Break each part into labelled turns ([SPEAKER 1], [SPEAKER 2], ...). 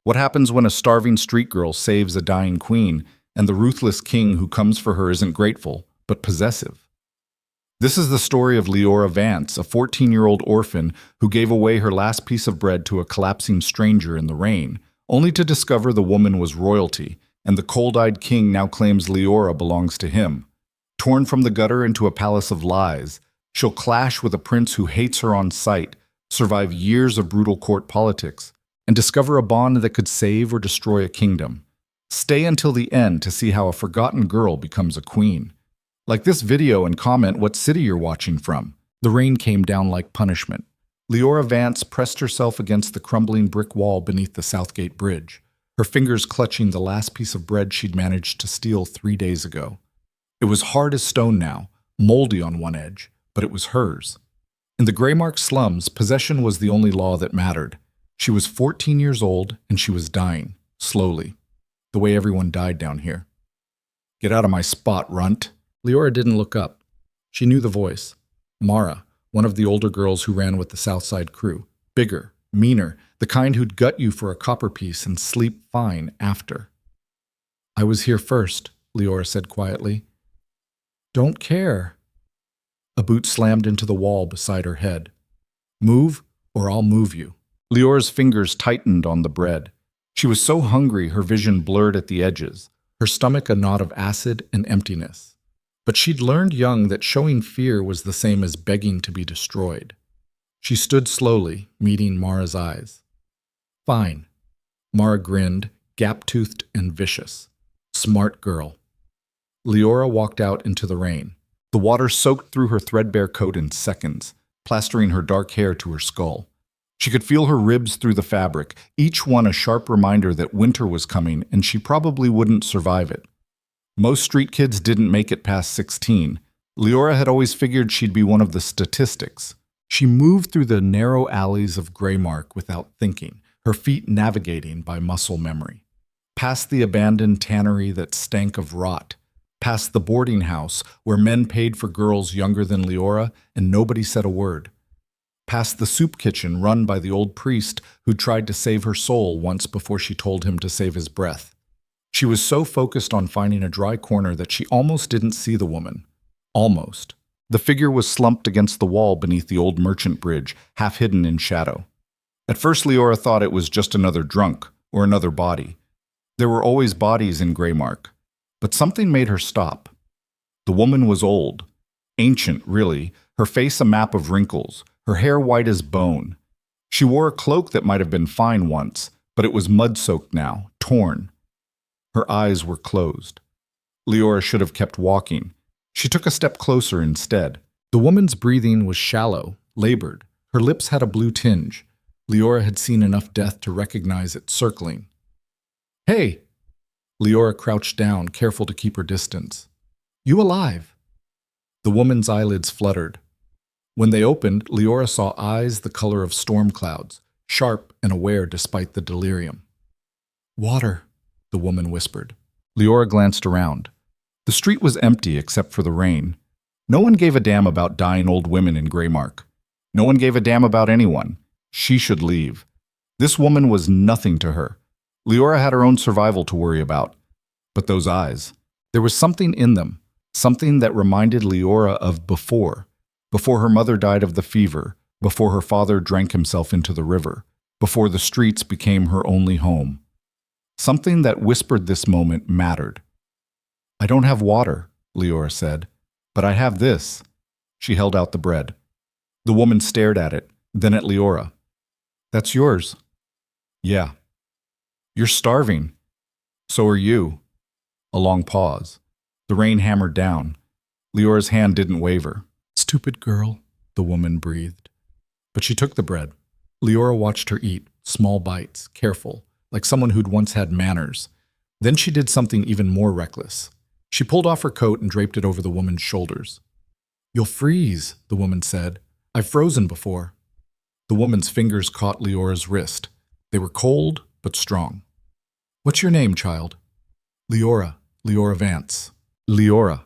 [SPEAKER 1] What happens when a starving street girl saves a dying queen, and the ruthless king who comes for her isn't grateful, but possessive? This is the story of Leora Vance, a 14-year-old orphan who gave away her last piece of bread to a collapsing stranger in the rain, only to discover the woman was royalty, and the cold-eyed king now claims Leora belongs to him. Torn from the gutter into a palace of lies, she'll clash with a prince who hates her on sight, survive years of brutal court politics, and discover a bond that could save or destroy a kingdom. Stay until the end to see how a forgotten girl becomes a queen. Like this video and comment what city you're watching from. The rain came down like punishment. Leora Vance pressed herself against the crumbling brick wall beneath the Southgate Bridge, her fingers clutching the last piece of bread she'd managed to steal 3 days ago. It was hard as stone now, moldy on one edge, but it was hers. In the Greymark slums, possession was the only law that mattered. She was 14 years old, and she was dying, slowly, the way everyone died down here. "Get out of my spot, runt." Leora didn't look up. She knew the voice. Mara, one of the older girls who ran with the Southside crew. Bigger, meaner, the kind who'd gut you for a copper piece and sleep fine after. "I was here first," Leora said quietly. "Don't care." A boot slammed into the wall beside her head. "Move, or I'll move you." Leora's fingers tightened on the bread. She was so hungry her vision blurred at the edges, her stomach a knot of acid and emptiness. But she'd learned young that showing fear was the same as begging to be destroyed. She stood slowly, meeting Mara's eyes. "Fine." Mara grinned, gap-toothed and vicious. "Smart girl." Leora walked out into the rain. The water soaked through her threadbare coat in seconds, plastering her dark hair to her skull. She could feel her ribs through the fabric, each one a sharp reminder that winter was coming and she probably wouldn't survive it. Most street kids didn't make it past 16. Leora had always figured she'd be one of the statistics. She moved through the narrow alleys of Greymark without thinking, her feet navigating by muscle memory. Past the abandoned tannery that stank of rot. Past the boarding house where men paid for girls younger than Leora and nobody said a word. Past the soup kitchen run by the old priest who tried to save her soul once before she told him to save his breath. She was so focused on finding a dry corner that she almost didn't see the woman. Almost. The figure was slumped against the wall beneath the old merchant bridge, half hidden in shadow. At first Leora thought it was just another drunk, or another body. There were always bodies in Greymark. But something made her stop. The woman was old. Ancient, really, her face a map of wrinkles, her hair white as bone. She wore a cloak that might have been fine once, but it was mud-soaked now, torn. Her eyes were closed. Leora should have kept walking. She took a step closer instead. The woman's breathing was shallow, labored. Her lips had a blue tinge. Leora had seen enough death to recognize it circling. "Hey!" Leora crouched down, careful to keep her distance. "You alive?" The woman's eyelids fluttered. When they opened, Leora saw eyes the color of storm clouds, sharp and aware despite the delirium. "Water," the woman whispered. Leora glanced around. The street was empty except for the rain. No one gave a damn about dying old women in Greymark. No one gave a damn about anyone. She should leave. This woman was nothing to her. Leora had her own survival to worry about. But those eyes, there was something in them, something that reminded Leora of before her mother died of the fever, before her father drank himself into the river, before the streets became her only home. Something that whispered this moment mattered. "I don't have water," Leora said, "but I have this." She held out the bread. The woman stared at it, then at Leora. "That's yours." "Yeah." "You're starving." "So are you." A long pause. The rain hammered down. Leora's hand didn't waver. "Stupid girl," the woman breathed. But she took the bread. Leora watched her eat, small bites, careful, like someone who'd once had manners. Then she did something even more reckless. She pulled off her coat and draped it over the woman's shoulders. "You'll freeze," the woman said. "I've frozen before." The woman's fingers caught Leora's wrist. They were cold, but strong. "What's your name, child?" "Leora Vance." "Leora."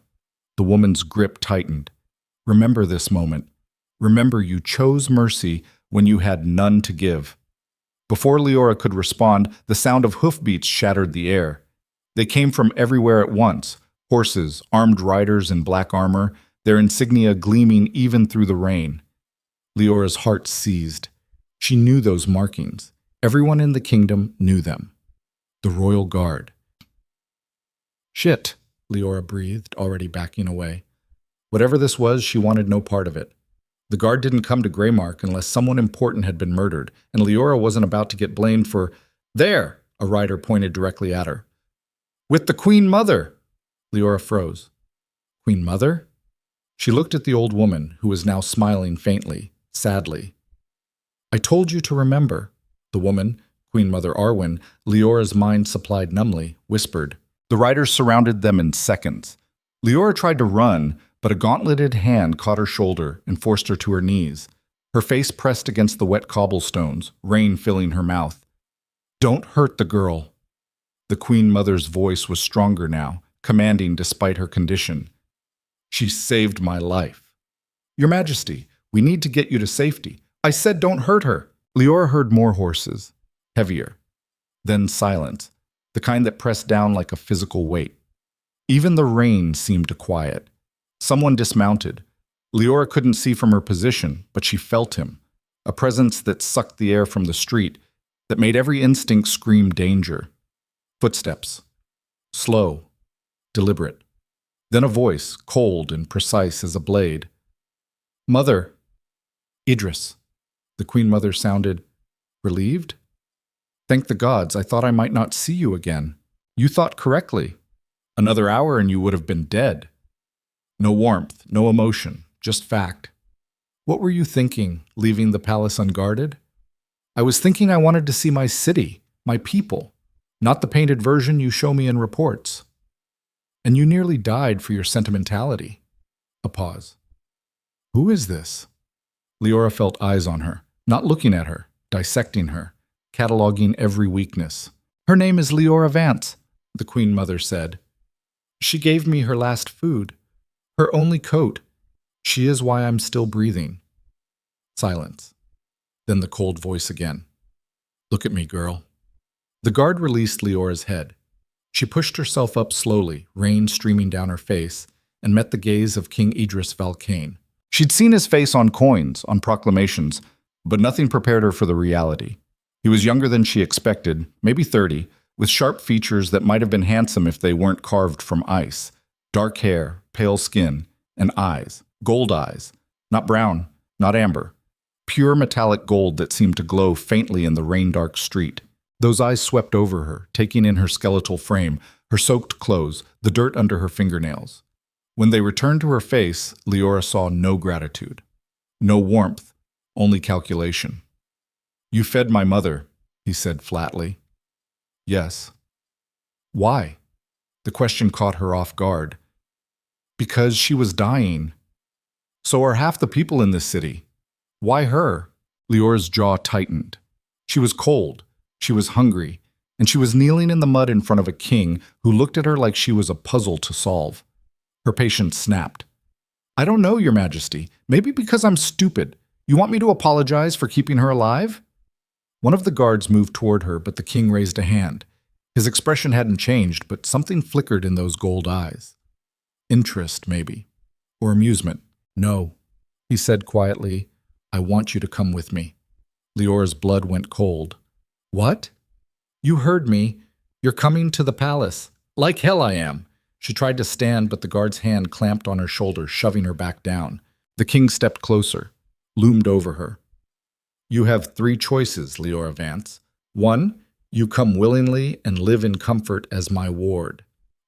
[SPEAKER 1] The woman's grip tightened. "Remember this moment. Remember you chose mercy when you had none to give." Before Leora could respond, the sound of hoofbeats shattered the air. They came from everywhere at once, horses, armed riders in black armor, their insignia gleaming even through the rain. Leora's heart seized. She knew those markings. Everyone in the kingdom knew them. The royal guard. Shit, Leora breathed, already backing away. Whatever this was, she wanted no part of it. The guard didn't come to Greymark unless someone important had been murdered, and Leora wasn't about to get blamed for— There! A rider pointed directly at her. With the Queen Mother! Leora froze. Queen Mother? She looked at the old woman, who was now smiling faintly, sadly. I told you to remember. The woman, Queen Mother Arwen, Leora's mind supplied numbly, whispered. The riders surrounded them in seconds. Leora tried to run, but a gauntleted hand caught her shoulder and forced her to her knees. Her face pressed against the wet cobblestones, rain filling her mouth. Don't hurt the girl. The Queen Mother's voice was stronger now, commanding despite her condition. She saved my life. Your Majesty, we need to get you to safety. I said don't hurt her. Leora heard more horses, heavier. Then silence, the kind that pressed down like a physical weight. Even the rain seemed to quiet. Someone dismounted. Leora couldn't see from her position, but she felt him, a presence that sucked the air from the street, that made every instinct scream danger. Footsteps. Slow, deliberate. Then a voice, cold and precise as a blade. Mother. Idris. The Queen Mother sounded relieved. Thank the gods, I thought I might not see you again. You thought correctly. Another hour and you would have been dead. No warmth, no emotion, just fact. What were you thinking, leaving the palace unguarded? I was thinking I wanted to see my city, my people, not the painted version you show me in reports. And you nearly died for your sentimentality. A pause. Who is this? Leora felt eyes on her, not looking at her, dissecting her, cataloging every weakness. Her name is Leora Vance, the Queen Mother said. She gave me her last food. Her only coat. She is why I'm still breathing. Silence. Then the cold voice again. Look at me, girl. The guard released Leora's head. She pushed herself up slowly, rain streaming down her face, and met the gaze of King Idris Valkane. She'd seen his face on coins, on proclamations, but nothing prepared her for the reality. He was younger than she expected, maybe 30, with sharp features that might have been handsome if they weren't carved from ice. Dark hair, pale skin, and eyes. Gold eyes. Not brown, not amber. Pure metallic gold that seemed to glow faintly in the rain-dark street. Those eyes swept over her, taking in her skeletal frame, her soaked clothes, the dirt under her fingernails. When they returned to her face, Leora saw no gratitude. No warmth, only calculation. You fed my mother, he said flatly. Yes. Why? The question caught her off guard. Because she was dying. So are half the people in this city. Why her? Leora's jaw tightened. She was cold, she was hungry, and she was kneeling in the mud in front of a king who looked at her like she was a puzzle to solve. Her patience snapped. I don't know, Your Majesty. Maybe because I'm stupid. You want me to apologize for keeping her alive? One of the guards moved toward her, but the king raised a hand. His expression hadn't changed, but something flickered in those gold eyes. Interest, maybe. Or amusement. No, he said quietly. I want you to come with me. Leora's blood went cold. What? You heard me. You're coming to the palace. Like hell I am. She tried to stand, but the guard's hand clamped on her shoulder, shoving her back down. The king stepped closer, loomed over her. You have 3 choices, Leora Vance. 1, you come willingly and live in comfort as my ward.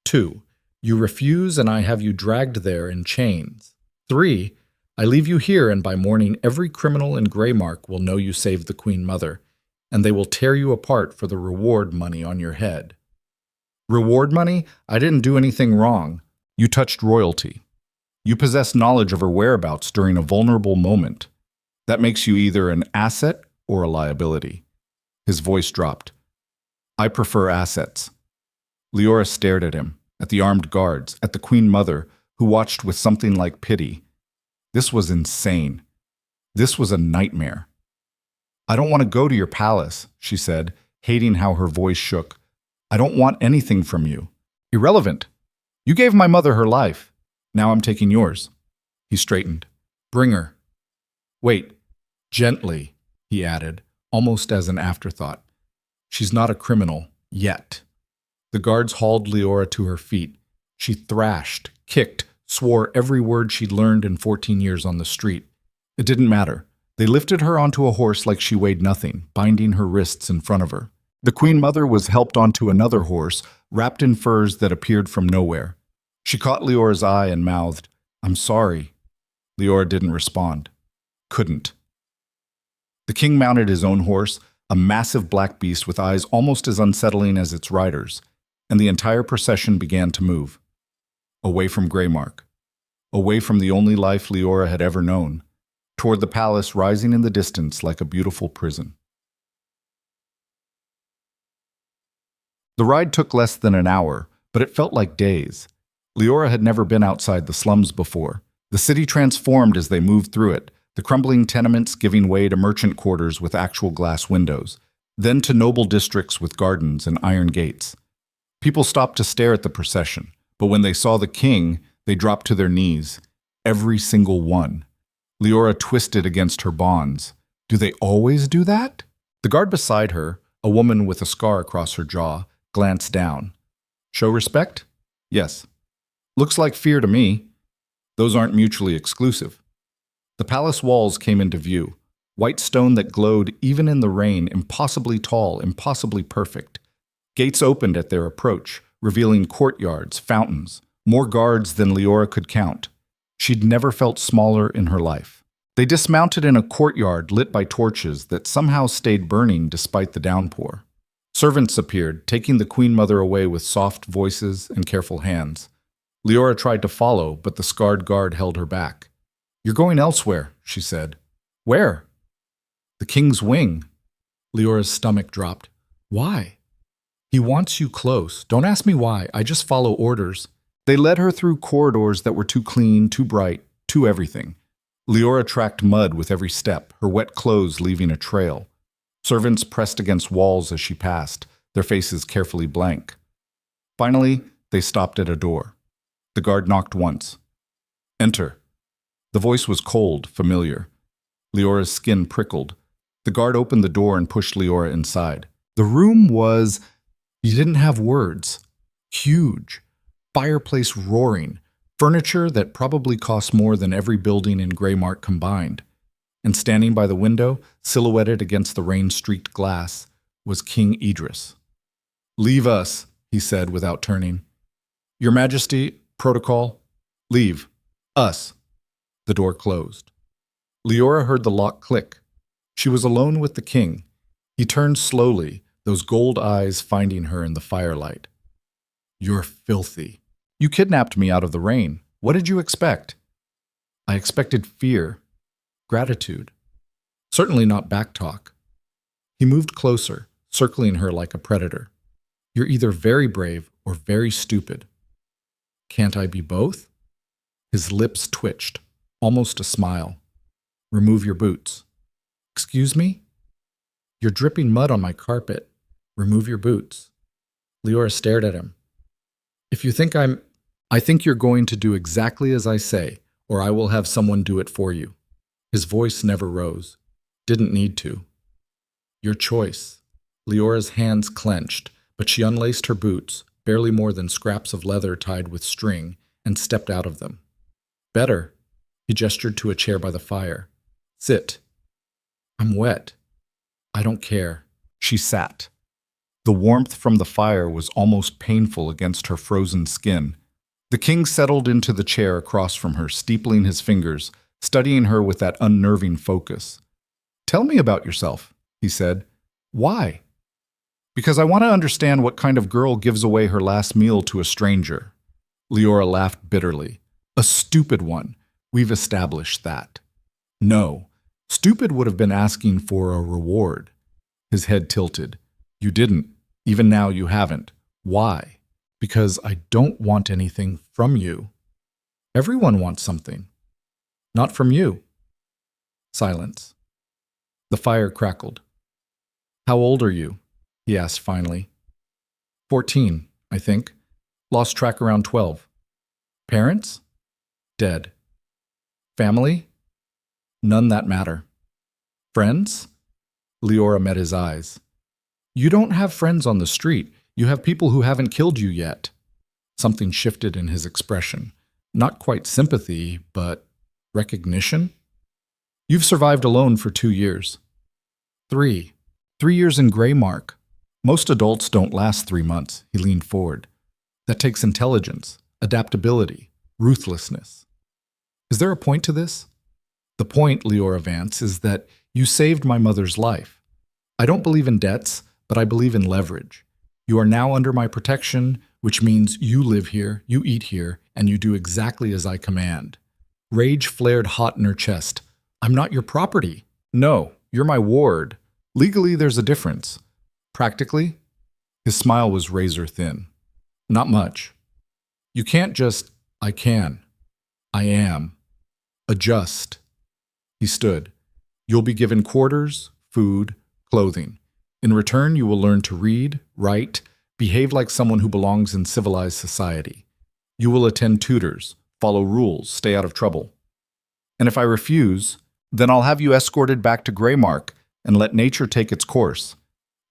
[SPEAKER 1] 2, you refuse and I have you dragged there in chains. 3, I leave you here and by morning every criminal in Greymark will know you saved the Queen Mother, and they will tear you apart for the reward money on your head. Reward money? I didn't do anything wrong. You touched royalty. You possess knowledge of her whereabouts during a vulnerable moment. That makes you either an asset or a liability. His voice dropped. I prefer assets. Leora stared at him, at the armed guards, at the Queen Mother, who watched with something like pity. This was insane. This was a nightmare. I don't want to go to your palace, she said, hating how her voice shook. I don't want anything from you. Irrelevant. You gave my mother her life. Now I'm taking yours. He straightened. Bring her. Wait. Gently, he added, almost as an afterthought. She's not a criminal, yet. The guards hauled Leora to her feet. She thrashed, kicked, swore every word she'd learned in 14 years on the street. It didn't matter. They lifted her onto a horse like she weighed nothing, binding her wrists in front of her. The Queen Mother was helped onto another horse, wrapped in furs that appeared from nowhere. She caught Leora's eye and mouthed, I'm sorry. Leora didn't respond. Couldn't. The king mounted his own horse, a massive black beast with eyes almost as unsettling as its riders, and the entire procession began to move. Away from Greymark. Away from the only life Leora had ever known. Toward the palace rising in the distance like a beautiful prison. The ride took less than an hour, but it felt like days. Leora had never been outside the slums before. The city transformed as they moved through it, the crumbling tenements giving way to merchant quarters with actual glass windows, then to noble districts with gardens and iron gates. People stopped to stare at the procession, but when they saw the king, they dropped to their knees. Every single one. Leora twisted against her bonds. Do they always do that? The guard beside her, a woman with a scar across her jaw, glanced down. Show respect? Yes. Looks like fear to me. Those aren't mutually exclusive. The palace walls came into view, white stone that glowed even in the rain, impossibly tall, impossibly perfect. Gates opened at their approach, revealing courtyards, fountains, more guards than Leora could count. She'd never felt smaller in her life. They dismounted in a courtyard lit by torches that somehow stayed burning despite the downpour. Servants appeared, taking the Queen Mother away with soft voices and careful hands. Leora tried to follow, but the scarred guard held her back. You're going elsewhere, she said. Where? The king's wing. Leora's stomach dropped. Why? He wants you close. Don't ask me why. I just follow orders. They led her through corridors that were too clean, too bright, too everything. Leora tracked mud with every step, her wet clothes leaving a trail. Servants pressed against walls as she passed, their faces carefully blank. Finally, they stopped at a door. The guard knocked once. Enter. The voice was cold, familiar. Leora's skin prickled. The guard opened the door and pushed Leora inside. The room was... You didn't have words. Huge. Fireplace roaring. Furniture that probably cost more than every building in Greymark combined. And standing by the window, silhouetted against the rain-streaked glass, was King Idris. Leave us, he said without turning. Your Majesty, protocol, leave. Us. The door closed. Leora heard the lock click. She was alone with the king. He turned slowly, those gold eyes finding her in the firelight. You're filthy. You kidnapped me out of the rain. What did you expect? I expected fear, gratitude. Certainly not backtalk. He moved closer, circling her like a predator. You're either very brave or very stupid. Can't I be both? His lips twitched, almost a smile. Remove your boots. Excuse me? You're dripping mud on my carpet. Remove your boots. Leora stared at him. If you think I think you're going to do exactly as I say, or I will have someone do it for you. His voice never rose. Didn't need to. Your choice. Leora's hands clenched, but she unlaced her boots, barely more than scraps of leather tied with string, and stepped out of them. Better. He gestured to a chair by the fire. Sit. I'm wet. I don't care. She sat. The warmth from the fire was almost painful against her frozen skin. The king settled into the chair across from her, steepling his fingers, studying her with that unnerving focus. Tell me about yourself, he said. Why? Because I want to understand what kind of girl gives away her last meal to a stranger. Leora laughed bitterly. A stupid one. We've established that. No. Stupid would have been asking for a reward. His head tilted. You didn't. Even now you haven't. Why? Because I don't want anything from you. Everyone wants something. Not from you. Silence. The fire crackled. "How old are you?" he asked finally. 14, I think. Lost track around 12. Parents? Dead. Family? None that matter. Friends? Leora met his eyes. You don't have friends on the street. You have people who haven't killed you yet. Something shifted in his expression. Not quite sympathy, but recognition? You've survived alone for 2 years. 3. 3 years in Greymark. Most adults don't last 3 months, he leaned forward. That takes intelligence, adaptability, ruthlessness. Is there a point to this? The point, Leora Vance, is that you saved my mother's life. I don't believe in debts, but I believe in leverage. You are now under my protection, which means you live here, you eat here, and you do exactly as I command. Rage flared hot in her chest. I'm not your property. No, you're my ward. Legally, there's a difference. Practically? His smile was razor thin. Not much. You can't just, I can. I am. Adjust. He stood. You'll be given quarters, food, clothing. In return, you will learn to read, write, behave like someone who belongs in civilized society. You will attend tutors, follow rules, stay out of trouble. And if I refuse, then I'll have you escorted back to Greymark and let nature take its course.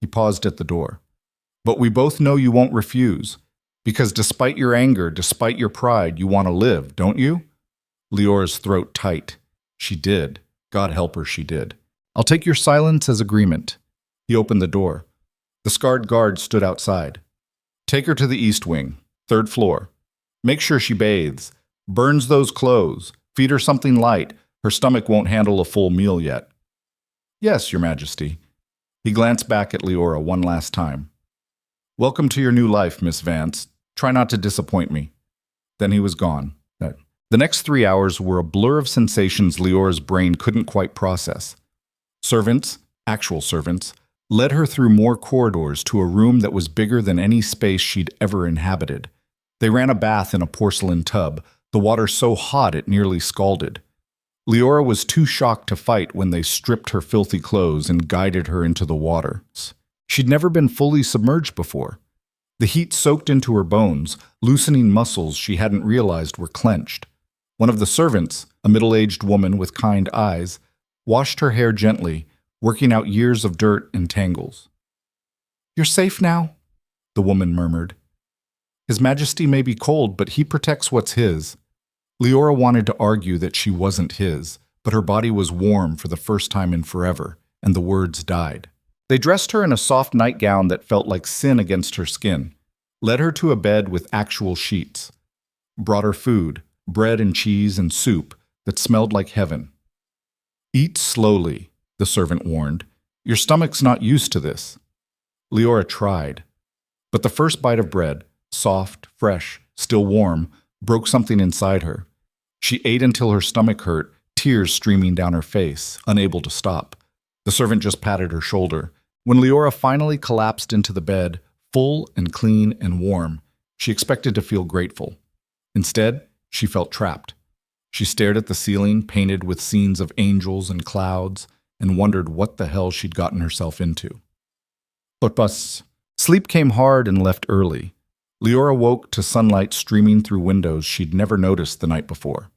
[SPEAKER 1] He paused at the door. But we both know you won't refuse, because despite your anger, despite your pride, you want to live, don't you? Leora's throat tight. She did. God help her, she did. I'll take your silence as agreement. He opened the door. The scarred guard stood outside. Take her to the east wing, 3rd floor. Make sure she bathes, burns those clothes, feed her something light. Her stomach won't handle a full meal yet. Yes, Your Majesty. He glanced back at Leora one last time. Welcome to your new life, Miss Vance. Try not to disappoint me. Then he was gone. The next 3 hours were a blur of sensations Leora's brain couldn't quite process. Servants, actual servants, led her through more corridors to a room that was bigger than any space she'd ever inhabited. They ran a bath in a porcelain tub, the water so hot it nearly scalded. Leora was too shocked to fight when they stripped her filthy clothes and guided her into the water. She'd never been fully submerged before. The heat soaked into her bones, loosening muscles she hadn't realized were clenched. One of the servants, a middle-aged woman with kind eyes, washed her hair gently, working out years of dirt and tangles. You're safe now, the woman murmured. His Majesty may be cold, but he protects what's his. Leora wanted to argue that she wasn't his, but her body was warm for the first time in forever, and the words died. They dressed her in a soft nightgown that felt like sin against her skin, led her to a bed with actual sheets, brought her food, bread and cheese and soup that smelled like heaven. Eat slowly, the servant warned. Your stomach's not used to this. Leora tried, but the first bite of bread, soft, fresh, still warm, broke something inside her. She ate until her stomach hurt, tears streaming down her face, unable to stop. The servant just patted her shoulder. When Leora finally collapsed into the bed, full and clean and warm, she expected to feel grateful. Instead, she felt trapped. She stared at the ceiling, painted with scenes of angels and clouds, and wondered what the hell she'd gotten herself into. But sleep came hard and left early. Leora woke to sunlight streaming through windows she'd never noticed the night before.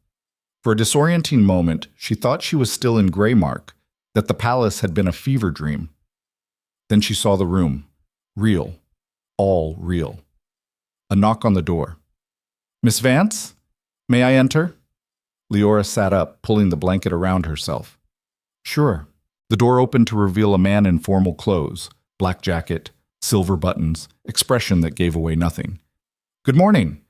[SPEAKER 1] For a disorienting moment, she thought she was still in Greymark, that the palace had been a fever dream. Then she saw the room. Real. All real. A knock on the door. Miss Vance? May I enter? Leora sat up, pulling the blanket around herself. Sure. The door opened to reveal a man in formal clothes, black jacket, silver buttons, expression that gave away nothing. Good morning.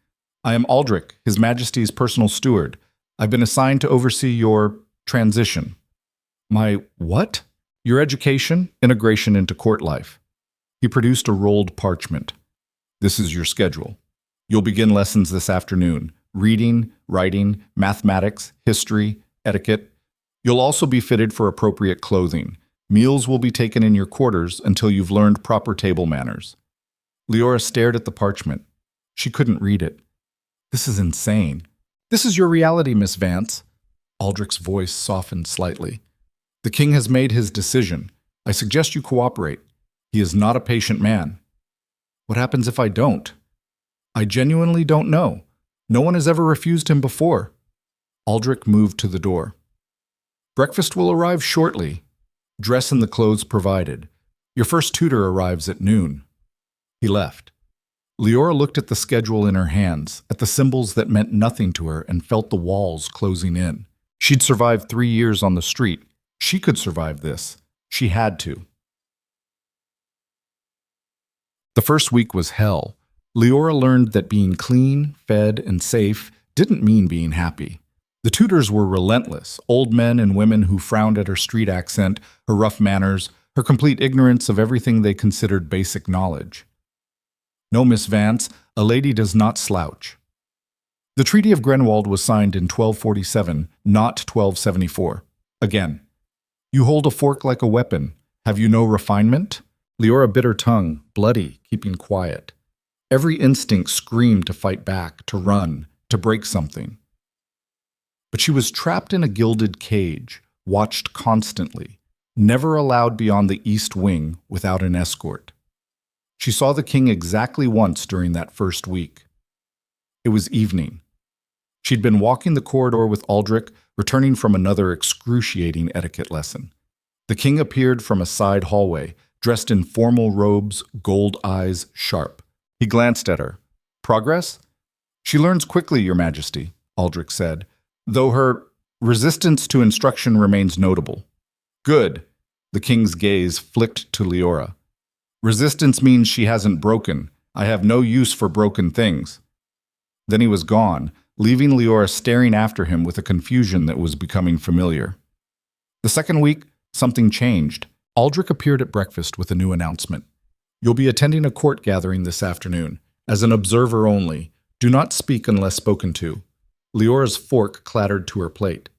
[SPEAKER 1] I am Aldrich, His Majesty's personal steward. I've been assigned to oversee your transition. My what? Your education, integration into court life. He produced a rolled parchment. This is your schedule. You'll begin lessons this afternoon. Reading, writing, mathematics, history, etiquette. You'll also be fitted for appropriate clothing. Meals will be taken in your quarters until you've learned proper table manners. Leora stared at the parchment. She couldn't read it. This is insane. This is your reality, Miss Vance. Aldrich's voice softened slightly. The king has made his decision. I suggest you cooperate. He is not a patient man. What happens if I don't? I genuinely don't know. No one has ever refused him before. Aldrich moved to the door. Breakfast will arrive shortly. Dress in the clothes provided. Your first tutor arrives at noon. He left. Leora looked at the schedule in her hands, at the symbols that meant nothing to her, and felt the walls closing in. She'd survived 3 years on the street. She could survive this. She had to. The first week was hell. Leora learned that being clean, fed, and safe didn't mean being happy. The tutors were relentless, old men and women who frowned at her street accent, her rough manners, her complete ignorance of everything they considered basic knowledge. No, Miss Vance, a lady does not slouch. The Treaty of Grenwald was signed in 1247, not 1274. Again, you hold a fork like a weapon. Have you no refinement? Leora bit her tongue, bloody, keeping quiet. Every instinct screamed to fight back, to run, to break something. But she was trapped in a gilded cage, watched constantly, never allowed beyond the east wing without an escort. She saw the king exactly once during that first week. It was evening. She'd been walking the corridor with Aldrich, returning from another excruciating etiquette lesson. The king appeared from a side hallway, dressed in formal robes, gold eyes sharp. He glanced at her. Progress? She learns quickly, Your Majesty, Aldrich said, though her resistance to instruction remains notable. Good. The king's gaze flicked to Leora. Resistance means she hasn't broken. I have no use for broken things. Then he was gone, leaving Leora staring after him with a confusion that was becoming familiar. The second week, something changed. Aldrich appeared at breakfast with a new announcement. You'll be attending a court gathering this afternoon. As an observer only. Do not speak unless spoken to. Leora's fork clattered to her plate.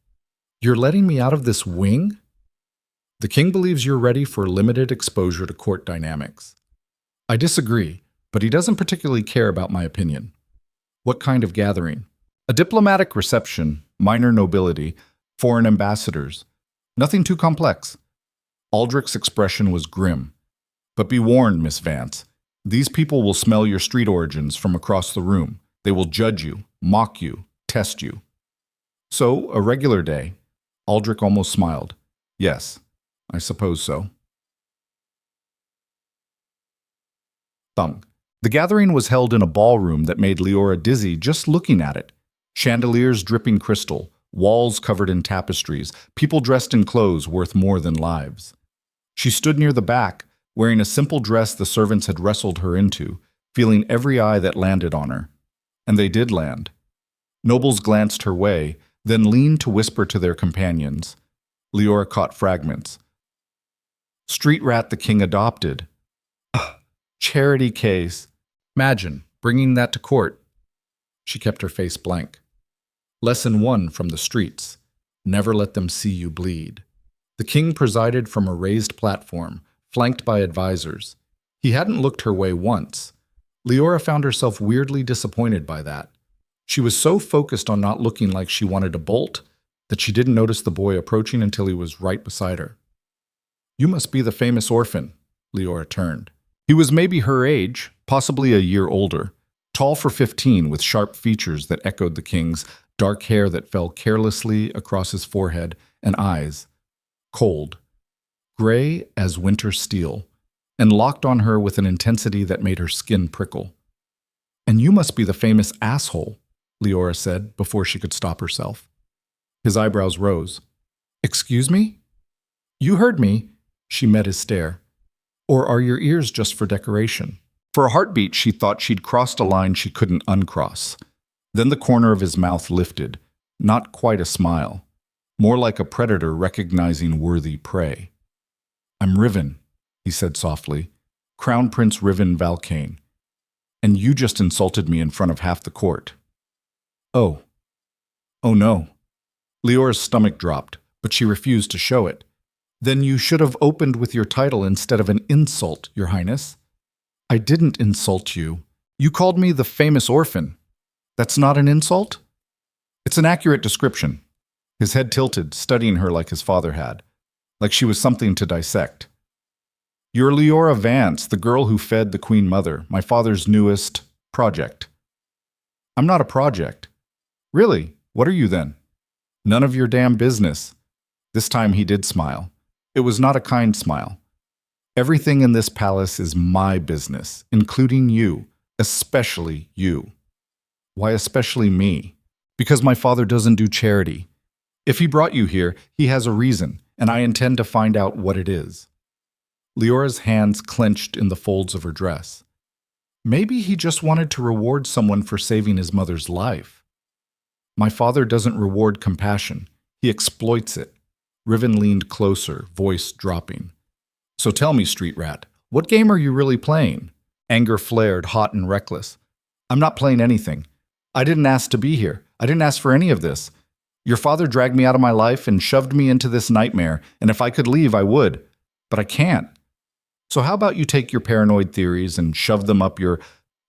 [SPEAKER 1] You're letting me out of this wing? The king believes you're ready for limited exposure to court dynamics. I disagree, but he doesn't particularly care about my opinion. What kind of gathering? A diplomatic reception, minor nobility, foreign ambassadors. Nothing too complex. Aldrich's expression was grim. But be warned, Miss Vance. These people will smell your street origins from across the room. They will judge you, mock you, test you. So, a regular day. Aldrich almost smiled. Yes, I suppose so. Thunk. The gathering was held in a ballroom that made Leora dizzy just looking at it. Chandeliers dripping crystal, walls covered in tapestries, people dressed in clothes worth more than lives. She stood near the back, wearing a simple dress the servants had wrestled her into, feeling every eye that landed on her. And they did land. Nobles glanced her way, then leaned to whisper to their companions. Leora caught fragments. Street rat the king adopted. Ugh, charity case. Imagine bringing that to court. She kept her face blank. Lesson 1 from the streets. Never let them see you bleed. The king presided from a raised platform, flanked by advisors. He hadn't looked her way once. Leora found herself weirdly disappointed by that. She was so focused on not looking like she wanted to bolt that she didn't notice the boy approaching until he was right beside her. You must be the famous Orphan, Leora turned. He was maybe her age, possibly a year older, tall for 15 with sharp features that echoed the king's, dark hair that fell carelessly across his forehead, and eyes, cold, gray as winter steel, and locked on her with an intensity that made her skin prickle. And you must be the famous asshole, Leora said before she could stop herself. His eyebrows rose. Excuse me? You heard me. She met his stare. Or are your ears just for decoration? For a heartbeat, she thought she'd crossed a line she couldn't uncross. Then the corner of his mouth lifted, not quite a smile, more like a predator recognizing worthy prey. I'm Riven, he said softly, Crown Prince Riven Valkane. And you just insulted me in front of half the court. Oh. Oh no. Leora's stomach dropped, but she refused to show it. Then you should have opened with your title instead of an insult, Your Highness. I didn't insult you. You called me the famous Orphan. That's not an insult? It's an accurate description. His head tilted, studying her like his father had. like she was something to dissect. "You're Leora Vance, the girl who fed the Queen Mother, my father's newest project." "I'm not a project." "Really? What are you then?" "None of your damn business." This time he did smile. It was not a kind smile. "Everything in this palace is my business, including you, especially you." "Why especially me?" "Because my father doesn't do charity. If he brought you here, he has a reason, and I intend to find out what it is." Leora's hands clenched in the folds of her dress. Maybe he just wanted to reward someone for saving his mother's life. "My father doesn't reward compassion. He exploits it." Riven leaned closer, voice dropping. "So tell me, street rat, what game are you really playing?" Anger flared, hot and reckless. "I'm not playing anything. I didn't ask to be here. I didn't ask for any of this. Your father dragged me out of my life and shoved me into this nightmare, and if I could leave, I would. But I can't. So how about you take your paranoid theories and shove them up your—"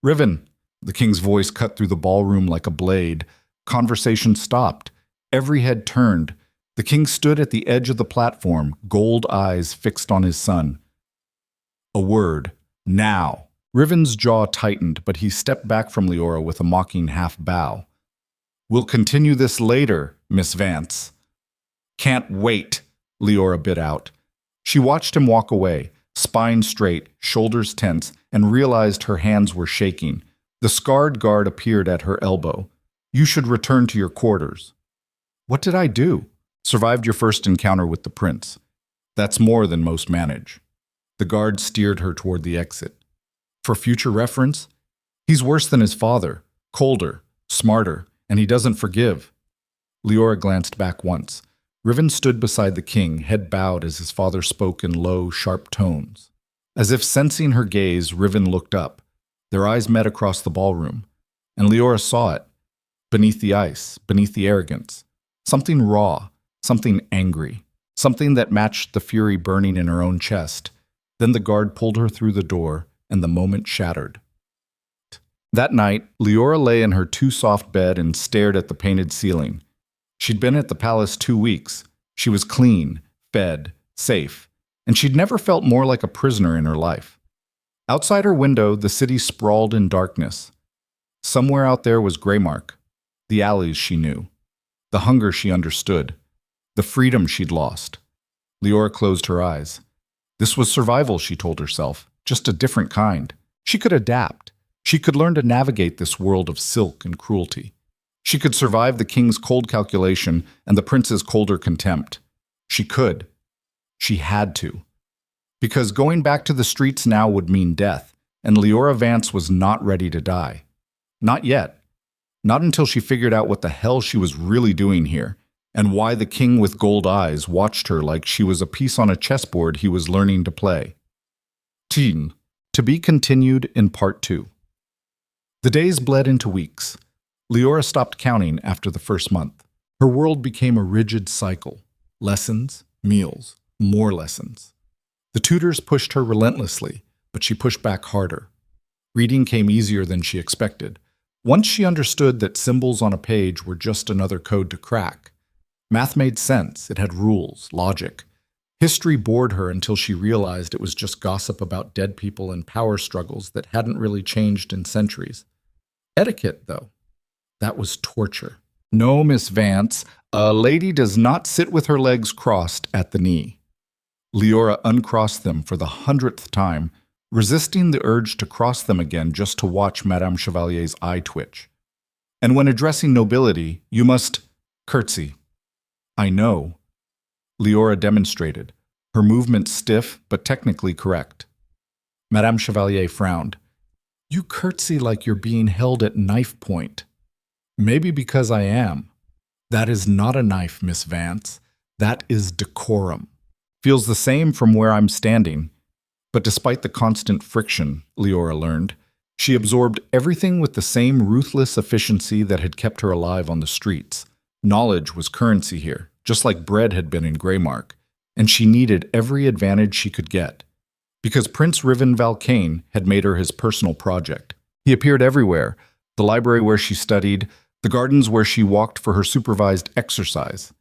[SPEAKER 1] "Riven!" The king's voice cut through the ballroom like a blade. Conversation stopped. Every head turned. The king stood at the edge of the platform, gold eyes fixed on his son. "A word. Now." Riven's jaw tightened, but he stepped back from Leora with a mocking half-bow. "We'll continue this later, Miss Vance." "Can't wait," Leora bit out. She watched him walk away, spine straight, shoulders tense, and realized her hands were shaking. The scarred guard appeared at her elbow. "You should return to your quarters." "What did I do?" "Survived your first encounter with the prince. That's more than most manage." The guard steered her toward the exit. "For future reference, he's worse than his father, colder, smarter, and he doesn't forgive." Leora glanced back once. Riven stood beside the king, head bowed as his father spoke in low, sharp tones. As if sensing her gaze, Riven looked up. Their eyes met across the ballroom, and Leora saw it. Beneath the ice, beneath the arrogance, something raw, something angry, something that matched the fury burning in her own chest. Then the guard pulled her through the door, and the moment shattered. That night, Leora lay in her too-soft bed and stared at the painted ceiling. She'd been at the palace 2 weeks. She was clean, fed, safe, and she'd never felt more like a prisoner in her life. Outside her window, the city sprawled in darkness. Somewhere out there was Greymark, the alleys she knew, the hunger she understood, the freedom she'd lost. Leora closed her eyes. This was survival, she told herself, just a different kind. She could adapt. She could learn to navigate this world of silk and cruelty. She could survive the king's cold calculation and the prince's colder contempt. She could. She had to. Because going back to the streets now would mean death, and Leora Vance was not ready to die. Not yet. Not until she figured out what the hell she was really doing here, and why the king with gold eyes watched her like she was a piece on a chessboard he was learning to play. Teen. To be continued in Part 2. The days bled into weeks. Leora stopped counting after the first month. Her world became a rigid cycle. Lessons, meals, more lessons. The tutors pushed her relentlessly, but she pushed back harder. Reading came easier than she expected. Once she understood that symbols on a page were just another code to crack. Math made sense. It had rules, logic. History bored her until she realized it was just gossip about dead people and power struggles that hadn't really changed in centuries. Etiquette, though, that was torture. No, Miss Vance, a lady does not sit with her legs crossed at the knee. Leora uncrossed them for the 100th time, resisting the urge to cross them again just to watch Madame Chevalier's eye twitch. And when addressing nobility, you must curtsy. I know. Leora demonstrated, her movement stiff but technically correct. Madame Chevalier frowned. You curtsy like you're being held at knife point. Maybe because I am. That is not a knife, Miss Vance. That is decorum. Feels the same from where I'm standing. But despite the constant friction, Leora learned, she absorbed everything with the same ruthless efficiency that had kept her alive on the streets. Knowledge was currency here, just like bread had been in Greymark, and she needed every advantage she could get. Because Prince Riven Valcane had made her his personal project. He appeared everywhere, the library where she studied, the gardens where she walked for her supervised exercise.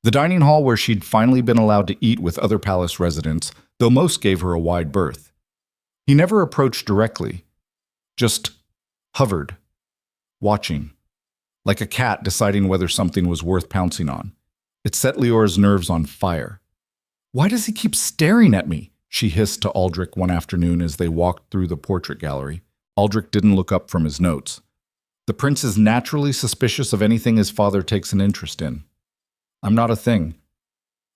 [SPEAKER 1] The dining hall where she'd finally been allowed to eat with other palace residents, though most gave her a wide berth. He never approached directly, just hovered, watching, like a cat deciding whether something was worth pouncing on. It set Leora's nerves on fire. "Why does he keep staring at me?" she hissed to Aldrich one afternoon as they walked through the portrait gallery. Aldrich didn't look up from his notes. The prince is naturally suspicious of anything his father takes an interest in. I'm not a thing.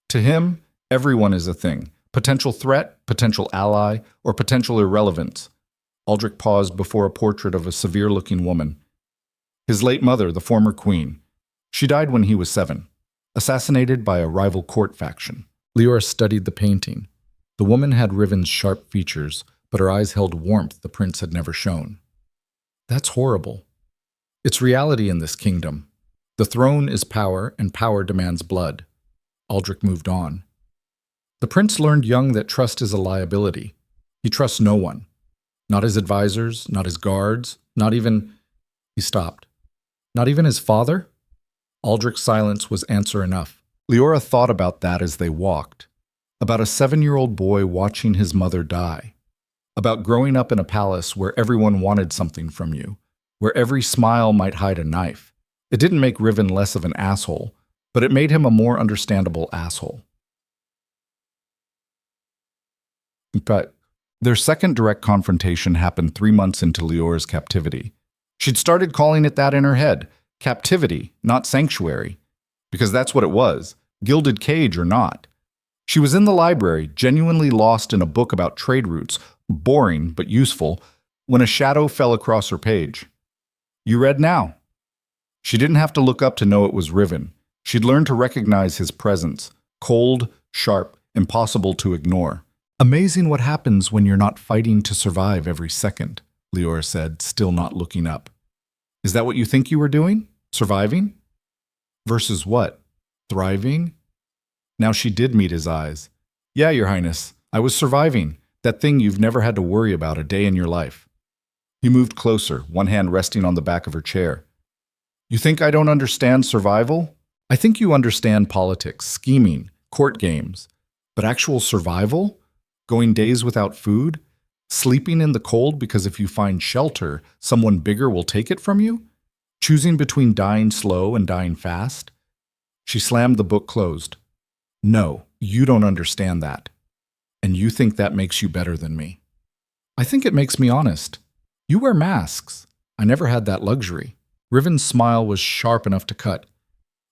[SPEAKER 1] To him, everyone is a thing. Potential threat, potential ally, or potential irrelevance. Aldrich paused before a portrait of a severe-looking woman. His late mother, the former queen. She died when he was 7, assassinated by a rival court faction. Leora studied the painting. The woman had Riven's sharp features, but her eyes held warmth the prince had never shown. That's horrible. It's reality in this kingdom. The throne is power, and power demands blood. Aldrich moved on. The prince learned young that trust is a liability. He trusts no one. Not his advisors, not his guards, not even... He stopped. Not even his father? Aldrich's silence was answer enough. Leora thought about that as they walked. About a 7-year-old boy watching his mother die. About growing up in a palace where everyone wanted something from you, where every smile might hide a knife. It didn't make Riven less of an asshole, but it made him a more understandable asshole. In fact, their second direct confrontation happened 3 months into Leora's captivity. She'd started calling it that in her head, captivity, not sanctuary, because that's what it was, gilded cage or not. She was in the library, genuinely lost in a book about trade routes, boring but useful, when a shadow fell across her page. You read now. She didn't have to look up to know it was Riven. She'd learned to recognize his presence, cold, sharp, impossible to ignore. Amazing what happens when you're not fighting to survive every second, Leora said, still not looking up. Is that what you think you were doing? Surviving? Versus what? Thriving? Now she did meet his eyes. Yeah, Your Highness, I was surviving, that thing you've never had to worry about a day in your life. He moved closer, one hand resting on the back of her chair. You think I don't understand survival? I think you understand politics, scheming, court games. But actual survival? Going days without food? Sleeping in the cold because if you find shelter, someone bigger will take it from you? Choosing between dying slow and dying fast? She slammed the book closed. No, you don't understand that. And you think that makes you better than me. I think it makes me honest. You wear masks. I never had that luxury. Riven's smile was sharp enough to cut.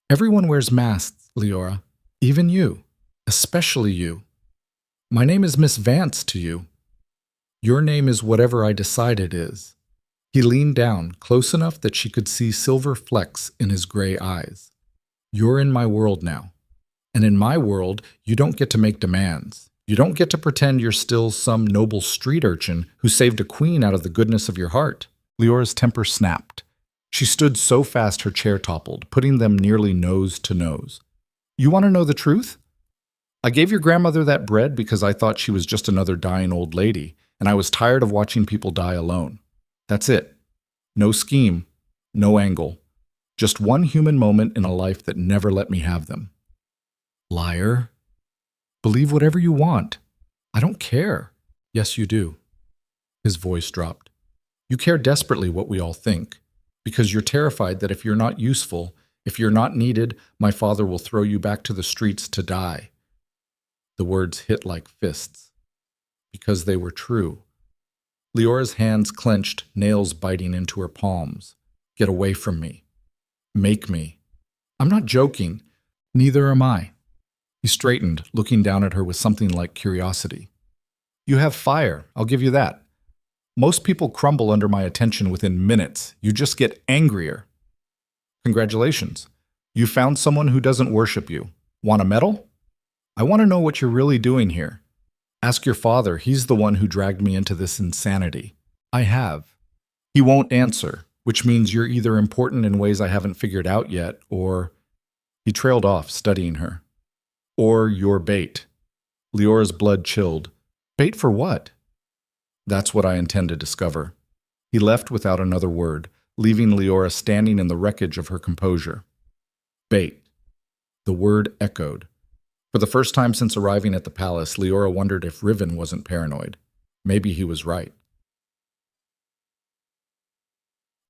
[SPEAKER 1] Everyone wears masks, Leora. Even you. Especially you. My name is Miss Vance to you. Your name is whatever I decide it is. He leaned down, close enough that she could see silver flecks in his gray eyes. You're in my world now. And in my world, you don't get to make demands. You don't get to pretend you're still some noble street urchin who saved a queen out of the goodness of your heart. Leora's temper snapped. She stood so fast her chair toppled, putting them nearly nose to nose. You want to know the truth? I gave your grandmother that bread because I thought she was just another dying old lady, and I was tired of watching people die alone. That's it. No scheme, no angle. Just one human moment in a life that never let me have them. Liar. Believe whatever you want. I don't care. Yes, you do. His voice dropped. You care desperately what we all think, because you're terrified that if you're not useful, if you're not needed, my father will throw you back to the streets to die. The words hit like fists. Because they were true. Leora's hands clenched, nails biting into her palms. Get away from me. Make me. I'm not joking. Neither am I. He straightened, looking down at her with something like curiosity. You have fire, I'll give you that. Most people crumble under my attention within minutes. You just get angrier. Congratulations. You found someone who doesn't worship you. Want a medal? I want to know what you're really doing here. Ask your father. He's the one who dragged me into this insanity. I have. He won't answer, which means you're either important in ways I haven't figured out yet, or... He trailed off, studying her. Or you're bait. Leora's blood chilled. Bait for what? That's what I intend to discover. He left without another word, leaving Leora standing in the wreckage of her composure. Bait. The word echoed. For the first time since arriving at the palace, Leora wondered if Riven wasn't paranoid. Maybe he was right.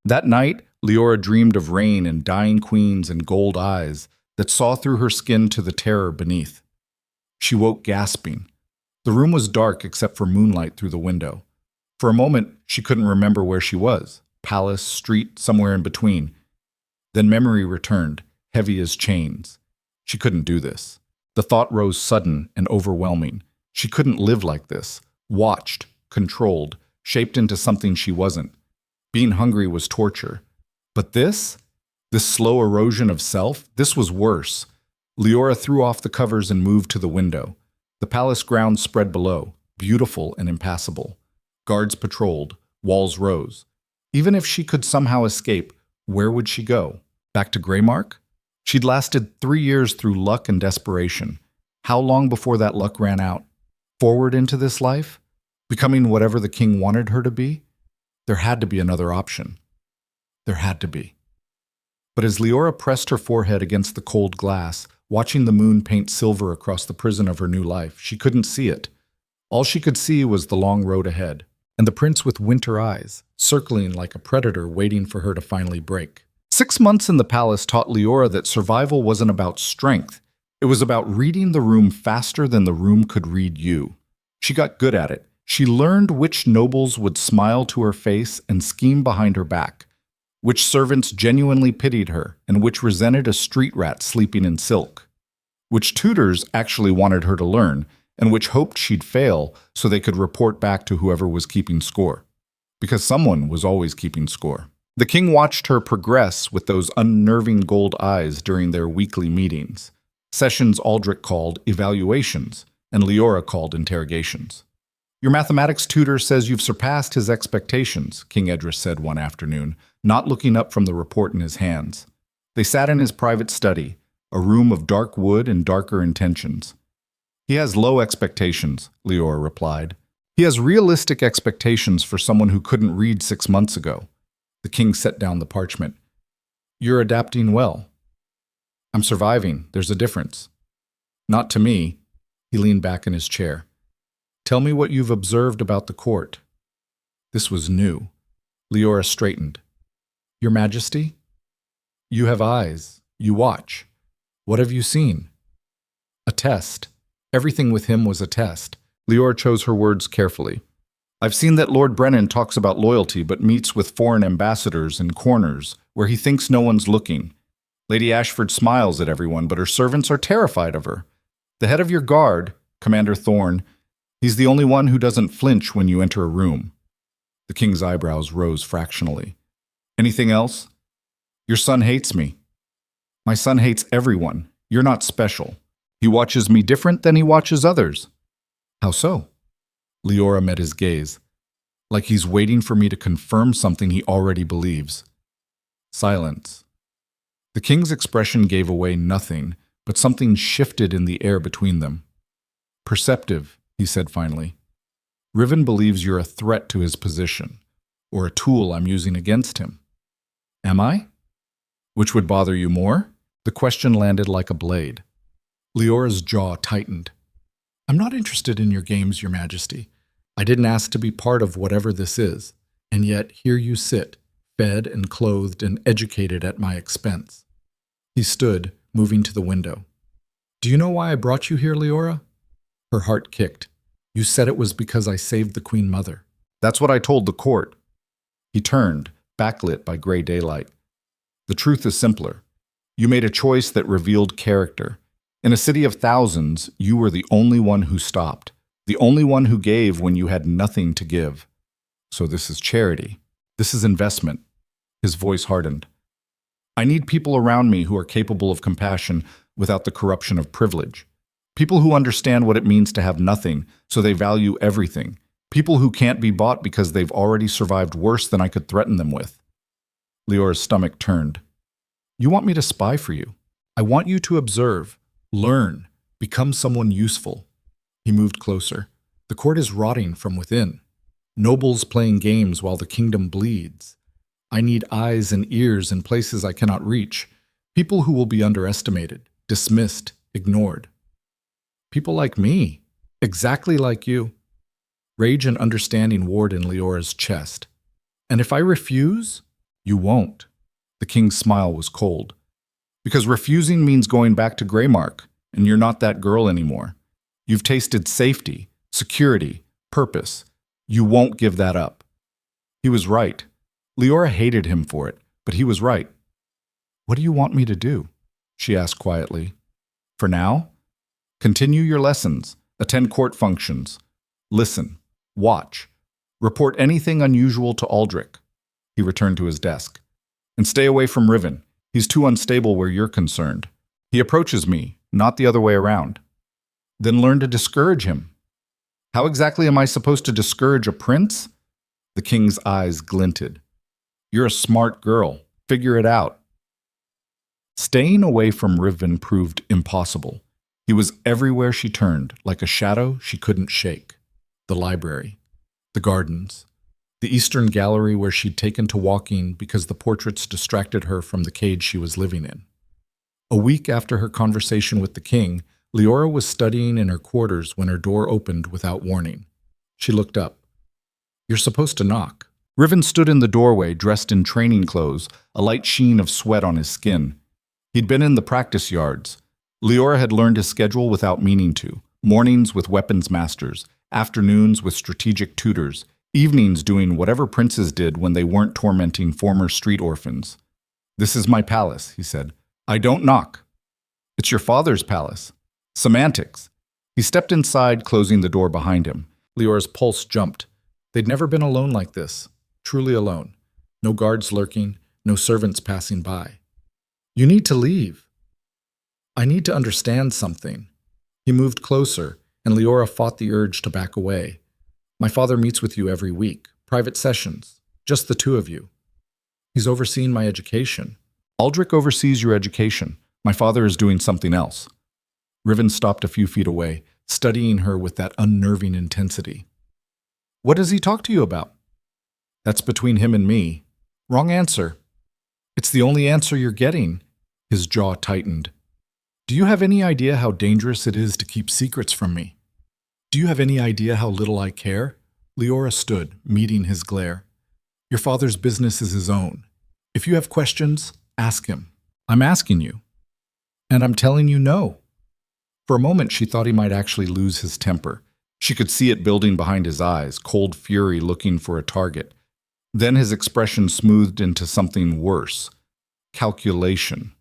[SPEAKER 1] That night, Leora dreamed of rain and dying queens and gold eyes that saw through her skin to the terror beneath. She woke gasping. The room was dark except for moonlight through the window. For a moment, she couldn't remember where she was. Palace, street, somewhere in between. Then memory returned, heavy as chains. She couldn't do this. The thought rose sudden and overwhelming. She couldn't live like this. Watched, controlled, shaped into something she wasn't. Being hungry was torture. But this slow erosion of self, this was worse. Leora threw off the covers and moved to the window. The palace grounds spread below, beautiful and impassable. Guards patrolled, walls rose. Even if she could somehow escape, where would she go? Back to Greymark? She'd lasted 3 years through luck and desperation. How long before that luck ran out? Forward into this life? Becoming whatever the king wanted her to be? There had to be another option. There had to be. But as Leora pressed her forehead against the cold glass, watching the moon paint silver across the prison of her new life, she couldn't see it. All she could see was the long road ahead, and the prince with winter eyes, circling like a predator waiting for her to finally break. 6 months in the palace taught Leora that survival wasn't about strength. It was about reading the room faster than the room could read you. She got good at it. She learned which nobles would smile to her face and scheme behind her back, which servants genuinely pitied her, and which resented a street rat sleeping in silk, which tutors actually wanted her to learn, and which hoped she'd fail so they could report back to whoever was keeping score. Because someone was always keeping score. The king watched her progress with those unnerving gold eyes during their weekly meetings. Sessions Aldrich called evaluations, and Leora called interrogations. Your mathematics tutor says you've surpassed his expectations, King Edris said one afternoon, not looking up from the report in his hands. They sat in his private study, a room of dark wood and darker intentions. He has low expectations, Leora replied. He has realistic expectations for someone who couldn't read 6 months ago. The king set down the parchment. You're adapting well. I'm surviving. There's a difference. Not to me. He leaned back in his chair. Tell me what you've observed about the court. This was new. Leora straightened. Your Majesty? You have eyes. You watch. What have you seen? A test. Everything with him was a test. Leora chose her words carefully. I've seen that Lord Brennan talks about loyalty but meets with foreign ambassadors in corners where he thinks no one's looking. Lady Ashford smiles at everyone, but her servants are terrified of her. The head of your guard, Commander Thorne, he's the only one who doesn't flinch when you enter a room. The king's eyebrows rose fractionally. Anything else? Your son hates me. My son hates everyone. You're not special. He watches me different than he watches others. How so? Leora met his gaze, like he's waiting for me to confirm something he already believes. Silence. The king's expression gave away nothing, but something shifted in the air between them. Perceptive, he said finally. Riven believes you're a threat to his position, or a tool I'm using against him. Am I? Which would bother you more? The question landed like a blade. Leora's jaw tightened. I'm not interested in your games, Your Majesty. I didn't ask to be part of whatever this is, and yet here you sit, fed and clothed and educated at my expense. He stood, moving to the window. Do you know why I brought you here, Leora? Her heart kicked. You said it was because I saved the Queen Mother. That's what I told the court. He turned, backlit by gray daylight. The truth is simpler. You made a choice that revealed character. In a city of thousands, you were the only one who stopped. The only one who gave when you had nothing to give. So this is charity. This is investment. His voice hardened. I need people around me who are capable of compassion without the corruption of privilege. People who understand what it means to have nothing, so they value everything. People who can't be bought because they've already survived worse than I could threaten them with. Leora's stomach turned. You want me to spy for you? I want you to observe, learn, become someone useful. He moved closer. The court is rotting from within. Nobles playing games while the kingdom bleeds. I need eyes and ears in places I cannot reach. People who will be underestimated. dismissed, ignored. People like me, exactly like you. Rage and understanding warred in Leora's chest. And if I refuse, you won't. The king's smile was cold. Because refusing means going back to Greymark, and you're not that girl anymore. You've tasted safety, security, purpose. You won't give that up. He was right. Leora hated him for it, but he was right. What do you want me to do? She asked quietly. For now, continue your lessons, attend court functions, listen, watch, report anything unusual to Aldrich. He returned to his desk. And stay away from Riven. He's too unstable where you're concerned. He approaches me, not the other way around. Then learn to discourage him. How exactly am I supposed to discourage a prince? The king's eyes glinted. You're a smart girl. Figure it out. Staying away from Riven proved impossible. He was everywhere she turned, like a shadow she couldn't shake. The library, the gardens, the Eastern Gallery where she'd taken to walking because the portraits distracted her from the cage she was living in. A week after her conversation with the king, Leora was studying in her quarters when her door opened without warning. She looked up. You're supposed to knock. Riven stood in the doorway, dressed in training clothes, a light sheen of sweat on his skin. He'd been in the practice yards. Leora had learned his schedule without meaning to. Mornings with weapons masters, afternoons with strategic tutors, evenings doing whatever princes did when they weren't tormenting former street orphans. This is my palace, he said. I don't knock. It's your father's palace. Semantics. He stepped inside, closing the door behind him. Leora's pulse jumped. They'd never been alone like this. Truly alone. No guards lurking, no servants passing by. You need to leave. I need to understand something. He moved closer, and Leora fought the urge to back away. My father meets with you every week. Private sessions. Just the two of you. He's overseeing my education. Aldrich oversees your education. My father is doing something else. Riven stopped a few feet away, studying her with that unnerving intensity. What does he talk to you about? That's between him and me. Wrong answer. It's the only answer you're getting. His jaw tightened. Do you have any idea how dangerous it is to keep secrets from me? Do you have any idea how little I care? Leora stood, meeting his glare. Your father's business is his own. If you have questions, ask him. I'm asking you. And I'm telling you no. For a moment, she thought he might actually lose his temper. She could see it building behind his eyes, cold fury looking for a target. Then his expression smoothed into something worse. Calculation.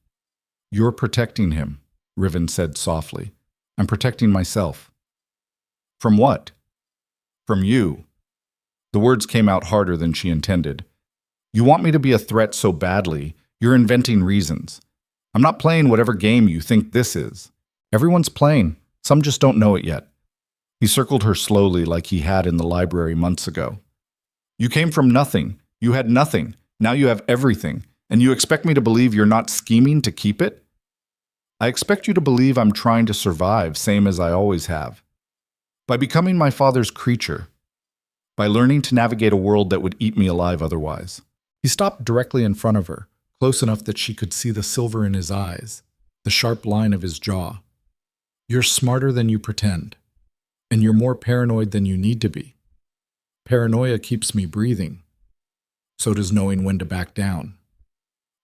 [SPEAKER 1] You're protecting him, Riven said softly. I'm protecting myself. From what? From you. The words came out harder than she intended. You want me to be a threat so badly, you're inventing reasons. I'm not playing whatever game you think this is. Everyone's playing. Some just don't know it yet. He circled her slowly like he had in the library months ago. You came from nothing. You had nothing. Now you have everything. And you expect me to believe you're not scheming to keep it? I expect you to believe I'm trying to survive, same as I always have. By becoming my father's creature. By learning to navigate a world that would eat me alive otherwise. He stopped directly in front of her, close enough that she could see the silver in his eyes, the sharp line of his jaw. You're smarter than you pretend. And you're more paranoid than you need to be. Paranoia keeps me breathing. So does knowing when to back down.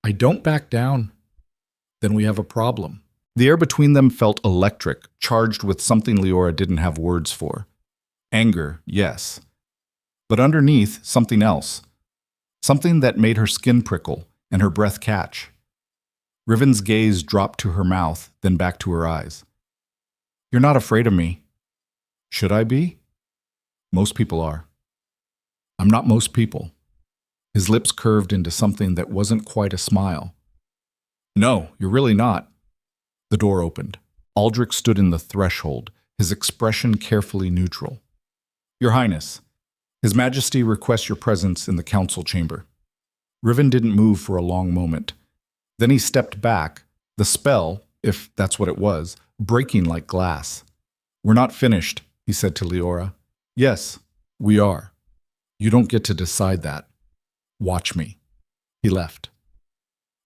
[SPEAKER 1] I don't back down. Then we have a problem. The air between them felt electric, charged with something Leora didn't have words for. Anger, yes. But underneath, something else. Something that made her skin prickle and her breath catch. Riven's gaze dropped to her mouth, then back to her eyes. You're not afraid of me. Should I be? Most people are. I'm not most people. His lips curved into something that wasn't quite a smile. No, you're really not. The door opened. Aldrich stood in the threshold, his expression carefully neutral. Your Highness, His Majesty requests your presence in the council chamber. Riven didn't move for a long moment. Then he stepped back, the spell, if that's what it was, breaking like glass. We're not finished, he said to Leora. Yes, we are. You don't get to decide that. Watch me. He left.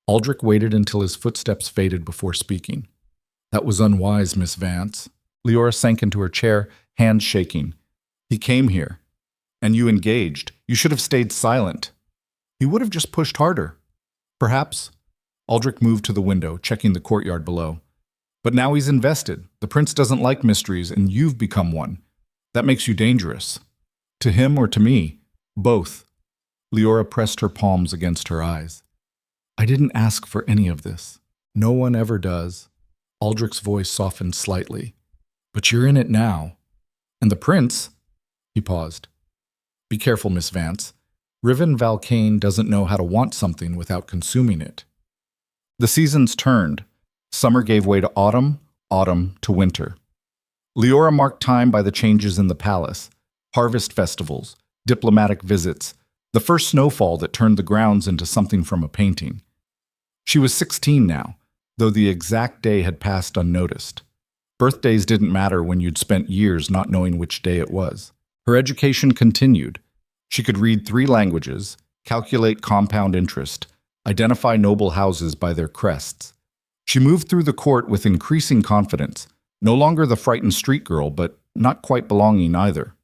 [SPEAKER 1] Aldrich waited until his footsteps faded before speaking. That was unwise, Miss Vance. Leora sank into her chair, hands shaking. He came here, and you engaged. You should have stayed silent. He would have just pushed harder. Perhaps. Aldrich moved to the window, checking the courtyard below. But now he's invested. The prince doesn't like mysteries, and you've become one. That makes you dangerous. To him or to me? Both. Leora pressed her palms against her eyes. I didn't ask for any of this. No one ever does. Aldrich's voice softened slightly. But you're in it now. And the prince? He paused. Be careful, Miss Vance. Riven Valkane doesn't know how to want something without consuming it. The seasons turned. Summer gave way to autumn, autumn to winter. Leora marked time by the changes in the palace, harvest festivals, diplomatic visits, the first snowfall that turned the grounds into something from a painting. She was 16 now, though the exact day had passed unnoticed. Birthdays didn't matter when you'd spent years not knowing which day it was. Her education continued. She could read 3 languages, calculate compound interest, identify noble houses by their crests. She moved through the court with increasing confidence, no longer the frightened street girl, but not quite belonging either.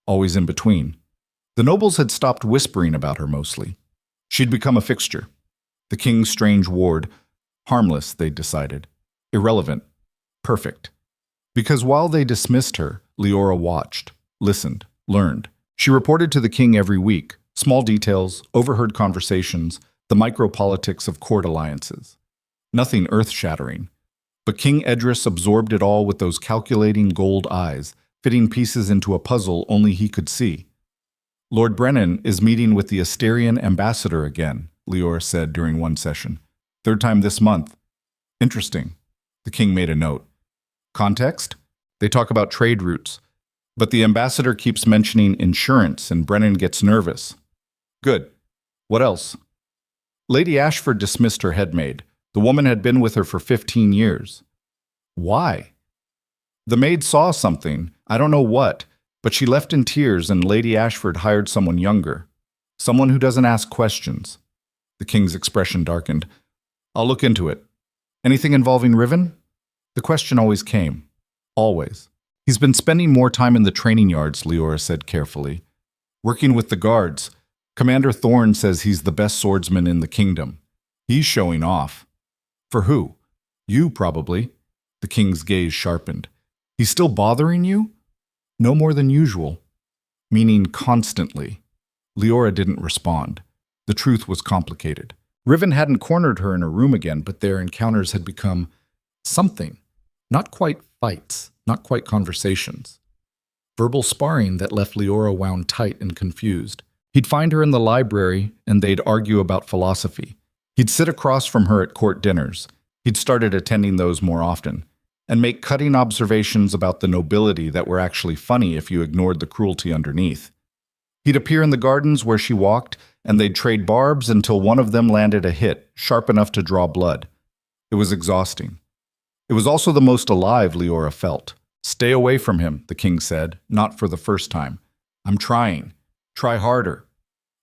[SPEAKER 1] Always in between. The nobles had stopped whispering about her mostly. She'd become a fixture. The king's strange ward, harmless, they'd decided. Irrelevant. Perfect. Because while they dismissed her, Leora watched, listened, learned. She reported to the king every week, small details, overheard conversations, the micropolitics of court alliances. Nothing earth-shattering. But King Edris absorbed it all with those calculating gold eyes, fitting pieces into a puzzle only he could see. Lord Brennan is meeting with the Asterian ambassador again, Leora said during one session. 3rd time this month. Interesting. The king made a note. Context? They talk about trade routes. But the ambassador keeps mentioning insurance and Brennan gets nervous. Good. What else? Lady Ashford dismissed her headmaid. The woman had been with her for 15 years. Why? The maid saw something, I don't know what, but she left in tears and Lady Ashford hired someone younger. Someone who doesn't ask questions. The king's expression darkened. I'll look into it. Anything involving Riven? The question always came. Always. He's been spending more time in the training yards, Leora said carefully. Working with the guards. Commander Thorne says he's the best swordsman in the kingdom. He's showing off. For who? You, probably. The king's gaze sharpened. He's still bothering you? No more than usual. Meaning constantly. Leora didn't respond. The truth was complicated. Riven hadn't cornered her in her room again, but their encounters had become something. Not quite fights, not quite conversations. Verbal sparring that left Leora wound tight and confused. He'd find her in the library, and they'd argue about philosophy. He'd sit across from her at court dinners. He'd started attending those more often, and make cutting observations about the nobility that were actually funny if you ignored the cruelty underneath. He'd appear in the gardens where she walked, and they'd trade barbs until one of them landed a hit, sharp enough to draw blood. It was exhausting. It was also the most alive Leora felt. Stay away from him, the king said, not for the first time. I'm trying. Try harder.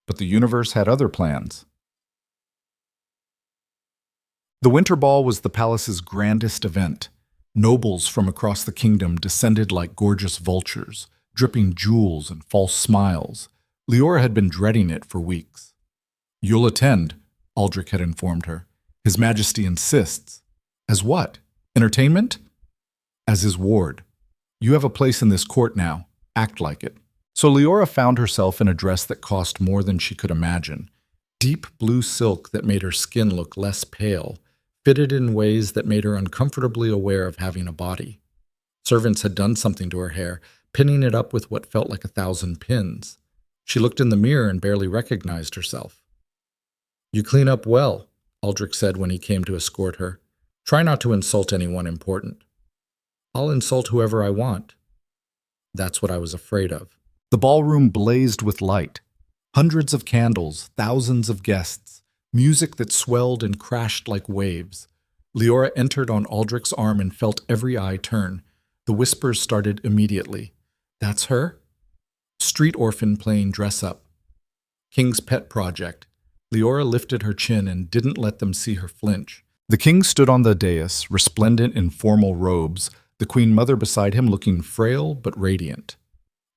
[SPEAKER 1] But the universe had other plans. The Winter Ball was the palace's grandest event. Nobles from across the kingdom descended like gorgeous vultures, dripping jewels and false smiles. Leora had been dreading it for weeks. You'll attend, Aldrich had informed her. His Majesty insists. As what? Entertainment? As his ward. You have a place in this court now. Act like it. So Leora found herself in a dress that cost more than she could imagine. Deep blue silk that made her skin look less pale, fitted in ways that made her uncomfortably aware of having a body. Servants had done something to her hair, pinning it up with what felt like 1,000 pins. She looked in the mirror and barely recognized herself. You clean up well, Aldrich said when he came to escort her. Try not to insult anyone important. I'll insult whoever I want. That's what I was afraid of. The ballroom blazed with light. Hundreds of candles, thousands of guests, music that swelled and crashed like waves. Leora entered on Aldrich's arm and felt every eye turn. The whispers started immediately. That's her? Street Orphan playing dress-up. King's pet project. Leora lifted her chin and didn't let them see her flinch. The king stood on the dais, resplendent in formal robes, the queen mother beside him looking frail but radiant.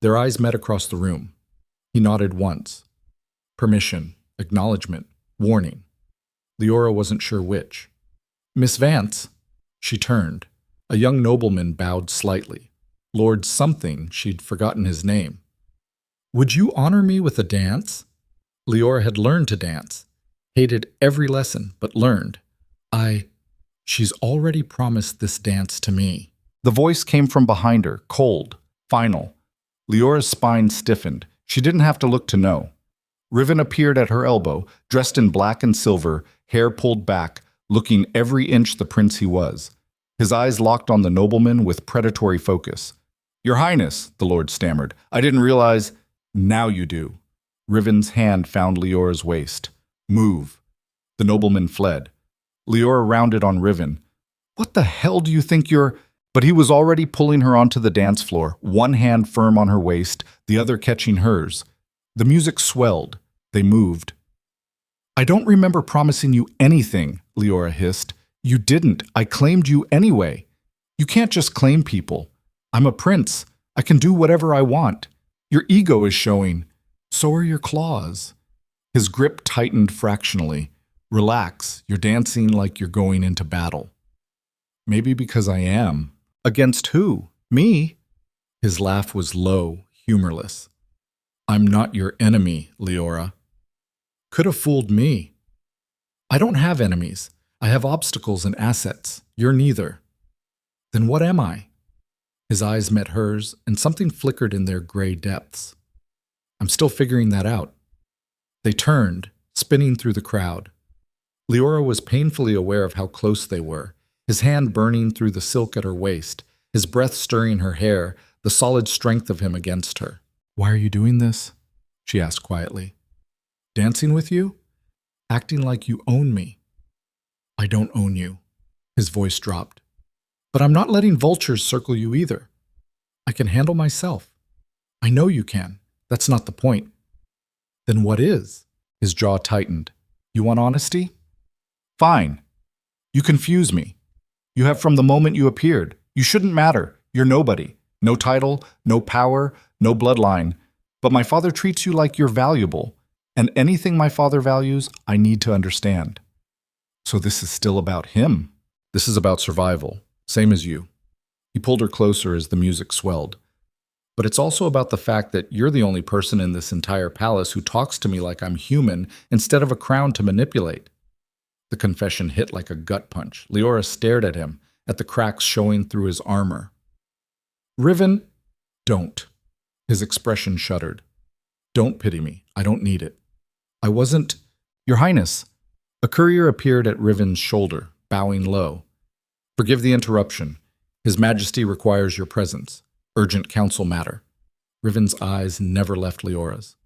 [SPEAKER 1] Their eyes met across the room. He nodded once. Permission, acknowledgement, warning. Leora wasn't sure which. Miss Vance. She turned. A young nobleman bowed slightly. Lord something, she'd forgotten his name. Would you honor me with a dance? Leora had learned to dance. Hated every lesson, but learned. She's already promised this dance to me. The voice came from behind her, cold, final. Leora's spine stiffened. She didn't have to look to know. Riven appeared at her elbow, dressed in black and silver, hair pulled back, looking every inch the prince he was. His eyes locked on the nobleman with predatory focus. Your Highness, the lord stammered. I didn't realize. Now you do. Riven's hand found Leora's waist. Move. The nobleman fled. Leora rounded on Riven. What the hell do you think you're— But he was already pulling her onto the dance floor, one hand firm on her waist, the other catching hers. The music swelled. They moved. I don't remember promising you anything, Leora hissed. You didn't. I claimed you anyway. You can't just claim people. I'm a prince. I can do whatever I want. Your ego is showing. So are your claws. His grip tightened fractionally. Relax. You're dancing like you're going into battle. Maybe because I am. Against who? Me? His laugh was low, humorless. I'm not your enemy, Leora. Could have fooled me. I don't have enemies. I have obstacles and assets. You're neither. Then what am I? His eyes met hers, and something flickered in their gray depths. I'm still figuring that out. They turned, spinning through the crowd. Leora was painfully aware of how close they were, his hand burning through the silk at her waist, his breath stirring her hair, the solid strength of him against her. Why are you doing this? She asked quietly. Dancing with you? Acting like you own me. I don't own you. His voice dropped. But I'm not letting vultures circle you either. I can handle myself. I know you can. That's not the point. Then what is? His jaw tightened. You want honesty? Fine. You confuse me. You have from the moment you appeared. You shouldn't matter. You're nobody. No title, no power, no bloodline. But my father treats you like you're valuable. And anything my father values, I need to understand. So this is still about him. This is about survival. Same as you. He pulled her closer as the music swelled. But it's also about the fact that you're the only person in this entire palace who talks to me like I'm human instead of a crown to manipulate. The confession hit like a gut punch. Leora stared at him, at the cracks showing through his armor. Riven, don't. His expression shuddered. Don't pity me. I don't need it. I wasn't— Your Highness. A courier appeared at Riven's shoulder, bowing low. Forgive the interruption. His Majesty requires your presence. Urgent council matter. Riven's eyes never left Leora's.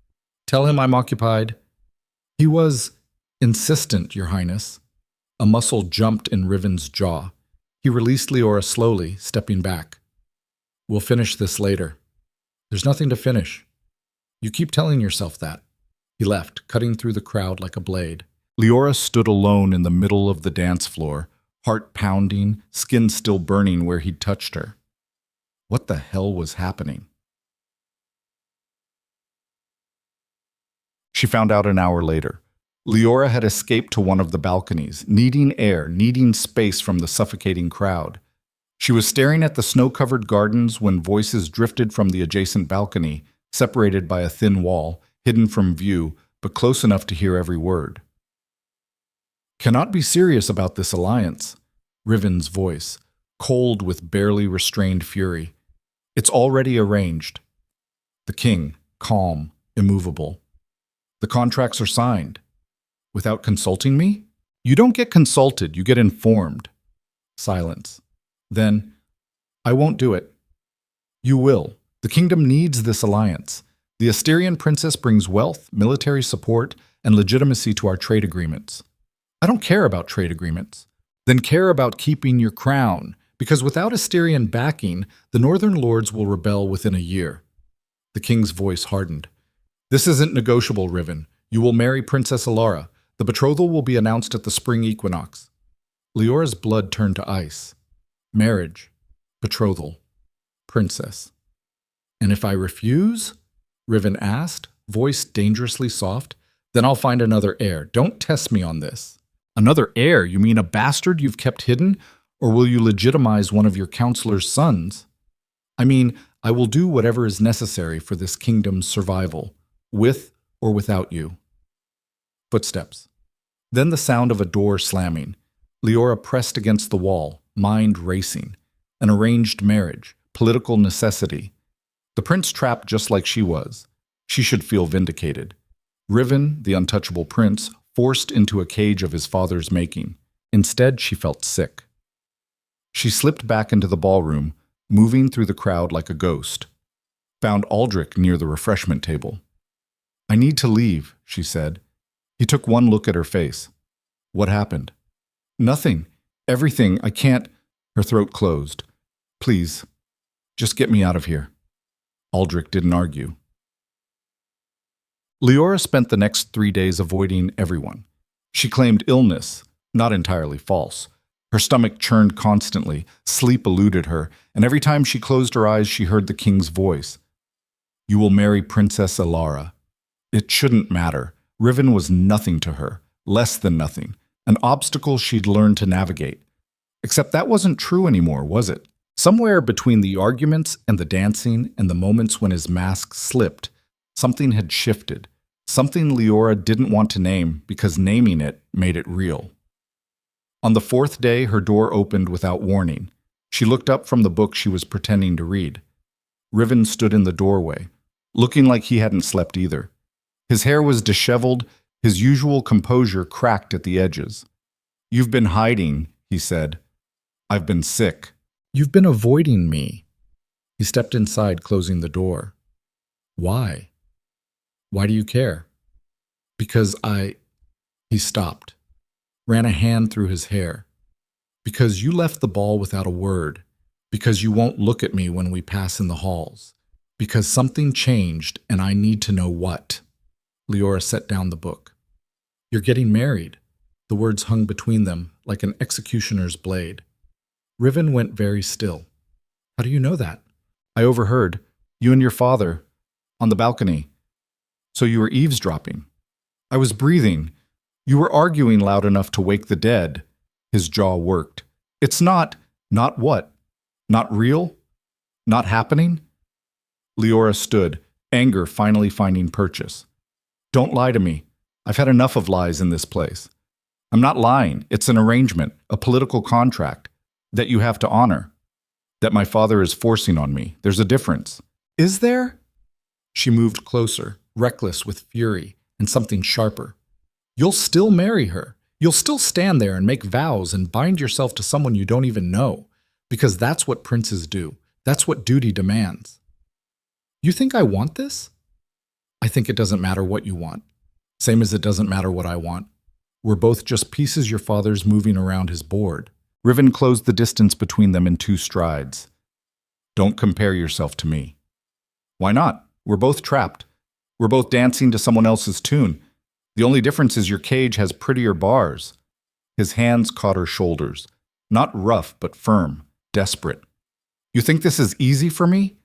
[SPEAKER 1] Tell him I'm occupied. He was insistent, Your Highness. A muscle jumped in Riven's jaw. He released Leora slowly, stepping back. We'll finish this later. There's nothing to finish. You keep telling yourself that. He left, cutting through the crowd like a blade. Leora stood alone in the middle of the dance floor, heart pounding, skin still burning where he'd touched her. What the hell was happening? She found out an hour later. Leora had escaped to one of the balconies, needing air, needing space from the suffocating crowd. She was staring at the snow-covered gardens when voices drifted from the adjacent balcony, separated by a thin wall, hidden from view, but close enough to hear every word. Cannot be serious about this alliance. Riven's voice, cold with barely restrained fury. It's already arranged. The king, calm, immovable. The contracts are signed. Without consulting me? You don't get consulted, you get informed. Silence. Then, I won't do it. You will. The kingdom needs this alliance. The Asterian princess brings wealth, military support, and legitimacy to our trade agreements. I don't care about trade agreements. Then care about keeping your crown, because without Asterian backing, the northern lords will rebel within a year. The king's voice hardened. This isn't negotiable, Riven. You will marry Princess Alara. The betrothal will be announced at the spring equinox. Leora's blood turned to ice. Marriage. Betrothal. Princess. And if I refuse? Riven asked, voice dangerously soft. Then I'll find another heir. Don't test me on this. Another heir? You mean a bastard you've kept hidden? Or will you legitimize one of your counselor's sons? I mean, I will do whatever is necessary for this kingdom's survival, with or without you. Footsteps. Then the sound of a door slamming. Leora pressed against the wall, mind racing. An arranged marriage, political necessity. The prince trapped just like she was. She should feel vindicated. Riven, the untouchable prince, forced into a cage of his father's making. Instead, she felt sick. She slipped back into the ballroom, moving through the crowd like a ghost. Found Aldrich near the refreshment table. I need to leave, she said. He took one look at her face. What happened? Nothing. Everything. I can't. Her throat closed. Please, just get me out of here. Aldrich didn't argue. Leora spent the next 3 days avoiding everyone. She claimed illness, not entirely false. Her stomach churned constantly, sleep eluded her, and every time she closed her eyes she heard the king's voice. You will marry Princess Ilara. It shouldn't matter. Riven was nothing to her, less than nothing, an obstacle she'd learned to navigate. Except that wasn't true anymore, was it? Somewhere between the arguments and the dancing and the moments when his mask slipped, something had shifted, something Leora didn't want to name because naming it made it real. On the 4th day, her door opened without warning. She looked up from the book she was pretending to read. Riven stood in the doorway, looking like he hadn't slept either. His hair was disheveled, his usual composure cracked at the edges. You've been hiding, he said. I've been sick. You've been avoiding me. He stepped inside, closing the door. Why? Why do you care? Because He stopped, ran a hand through his hair. Because you left the ball without a word. Because you won't look at me when we pass in the halls. Because something changed and I need to know what. Leora set down the book. You're getting married. The words hung between them like an executioner's blade. Riven went very still. How do you know that? I overheard. You and your father. On the balcony. So you were eavesdropping. I was breathing. You were arguing loud enough to wake the dead. His jaw worked. It's not what? Not real? Not happening? Leora stood, anger finally finding purchase. Don't lie to me. I've had enough of lies in this place. I'm not lying. It's an arrangement, a political contract, that you have to honor, that my father is forcing on me. There's a difference. Is there? She moved closer, reckless with fury and something sharper. You'll still marry her. You'll still stand there and make vows and bind yourself to someone you don't even know, because that's what princes do. That's what duty demands. You think I want this? I think it doesn't matter what you want. Same as it doesn't matter what I want. We're both just pieces your father's moving around his board. Riven closed the distance between them in 2 strides. Don't compare yourself to me. Why not? We're both trapped. We're both dancing to someone else's tune. The only difference is your cage has prettier bars. His hands caught her shoulders. Not rough, but firm, desperate. You think this is easy for me?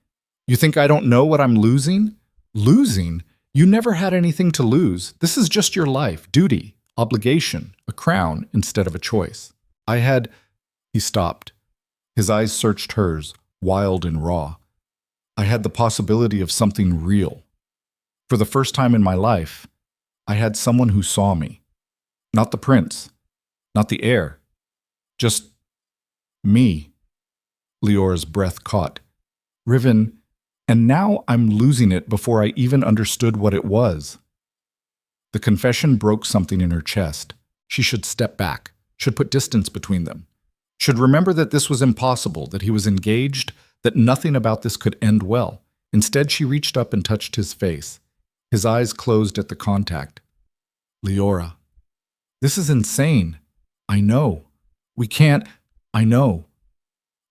[SPEAKER 1] You think I don't know what I'm losing? Losing? You never had anything to lose. This is just your life, duty, obligation, a crown instead of a choice. He stopped. His eyes searched hers, wild and raw. I had the possibility of something real. For the first time in my life, I had someone who saw me. Not the prince, not the heir, just me. Leora's breath caught. Riven, and now I'm losing it before I even understood what it was. The confession broke something in her chest. She should step back, should put distance between them, should remember that this was impossible, that he was engaged, that nothing about this could end well. Instead, she reached up and touched his face. His eyes closed at the contact. Leora, this is insane. I know. We can't. I know.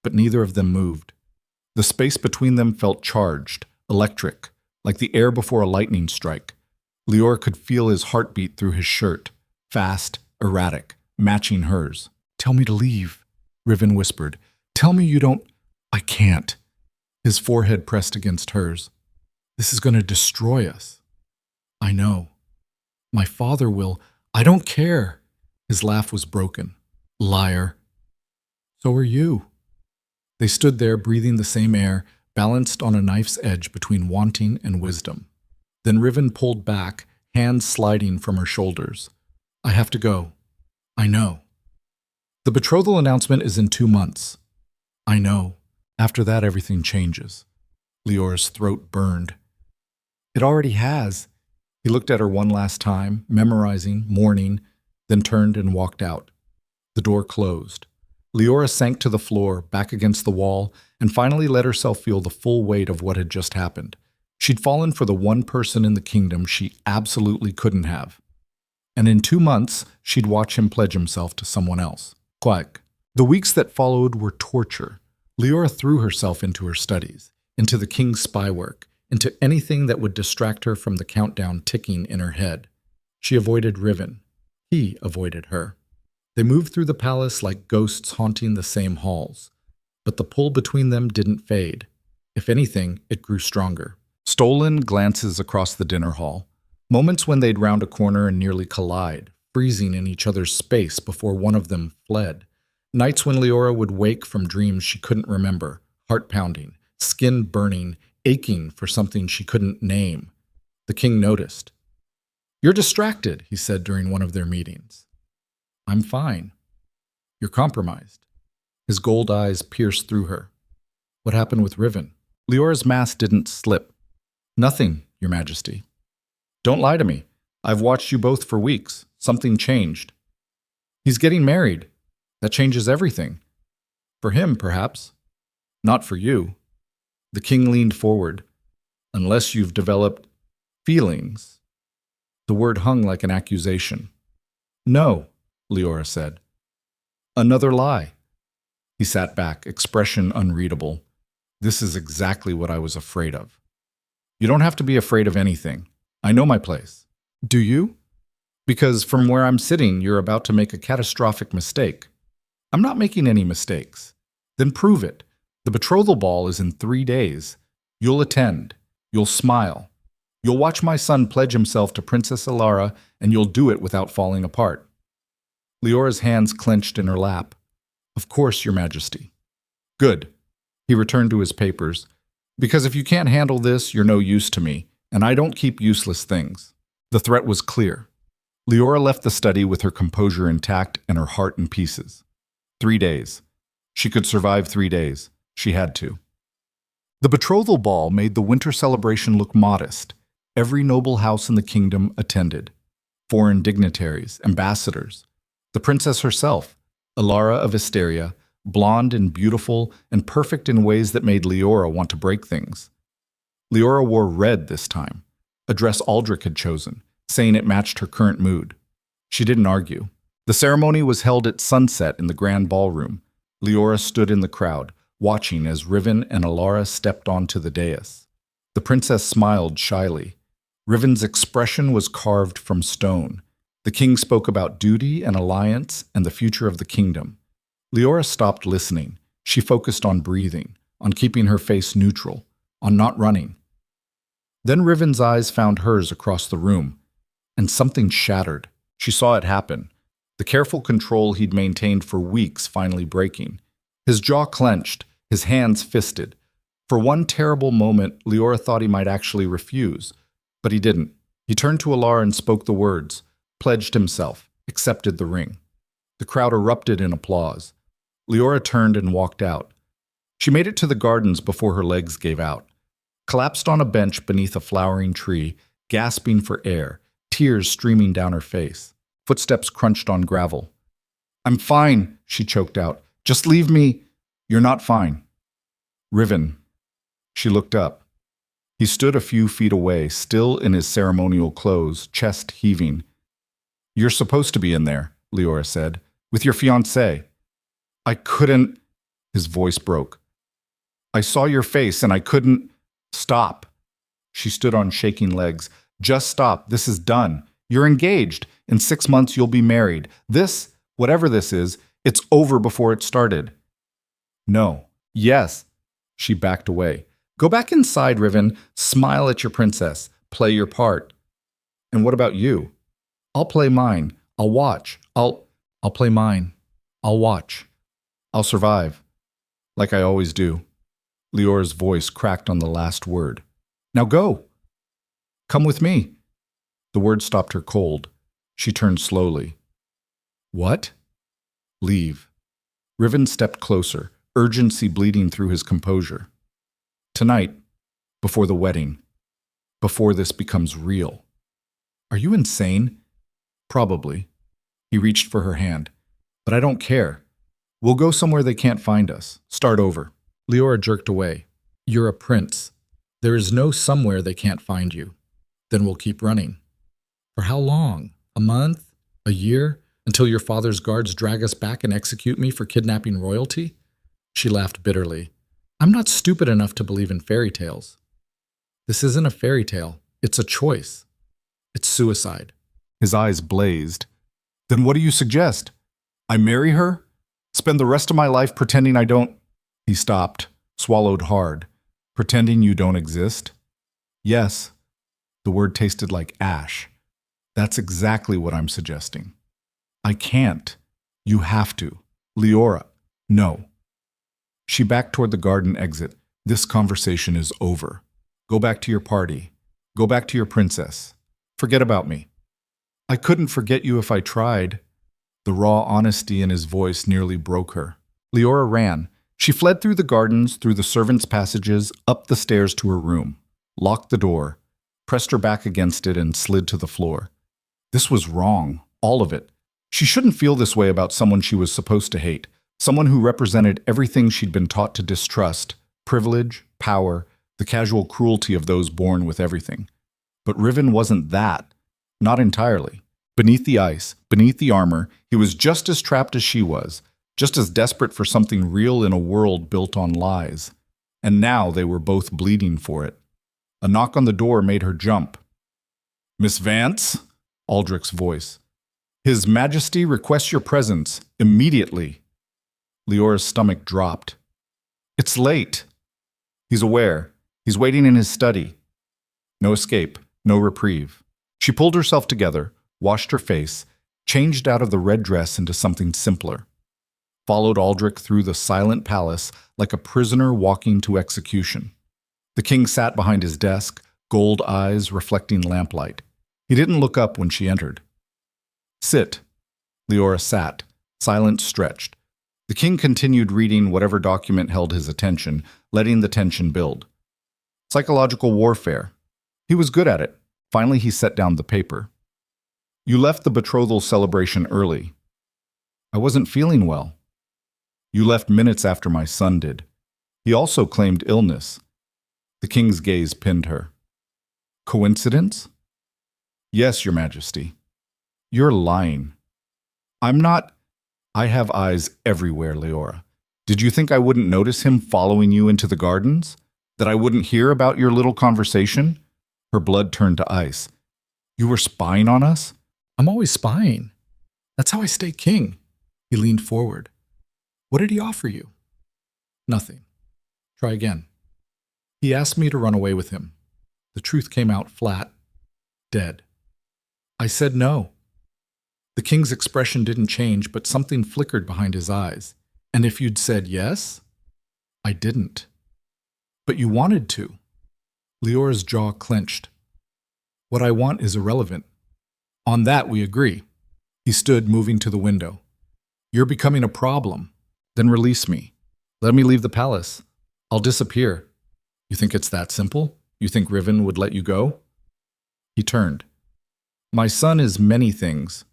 [SPEAKER 1] But neither of them moved. The space between them felt charged, electric, like the air before a lightning strike. Leora could feel his heartbeat through his shirt, fast, erratic, matching hers. Tell me to leave, Riven whispered. Tell me you don't. I can't. His forehead pressed against hers. This is going to destroy us. I know. My father will. I don't care. His laugh was broken. Liar. So are you. They stood there, breathing the same air, balanced on a knife's edge between wanting and wisdom. Then Riven pulled back, hands sliding from her shoulders. I have to go. I know. The betrothal announcement is in 2 months. I know. After that, everything changes. Leora's throat burned. It already has. He looked at her one last time, memorizing, mourning, then turned and walked out. The door closed. Leora sank to the floor, back against the wall, and finally let herself feel the full weight of what had just happened. She'd fallen for the one person in the kingdom she absolutely couldn't have. And in 2 months, she'd watch him pledge himself to someone else. Quack. The weeks that followed were torture. Leora threw herself into her studies, into the king's spy work, into anything that would distract her from the countdown ticking in her head. She avoided Riven. He avoided her. They moved through the palace like ghosts haunting the same halls. But the pull between them didn't fade. If anything, it grew stronger. Stolen glances across the dinner hall. Moments when they'd round a corner and nearly collide, freezing in each other's space before one of them fled. Nights when Leora would wake from dreams she couldn't remember, heart pounding, skin burning, aching for something she couldn't name. The king noticed. You're distracted, he said during one of their meetings. I'm fine. You're compromised. His gold eyes pierced through her. What happened with Riven? Leora's mask didn't slip. Nothing, Your Majesty. Don't lie to me. I've watched you both for weeks. Something changed. He's getting married. That changes everything. For him, perhaps. Not for you. The king leaned forward. Unless you've developed feelings. The word hung like an accusation. No, Leora said. Another lie. He sat back, expression unreadable. This is exactly what I was afraid of. You don't have to be afraid of anything. I know my place. Do you? Because from where I'm sitting, you're about to make a catastrophic mistake. I'm not making any mistakes. Then prove it. The betrothal ball is in 3 days. You'll attend. You'll smile. You'll watch my son pledge himself to Princess Ilara, and you'll do it without falling apart. Leora's hands clenched in her lap. Of course, Your Majesty. Good. He returned to his papers. Because if you can't handle this, you're no use to me, and I don't keep useless things. The threat was clear. Leora left the study with her composure intact and her heart in pieces. 3 days. She could survive 3 days. She had to. The betrothal ball made the winter celebration look modest. Every noble house in the kingdom attended. Foreign dignitaries, ambassadors. The princess herself, Ilara of Asteria, blonde and beautiful and perfect in ways that made Leora want to break things. Leora wore red this time, a dress Aldrich had chosen, saying it matched her current mood. She didn't argue. The ceremony was held at sunset in the grand ballroom. Leora stood in the crowd, watching as Riven and Ilara stepped onto the dais. The princess smiled shyly. Riven's expression was carved from stone. The king spoke about duty and alliance and the future of the kingdom. Leora stopped listening. She focused on breathing, on keeping her face neutral, on not running. Then Riven's eyes found hers across the room, and something shattered. She saw it happen. The careful control he'd maintained for weeks finally breaking. His jaw clenched, his hands fisted. For one terrible moment, Leora thought he might actually refuse, but he didn't. He turned to Ilara and spoke the words, pledged himself, accepted the ring. The crowd erupted in applause. Leora turned and walked out. She made it to the gardens before her legs gave out. Collapsed on a bench beneath a flowering tree, gasping for air, tears streaming down her face. Footsteps crunched on gravel. I'm fine, she choked out. Just leave me. You're not fine. Riven. She looked up. He stood a few feet away, still in his ceremonial clothes, chest heaving. You're supposed to be in there, Leora said, with your fiancé. I couldn't. His voice broke. I saw your face and I couldn't. Stop. She stood on shaking legs. Just stop. This is done. You're engaged. In 6 months, you'll be married. This, whatever this is It's over before it started. No. Yes. She backed away. Go back inside, Riven. Smile at your princess. Play your part. And what about you? I'll play mine. I'll watch. I'll play mine. I'll watch. I'll survive. Like I always do. Leora's voice cracked on the last word. Now go. Come with me. The word stopped her cold. She turned slowly. What? Leave. Riven stepped closer, urgency bleeding through his composure. Tonight, before the wedding, before this becomes real. Are you insane? Probably. He reached for her hand. But I don't care. We'll go somewhere they can't find us. Start over. Leora jerked away. You're a prince. There is no somewhere they can't find you. Then we'll keep running. For how long? A month? A year? Until your father's guards drag us back and execute me for kidnapping royalty? She laughed bitterly. I'm not stupid enough to believe in fairy tales. This isn't a fairy tale. It's a choice. It's suicide. His eyes blazed. Then what do you suggest? I marry her? Spend the rest of my life pretending I don't… He stopped, swallowed hard. Pretending you don't exist? Yes. The word tasted like ash. That's exactly what I'm suggesting. I can't. You have to. Leora, no. She backed toward the garden exit. This conversation is over. Go back to your party. Go back to your princess. Forget about me. I couldn't forget you if I tried. The raw honesty in his voice nearly broke her. Leora ran. She fled through the gardens, through the servants' passages, up the stairs to her room, locked the door, pressed her back against it, and slid to the floor. This was wrong, all of it. She shouldn't feel this way about someone she was supposed to hate, someone who represented everything she'd been taught to distrust, privilege, power, the casual cruelty of those born with everything. But Riven wasn't that. Not entirely. Beneath the ice, beneath the armor, he was just as trapped as she was, just as desperate for something real in a world built on lies. And now they were both bleeding for it. A knock on the door made her jump. Miss Vance? Aldrich's voice. His Majesty requests your presence, immediately. Leora's stomach dropped. It's late. He's aware. He's waiting in his study. No escape, no reprieve. She pulled herself together, washed her face, changed out of the red dress into something simpler. Followed Aldrich through the silent palace like a prisoner walking to execution. The king sat behind his desk, gold eyes reflecting lamplight. He didn't look up when she entered. Sit. Leora sat, silent, stretched. The king continued reading whatever document held his attention, letting the tension build. Psychological warfare. He was good at it. Finally, he set down the paper. You left the betrothal celebration early. I wasn't feeling well. You left minutes after my son did. He also claimed illness. The king's gaze pinned her. Coincidence? Yes, Your Majesty. You're lying. I'm not… I have eyes everywhere, Leora. Did you think I wouldn't notice him following you into the gardens? That I wouldn't hear about your little conversation? Her blood turned to ice. You were spying on us? I'm always spying. That's how I stay king. He leaned forward. What did he offer you? Nothing. Try again. He asked me to run away with him. The truth came out flat, dead. I said no. The king's expression didn't change, but something flickered behind his eyes. And if you'd said yes? I didn't. But you wanted to. Leora's jaw clenched. What I want is irrelevant. On that we agree. He stood, moving to the window. You're becoming a problem. Then release me. Let me leave the palace. I'll disappear. You think it's that simple? You think Riven would let you go? He turned. My son is many things.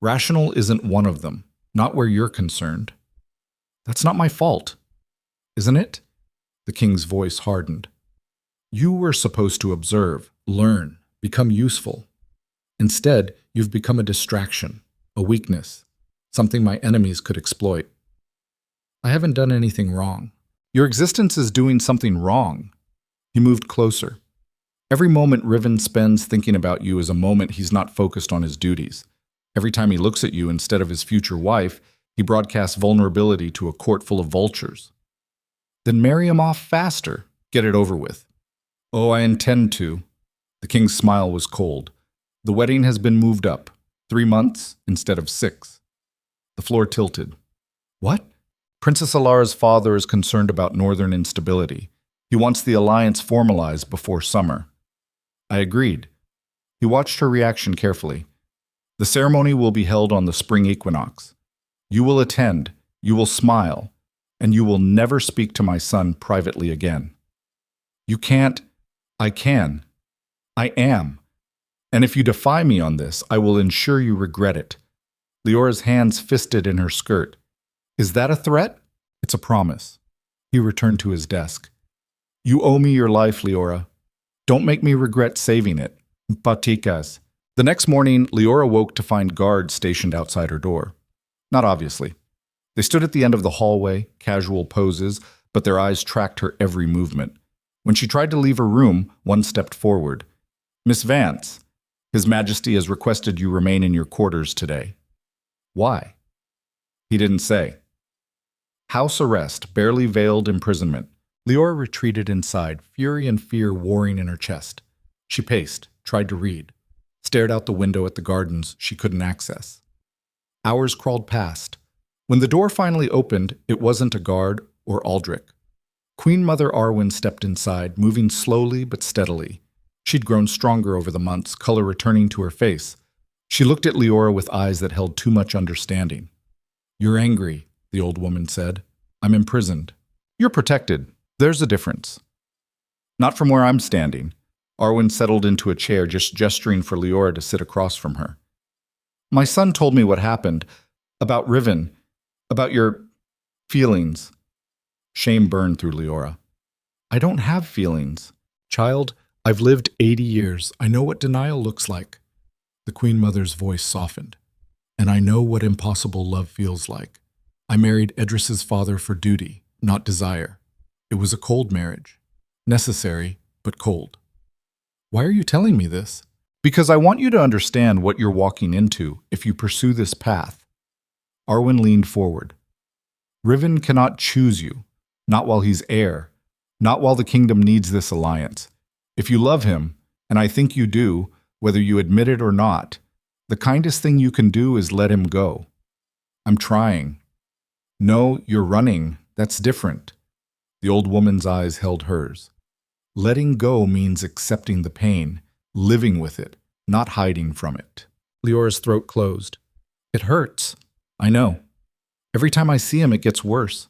[SPEAKER 1] Rational isn't one of them, not where you're concerned. That's not my fault, isn't it? The king's voice hardened. You were supposed to observe, learn, become useful. Instead, you've become a distraction, a weakness, something my enemies could exploit. I haven't done anything wrong. Your existence is doing something wrong. He moved closer. Every moment Riven spends thinking about you is a moment he's not focused on his duties. Every time he looks at you instead of his future wife, He broadcasts vulnerability to a court full of vultures. Then marry him off faster. Get it over with. Oh, I intend to. The king's smile was cold. The wedding has been moved up. 3 months instead of 6. The floor tilted. What? Princess Alara's father is concerned about northern instability. He wants the alliance formalized before summer. I agreed. He watched her reaction carefully. The ceremony will be held on the spring equinox. You will attend, you will smile, and you will never speak to my son privately again. You can't. I can. I am. And if you defy me on this, I will ensure you regret it. Leora's hands fisted in her skirt. Is that a threat? It's a promise. He returned to his desk. You owe me your life, Leora. Don't make me regret saving it. Patikas. The next morning, Leora woke to find guards stationed outside her door. Not obviously. They stood at the end of the hallway, casual poses, but their eyes tracked her every movement. When she tried to leave her room, one stepped forward. Miss Vance, His Majesty has requested you remain in your quarters today. Why? He didn't say. House arrest, barely veiled imprisonment. Leora retreated inside, fury and fear warring in her chest. She paced, tried to read, stared out the window at the gardens she couldn't access. Hours crawled past. When the door finally opened, it wasn't a guard or Aldrich. Queen Mother Arwen stepped inside, moving slowly but steadily. She'd grown stronger over the months, color returning to her face. She looked at Leora with eyes that held too much understanding. You're angry, the old woman said. I'm imprisoned. You're protected. There's a difference. Not from where I'm standing. Arwen settled into a chair, just gesturing for Leora to sit across from her. My son told me what happened. About Riven. About your feelings. Shame burned through Leora. I don't have feelings. Child, I've lived 80 years. I know what denial looks like. The Queen Mother's voice softened. And I know what impossible love feels like. I married Edris's father for duty, not desire. It was a cold marriage. Necessary, but cold. Why are you telling me this? Because I want you to understand what you're walking into if you pursue this path. Arwen leaned forward. Riven cannot choose you, not while he's heir, not while the kingdom needs this alliance. If you love him, and I think you do, whether you admit it or not, the kindest thing you can do is let him go. I'm trying. No, you're running. That's different. The old woman's eyes held hers. Letting go means accepting the pain, living with it, not hiding from it. Leora's throat closed. It hurts. I know. Every time I see him, it gets worse.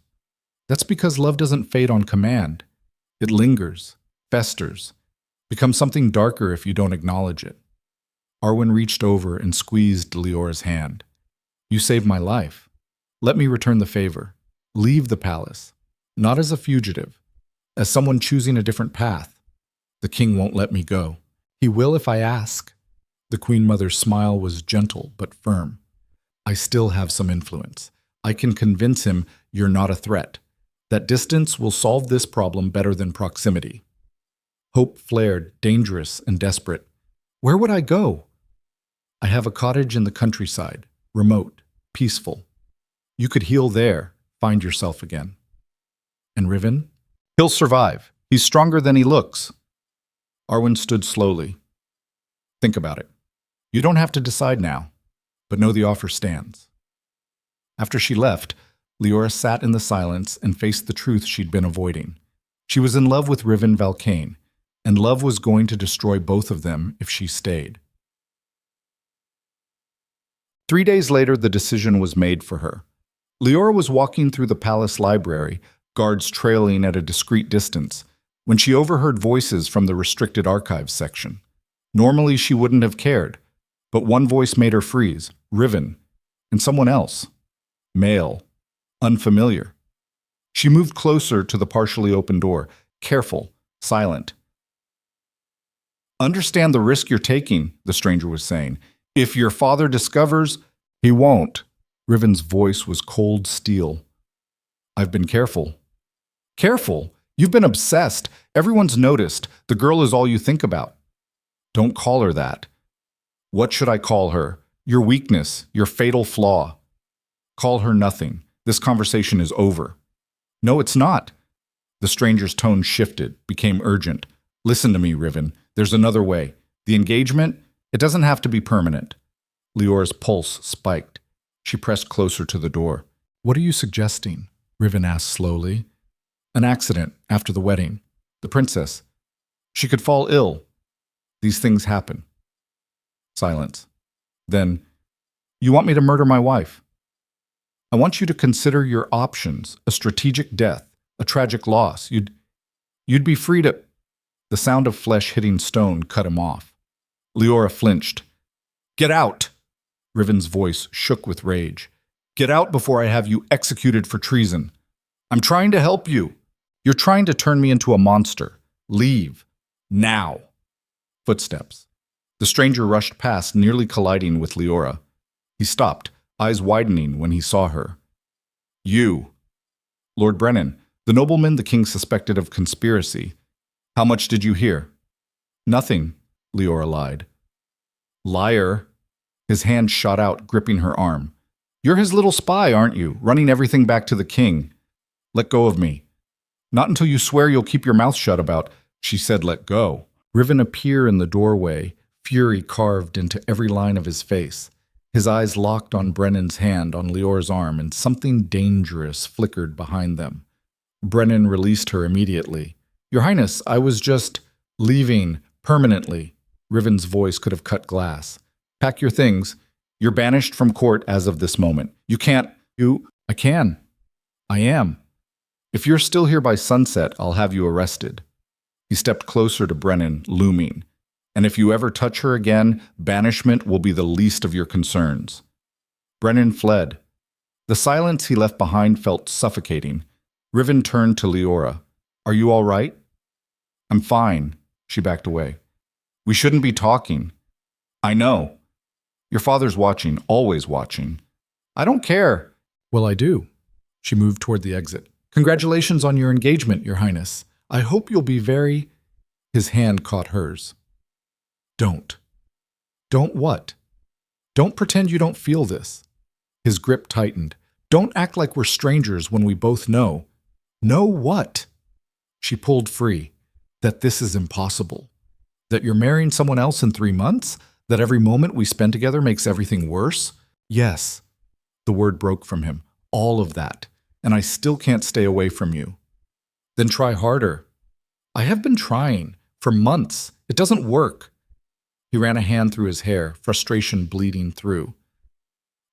[SPEAKER 1] That's because love doesn't fade on command. It lingers, festers, becomes something darker if you don't acknowledge it. Arwen reached over and squeezed Leora's hand. You saved my life. Let me return the favor. Leave the palace. Not as a fugitive, as someone choosing a different path. The king won't let me go. He will if I ask. The Queen Mother's smile was gentle but firm. I still have some influence. I can convince him you're not a threat. That distance will solve this problem better than proximity. Hope flared, dangerous and desperate. Where would I go? I have a cottage in the countryside, remote, peaceful. You could heal there, find yourself again. And Riven? He'll survive. He's stronger than he looks. Arwen stood slowly. Think about it. You don't have to decide now, but know the offer stands. After she left, Leora sat in the silence and faced the truth she'd been avoiding. She was in love with Riven Valkane, and love was going to destroy both of them if she stayed. 3 days later, the decision was made for her. Leora was walking through the palace library, guards trailing at a discreet distance, when she overheard voices from the restricted archives section. Normally, she wouldn't have cared, but one voice made her freeze, Riven, and someone else. Male. Unfamiliar. She moved closer to the partially open door, careful, silent. Understand the risk you're taking, the stranger was saying. If your father discovers, he won't. Riven's voice was cold steel. I've been careful. Careful? You've been obsessed. Everyone's noticed. The girl is all you think about. Don't call her that. What should I call her? Your weakness, your fatal flaw. Call her nothing. This conversation is over. No, it's not. The stranger's tone shifted, became urgent. Listen to me, Riven. There's another way. The engagement, it doesn't have to be permanent. Leora's pulse spiked. She pressed closer to the door. What are you suggesting? Riven asked slowly. An accident after the wedding. The princess. She could fall ill. These things happen. Silence. Then, you want me to murder my wife? I want you to consider your options, a strategic death, a tragic loss. You'd be free to... The sound of flesh hitting stone cut him off. Leora flinched. Get out! Riven's voice shook with rage. Get out before I have you executed for treason. I'm trying to help you. You're trying to turn me into a monster. Leave. Now. Footsteps. The stranger rushed past, nearly colliding with Leora. He stopped, eyes widening when he saw her. You. Lord Brennan, the nobleman the king suspected of conspiracy. How much did you hear? Nothing, Leora lied. Liar. His hand shot out, gripping her arm. You're his little spy, aren't you, running everything back to the king? Let go of me. Not until you swear you'll keep your mouth shut about... She said let go. Riven appeared in the doorway, fury carved into every line of his face. His eyes locked on Brennan's hand on Leora's arm, and something dangerous flickered behind them. Brennan released her immediately. Your Highness, I was just leaving permanently. Riven's voice could have cut glass. Pack your things. You're banished from court as of this moment. You can't... I can. I am. If you're still here by sunset, I'll have you arrested. He stepped closer to Brennan, looming. And if you ever touch her again, banishment will be the least of your concerns. Brennan fled. The silence he left behind felt suffocating. Riven turned to Leora. Are you all right? I'm fine. She backed away. We shouldn't be talking. I know. Your father's watching, always watching. I don't care. Well, I do. She moved toward the exit. Congratulations on your engagement, Your Highness. I hope you'll be very... His hand caught hers. Don't. Don't what? Don't pretend you don't feel this. His grip tightened. Don't act like we're strangers when we both know. Know what? She pulled free. That this is impossible. That you're marrying someone else in 3 months? That every moment we spend together makes everything worse? Yes. The word broke from him. All of that. And I still can't stay away from you. Then try harder. I have been trying. For months. It doesn't work. He ran a hand through his hair, frustration bleeding through.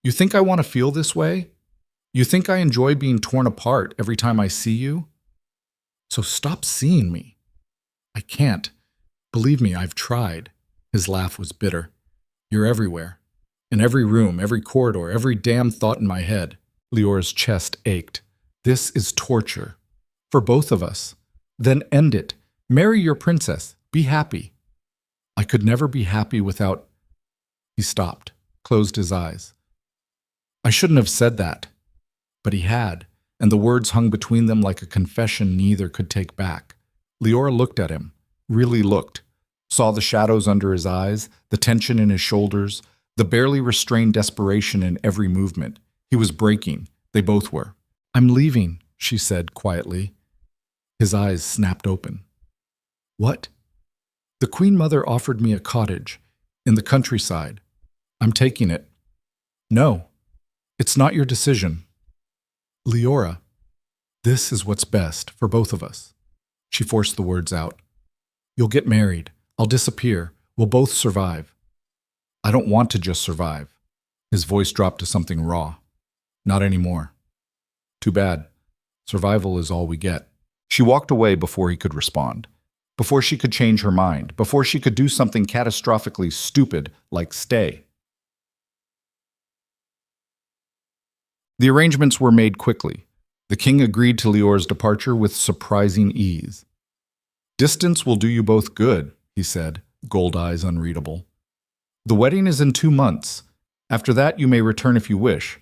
[SPEAKER 1] You think I want to feel this way? You think I enjoy being torn apart every time I see you? So stop seeing me. I can't. Believe me, I've tried. His laugh was bitter. You're everywhere. In every room, every corridor, every damn thought in my head. Leora's chest ached. This is torture. For both of us. Then end it. Marry your princess. Be happy. I could never be happy without... He stopped, closed his eyes. I shouldn't have said that. But he had, and the words hung between them like a confession neither could take back. Leora looked at him, really looked, saw the shadows under his eyes, the tension in his shoulders, the barely restrained desperation in every movement. He was breaking. They both were. I'm leaving, she said quietly. His eyes snapped open. What? The Queen Mother offered me a cottage in the countryside. I'm taking it. No, it's not your decision. Leora, this is what's best for both of us. She forced the words out. You'll get married. I'll disappear. We'll both survive. I don't want to just survive. His voice dropped to something raw. Not anymore. Too bad. Survival is all we get. She walked away before he could respond. Before she could change her mind, before she could do something catastrophically stupid like stay. The arrangements were made quickly. The king agreed to Leora's departure with surprising ease. Distance will do you both good, he said, gold eyes unreadable. The wedding is in 2 months. After that you may return if you wish,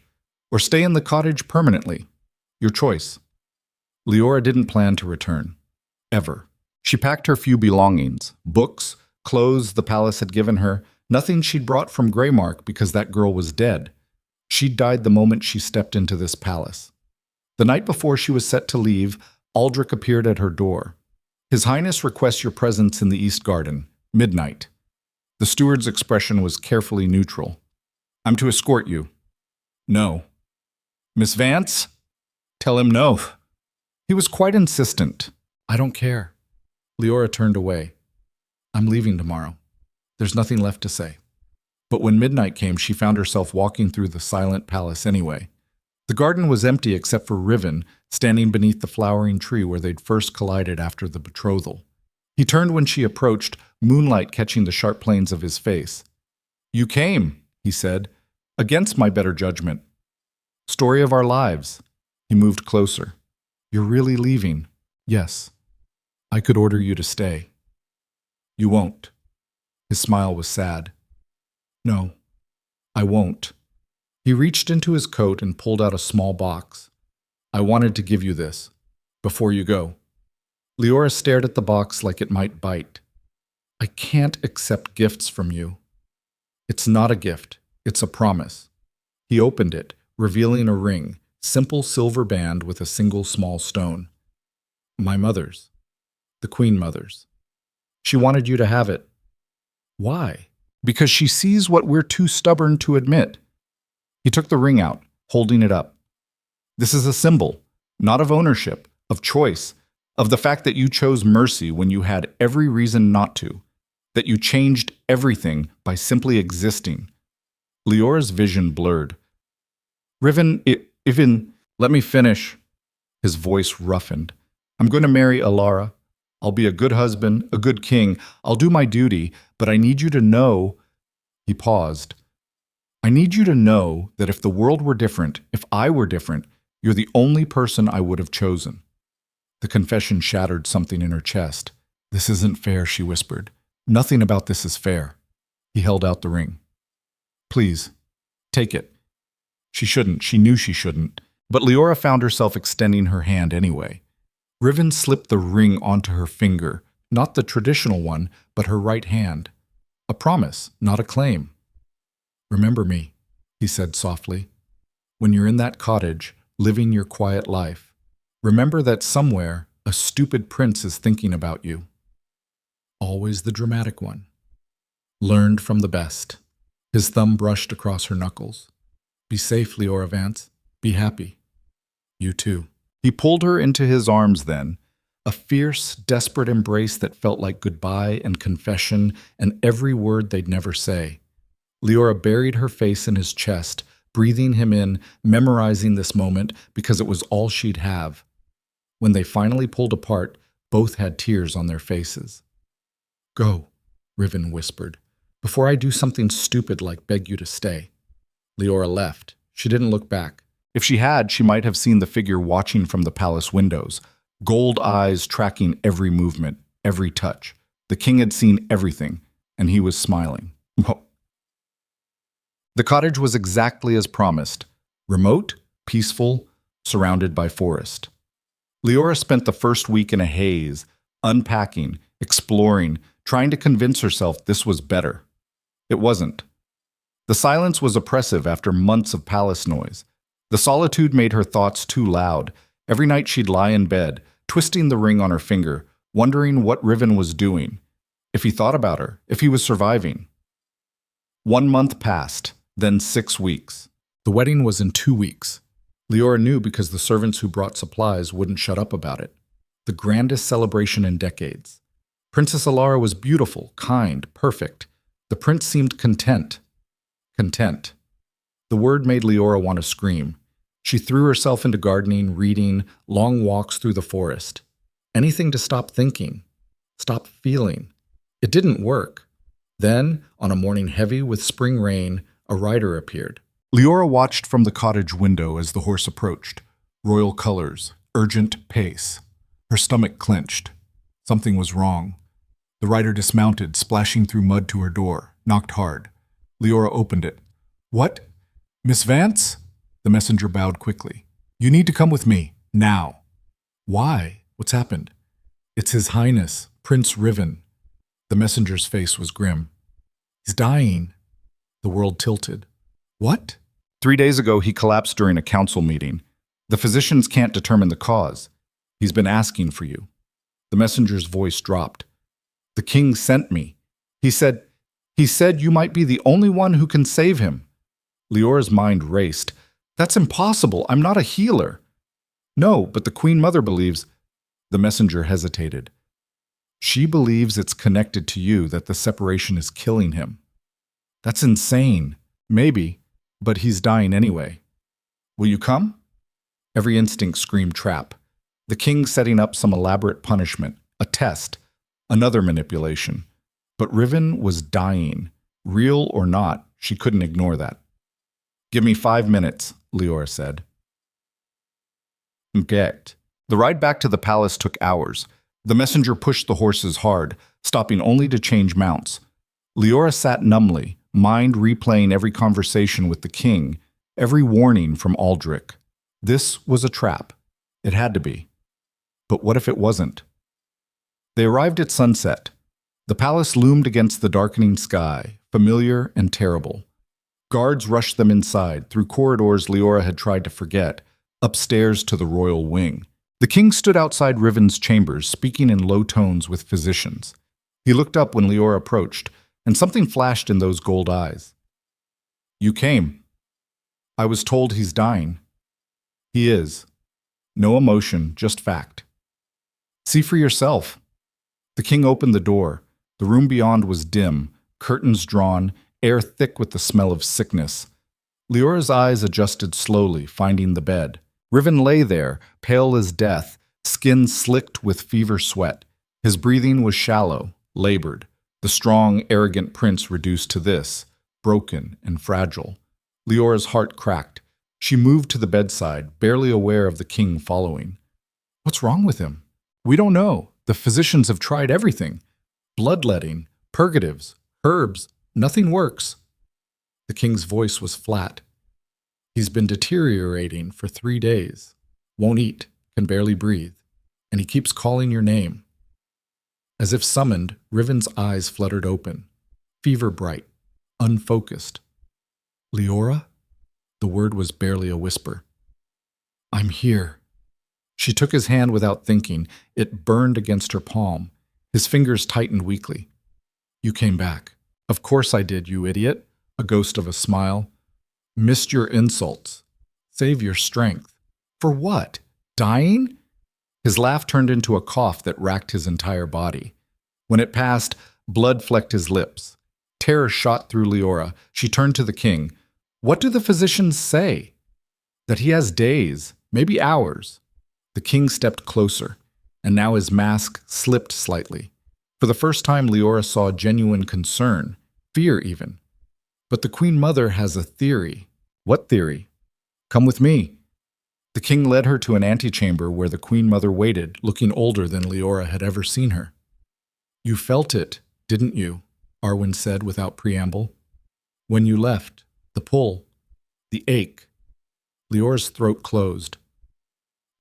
[SPEAKER 1] or stay in the cottage permanently. Your choice. Leora didn't plan to return. Ever. She packed her few belongings, books, clothes the palace had given her, nothing she'd brought from Greymark because that girl was dead. She died the moment she stepped into this palace. The night before she was set to leave, Aldrich appeared at her door. His Highness requests your presence in the East Garden, midnight. The steward's expression was carefully neutral. I'm to escort you. No. Miss Vance? Tell him no. He was quite insistent. I don't care. Leora turned away. I'm leaving tomorrow. There's nothing left to say. But when midnight came, she found herself walking through the silent palace anyway. The garden was empty except for Riven, standing beneath the flowering tree where they'd first collided after the betrothal. He turned when she approached, moonlight catching the sharp planes of his face. You came, he said, against my better judgment. Story of our lives. He moved closer. You're really leaving? Yes. I could order you to stay. You won't. His smile was sad. No, I won't. He reached into his coat and pulled out a small box. I wanted to give you this, before you go. Leora stared at the box like it might bite. I can't accept gifts from you. It's not a gift, it's a promise. He opened it, revealing a ring, simple silver band with a single small stone. My mother's. The Queen Mother's. She wanted you to have it. Why? Because she sees what we're too stubborn to admit. He took the ring out, holding it up. This is a symbol, not of ownership, of choice, of the fact that you chose mercy when you had every reason not to, that you changed everything by simply existing. Leora's vision blurred. Riven, let me finish. His voice roughened. I'm going to marry Alara. I'll be a good husband, a good king. I'll do my duty, but I need you to know. He paused. I need you to know that if the world were different, if I were different, you're the only person I would have chosen. The confession shattered something in her chest. This isn't fair, she whispered. Nothing about this is fair. He held out the ring. Please, take it. She shouldn't. She knew she shouldn't. But Leora found herself extending her hand anyway. Riven slipped the ring onto her finger, not the traditional one, but her right hand. A promise, not a claim. Remember me, he said softly. When you're in that cottage, living your quiet life, remember that somewhere a stupid prince is thinking about you. Always the dramatic one. Learned from the best. His thumb brushed across her knuckles. Be safe, Leora Vance. Be happy. You too. He pulled her into his arms then, a fierce, desperate embrace that felt like goodbye and confession and every word they'd never say. Leora buried her face in his chest, breathing him in, memorizing this moment because it was all she'd have. When they finally pulled apart, both had tears on their faces. Go, Riven whispered, before I do something stupid like beg you to stay. Leora left. She didn't look back. If she had, she might have seen the figure watching from the palace windows, gold eyes tracking every movement, every touch. The king had seen everything, and he was smiling. The cottage was exactly as promised, remote, peaceful, surrounded by forest. Leora spent the first week in a haze, unpacking, exploring, trying to convince herself this was better. It wasn't. The silence was oppressive after months of palace noise. The solitude made her thoughts too loud. Every night she'd lie in bed, twisting the ring on her finger, wondering what Riven was doing, if he thought about her, if he was surviving. 1 month passed, then 6 weeks. The wedding was in 2 weeks. Leora knew because the servants who brought supplies wouldn't shut up about it. The grandest celebration in decades. Princess Alara was beautiful, kind, perfect. The prince seemed content. Content. The word made Leora want to scream. She threw herself into gardening, reading, long walks through the forest. Anything to stop thinking, stop feeling. It didn't work. Then, on a morning heavy with spring rain, a rider appeared. Leora watched from the cottage window as the horse approached. Royal colors, urgent pace. Her stomach clenched. Something was wrong. The rider dismounted, splashing through mud to her door, knocked hard. Leora opened it. What? Miss Vance? The messenger bowed quickly. You need to come with me, now. Why? What's happened? It's His Highness, Prince Riven. The messenger's face was grim. He's dying. The world tilted. What? 3 days ago, he collapsed during a council meeting. The physicians can't determine the cause. He's been asking for you. The messenger's voice dropped. The king sent me. He said you might be the only one who can save him. Leora's mind raced. That's impossible. I'm not a healer. No, but the Queen Mother believes. The messenger hesitated. She believes it's connected to you, that the separation is killing him. That's insane. Maybe, but he's dying anyway. Will you come? Every instinct screamed trap. The king setting up some elaborate punishment, a test, another manipulation. But Riven was dying. Real or not, she couldn't ignore that. Give me 5 minutes, Leora said. Get. The ride back to the palace took hours. The messenger pushed the horses hard, stopping only to change mounts. Leora sat numbly, mind replaying every conversation with the king, every warning from Aldrich. This was a trap. It had to be. But what if it wasn't? They arrived at sunset. The palace loomed against the darkening sky, familiar and terrible. Guards rushed them inside, through corridors Leora had tried to forget, upstairs to the royal wing. The king stood outside Riven's chambers, speaking in low tones with physicians. He looked up when Leora approached, and something flashed in those gold eyes. You came. I was told he's dying. He is. No emotion, just fact. See for yourself. The king opened the door. The room beyond was dim, curtains drawn, air thick with the smell of sickness. Leora's eyes adjusted slowly, finding the bed. Riven lay there, pale as death, skin slicked with fever sweat. His breathing was shallow, labored. The strong, arrogant prince reduced to this, broken and fragile. Leora's heart cracked. She moved to the bedside, barely aware of the king following. What's wrong with him? We don't know. The physicians have tried everything. Bloodletting, purgatives, herbs. Nothing works. The king's voice was flat. He's been deteriorating for 3 days. Won't eat, can barely breathe. And he keeps calling your name. As if summoned, Riven's eyes fluttered open. Fever bright, unfocused. Leora? The word was barely a whisper. I'm here. She took his hand without thinking. It burned against her palm. His fingers tightened weakly. You came back. Of course I did, you idiot. A ghost of a smile. Missed your insults. Save your strength. For what? Dying? His laugh turned into a cough that racked his entire body. When it passed, blood flecked his lips. Terror shot through Leora. She turned to the king. What do the physicians say? That he has days, maybe hours. The king stepped closer, and now his mask slipped slightly. For the first time, Leora saw genuine concern, fear even. But the Queen Mother has a theory. What theory? Come with me. The king led her to an antechamber where the Queen Mother waited, looking older than Leora had ever seen her. You felt it, didn't you? Arwen said without preamble. When you left, the pull, the ache. Leora's throat closed.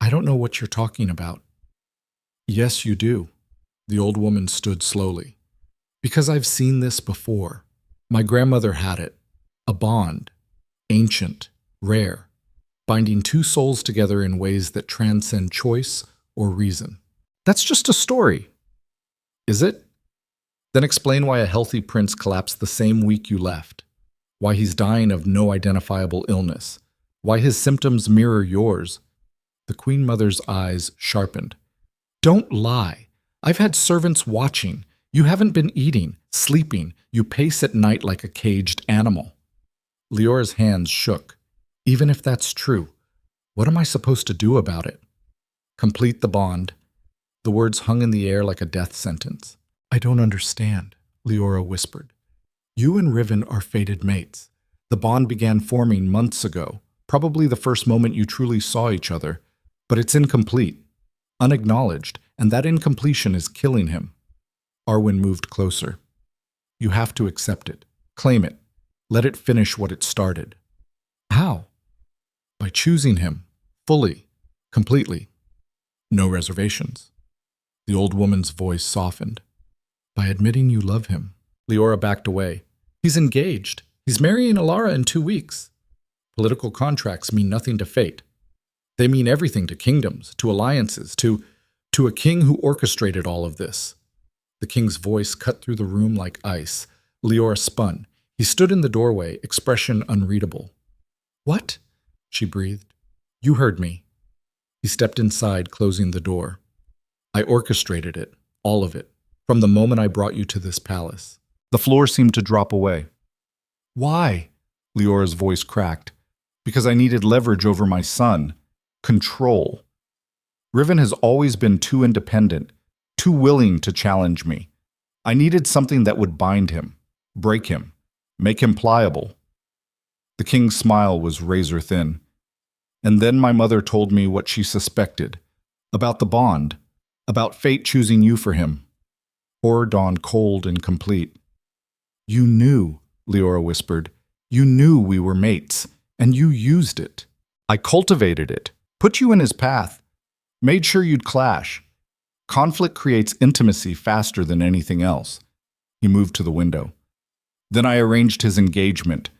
[SPEAKER 1] I don't know what you're talking about. Yes, you do. The old woman stood slowly. Because I've seen this before. My grandmother had it. A bond. Ancient. Rare. Binding two souls together in ways that transcend choice or reason. That's just a story. Is it? Then explain why a healthy prince collapsed the same week you left. Why he's dying of no identifiable illness. Why his symptoms mirror yours. The Queen Mother's eyes sharpened. Don't lie. I've had servants watching. You haven't been eating, sleeping. You pace at night like a caged animal. Leora's hands shook. Even if that's true, what am I supposed to do about it? Complete the bond. The words hung in the air like a death sentence. I don't understand, Leora whispered. You and Riven are fated mates. The bond began forming months ago, probably the first moment you truly saw each other, but it's incomplete, unacknowledged, and that incompletion is killing him. Arwen moved closer. You have to accept it, claim it, let it finish what it started. How? By choosing him, fully, completely. No reservations. The old woman's voice softened. By admitting you love him. Leora backed away. He's engaged. He's marrying Alara in 2 weeks. Political contracts mean nothing to fate. They mean everything to kingdoms, to alliances, to a king who orchestrated all of this. The king's voice cut through the room like ice. Leora spun. He stood in the doorway, expression unreadable. "What?" she breathed. "You heard me." He stepped inside, closing the door. "I orchestrated it, all of it, from the moment I brought you to this palace." The floor seemed to drop away. "Why?" Leora's voice cracked. "Because I needed leverage over my son. Control. Riven has always been too independent, too willing to challenge me. I needed something that would bind him, break him, make him pliable." The king's smile was razor thin. "And then my mother told me what she suspected, about the bond, about fate choosing you for him." Horror dawned cold and complete. "You knew," Leora whispered. "You knew we were mates, and you used it. I cultivated it, put you in his path, made sure you'd clash. Conflict creates intimacy faster than anything else." He moved to the window. "Then I arranged his engagement,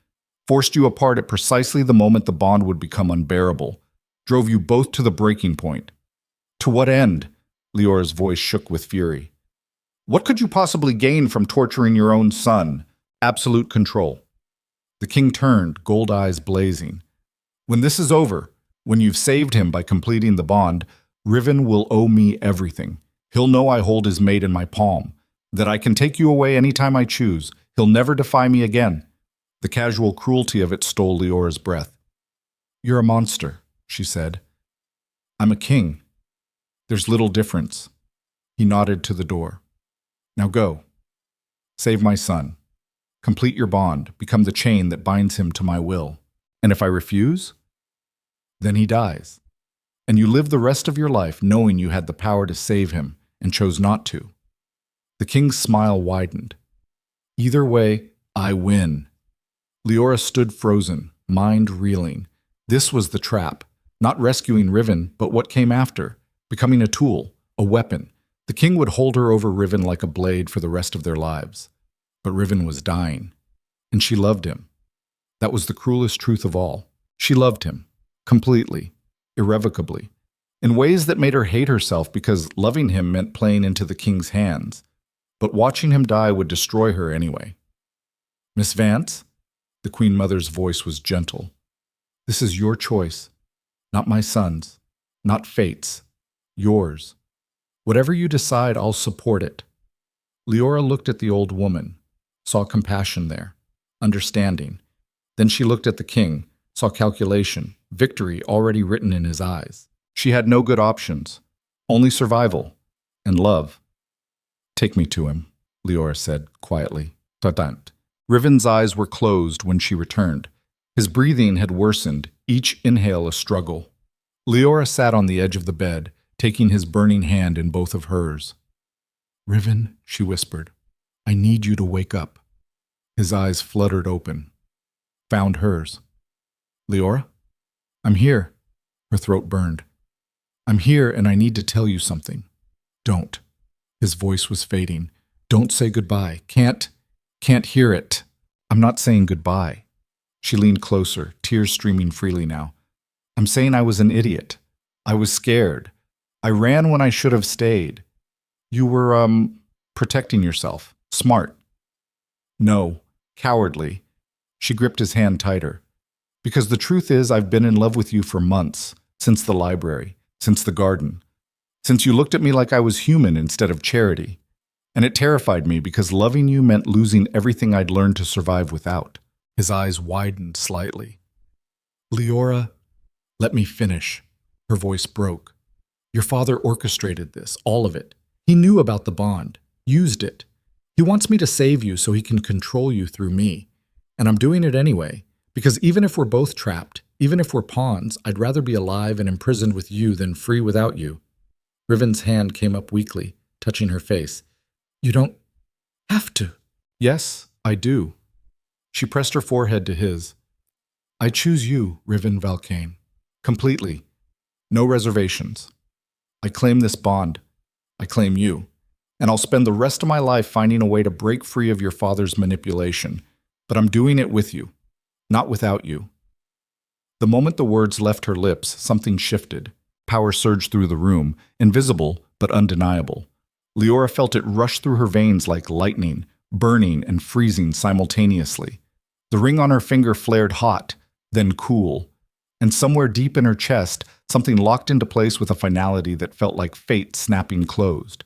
[SPEAKER 1] forced you apart at precisely the moment the bond would become unbearable, drove you both to the breaking point." "To what end?" Leora's voice shook with fury. "What could you possibly gain from torturing your own son? Absolute control." The king turned, gold eyes blazing. "When this is over, when you've saved him by completing the bond, Riven will owe me everything. He'll know I hold his mate in my palm, that I can take you away anytime I choose. He'll never defy me again." The casual cruelty of it stole Leora's breath. "You're a monster," she said. "I'm a king. There's little difference." He nodded to the door. "Now go. Save my son. Complete your bond, become the chain that binds him to my will. And if I refuse, then he dies. And you live the rest of your life knowing you had the power to save him and chose not to." The king's smile widened. "Either way, I win." Leora stood frozen, mind reeling. This was the trap, not rescuing Riven, but what came after, becoming a tool, a weapon. The king would hold her over Riven like a blade for the rest of their lives. But Riven was dying, and she loved him. That was the cruelest truth of all. She loved him, completely, irrevocably, in ways that made her hate herself because loving him meant playing into the king's hands. But watching him die would destroy her anyway. "Miss Vance?" The Queen Mother's voice was gentle. "This is your choice, not my son's, not fate's, yours. Whatever you decide, I'll support it." Leora looked at the old woman, saw compassion there, understanding. Then she looked at the king, saw calculation, victory already written in his eyes. She had no good options, only survival and love. "Take me to him," Leora said quietly. "Tadant." Riven's eyes were closed when she returned. His breathing had worsened, each inhale a struggle. Leora sat on the edge of the bed, taking his burning hand in both of hers. "Riven," she whispered, "I need you to wake up." His eyes fluttered open. Found hers. "Leora?" "I'm here." Her throat burned. "I'm here and I need to tell you something." "Don't." His voice was fading. "Don't say goodbye. Can't hear it. I'm not saying goodbye." She leaned closer, tears streaming freely now. "I'm saying I was an idiot. I was scared. I ran when I should have stayed. You were, protecting yourself. Smart." "No. Cowardly." She gripped his hand tighter. "Because the truth is I've been in love with you for months, since the library, since the garden, since you looked at me like I was human instead of charity. And it terrified me because loving you meant losing everything I'd learned to survive without." His eyes widened slightly. "Leora, let me finish." Her voice broke. "Your father orchestrated this, all of it. He knew about the bond, used it. He wants me to save you so he can control you through me. And I'm doing it anyway, because even if we're both trapped, even if we're pawns, I'd rather be alive and imprisoned with you than free without you." Riven's hand came up weakly, touching her face. "You don't have to." "Yes, I do." She pressed her forehead to his. "I choose you, Riven Valkane. Completely. No reservations. I claim this bond. I claim you. And I'll spend the rest of my life finding a way to break free of your father's manipulation. But I'm doing it with you, not without you." The moment the words left her lips, something shifted. Power surged through the room, invisible but undeniable. Leora felt it rush through her veins like lightning, burning and freezing simultaneously. The ring on her finger flared hot, then cool, and somewhere deep in her chest, something locked into place with a finality that felt like fate snapping closed.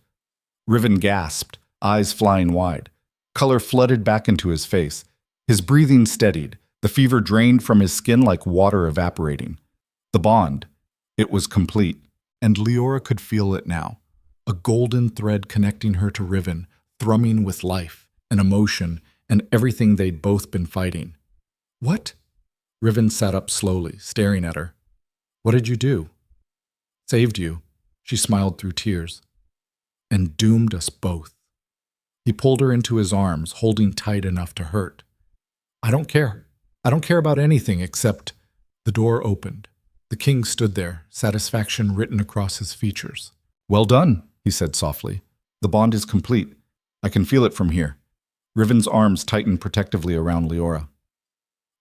[SPEAKER 1] Riven gasped, eyes flying wide. Color flooded back into his face. His breathing steadied, the fever drained from his skin like water evaporating. The bond, it was complete, and Leora could feel it now. A golden thread connecting her to Riven, thrumming with life and emotion and everything they'd both been fighting. What? Riven sat up slowly, staring at her. What did you do? Saved you, she smiled through tears. And doomed us both. He pulled her into his arms, holding tight enough to hurt. I don't care. I don't care about anything except... The door opened. The king stood there, satisfaction written across his features. Well done, he said softly. The bond is complete. I can feel it from here. Riven's arms tightened protectively around Leora.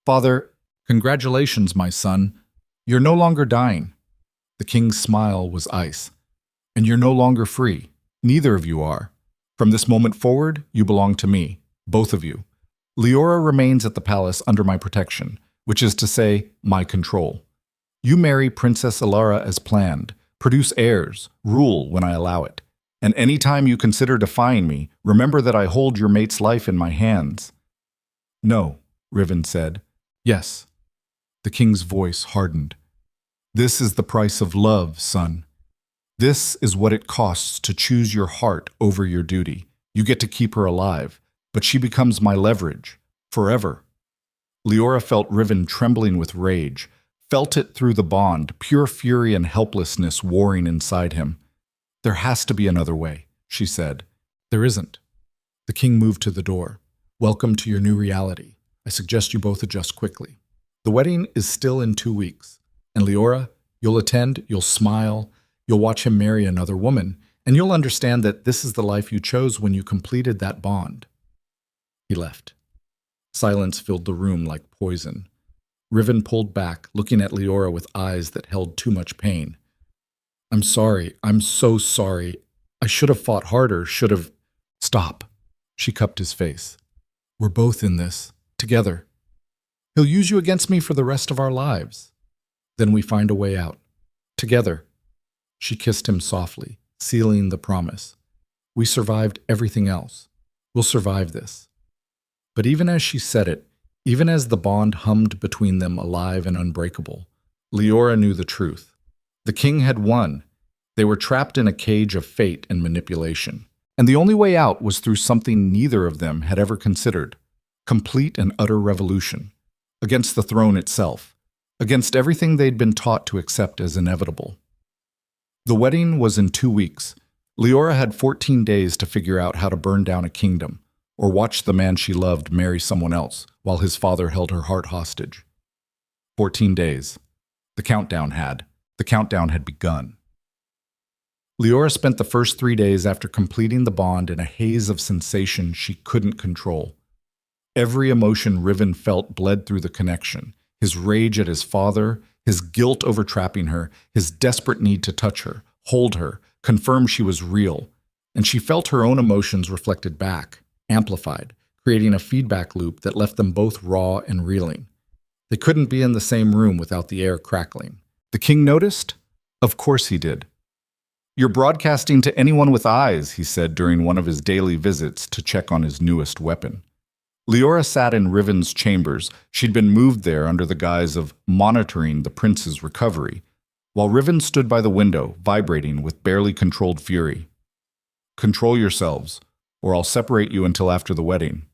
[SPEAKER 1] Father, congratulations, my son. You're no longer dying. The king's smile was ice. And you're no longer free. Neither of you are. From this moment forward, you belong to me, both of you. Leora remains at the palace under my protection, which is to say, my control. You marry Princess Ilara as planned, produce heirs, rule when I allow it. And any time you consider defying me, remember that I hold your mate's life in my hands. No, Riven said. Yes. The king's voice hardened. This is the price of love, son. This is what it costs to choose your heart over your duty. You get to keep her alive, but she becomes my leverage, forever. Leora felt Riven trembling with rage, felt it through the bond, pure fury and helplessness warring inside him. There has to be another way, she said. There isn't. The king moved to the door. Welcome to your new reality. I suggest you both adjust quickly. The wedding is still in 2 weeks. And Leora, you'll attend, you'll smile, you'll watch him marry another woman, and you'll understand that this is the life you chose when you completed that bond. He left. Silence filled the room like poison. Riven pulled back, looking at Leora with eyes that held too much pain. I'm sorry. I'm so sorry. I should have fought harder, should have... Stop. She cupped his face. We're both in this, together. He'll use you against me for the rest of our lives. Then we find a way out. Together. She kissed him softly, sealing the promise. We survived everything else. We'll survive this. But even as she said it, even as the bond hummed between them alive and unbreakable, Leora knew the truth. The king had won. They were trapped in a cage of fate and manipulation. And the only way out was through something neither of them had ever considered. Complete and utter revolution. Against the throne itself. Against everything they'd been taught to accept as inevitable. The wedding was in 2 weeks. Leora had 14 days to figure out how to burn down a kingdom, or watch the man she loved marry someone else while his father held her heart hostage. 14 days. The countdown had begun. Leora spent the first 3 days after completing the bond in a haze of sensation she couldn't control. Every emotion Riven felt bled through the connection. His rage at his father, his guilt over trapping her, his desperate need to touch her, hold her, confirm she was real. And she felt her own emotions reflected back, amplified, creating a feedback loop that left them both raw and reeling. They couldn't be in the same room without the air crackling. The king noticed? Of course he did. You're broadcasting to anyone with eyes, he said during one of his daily visits to check on his newest weapon. Leora sat in Riven's chambers. She'd been moved there under the guise of monitoring the prince's recovery, while Riven stood by the window, vibrating with barely controlled fury. Control yourselves, or I'll separate you until after the wedding.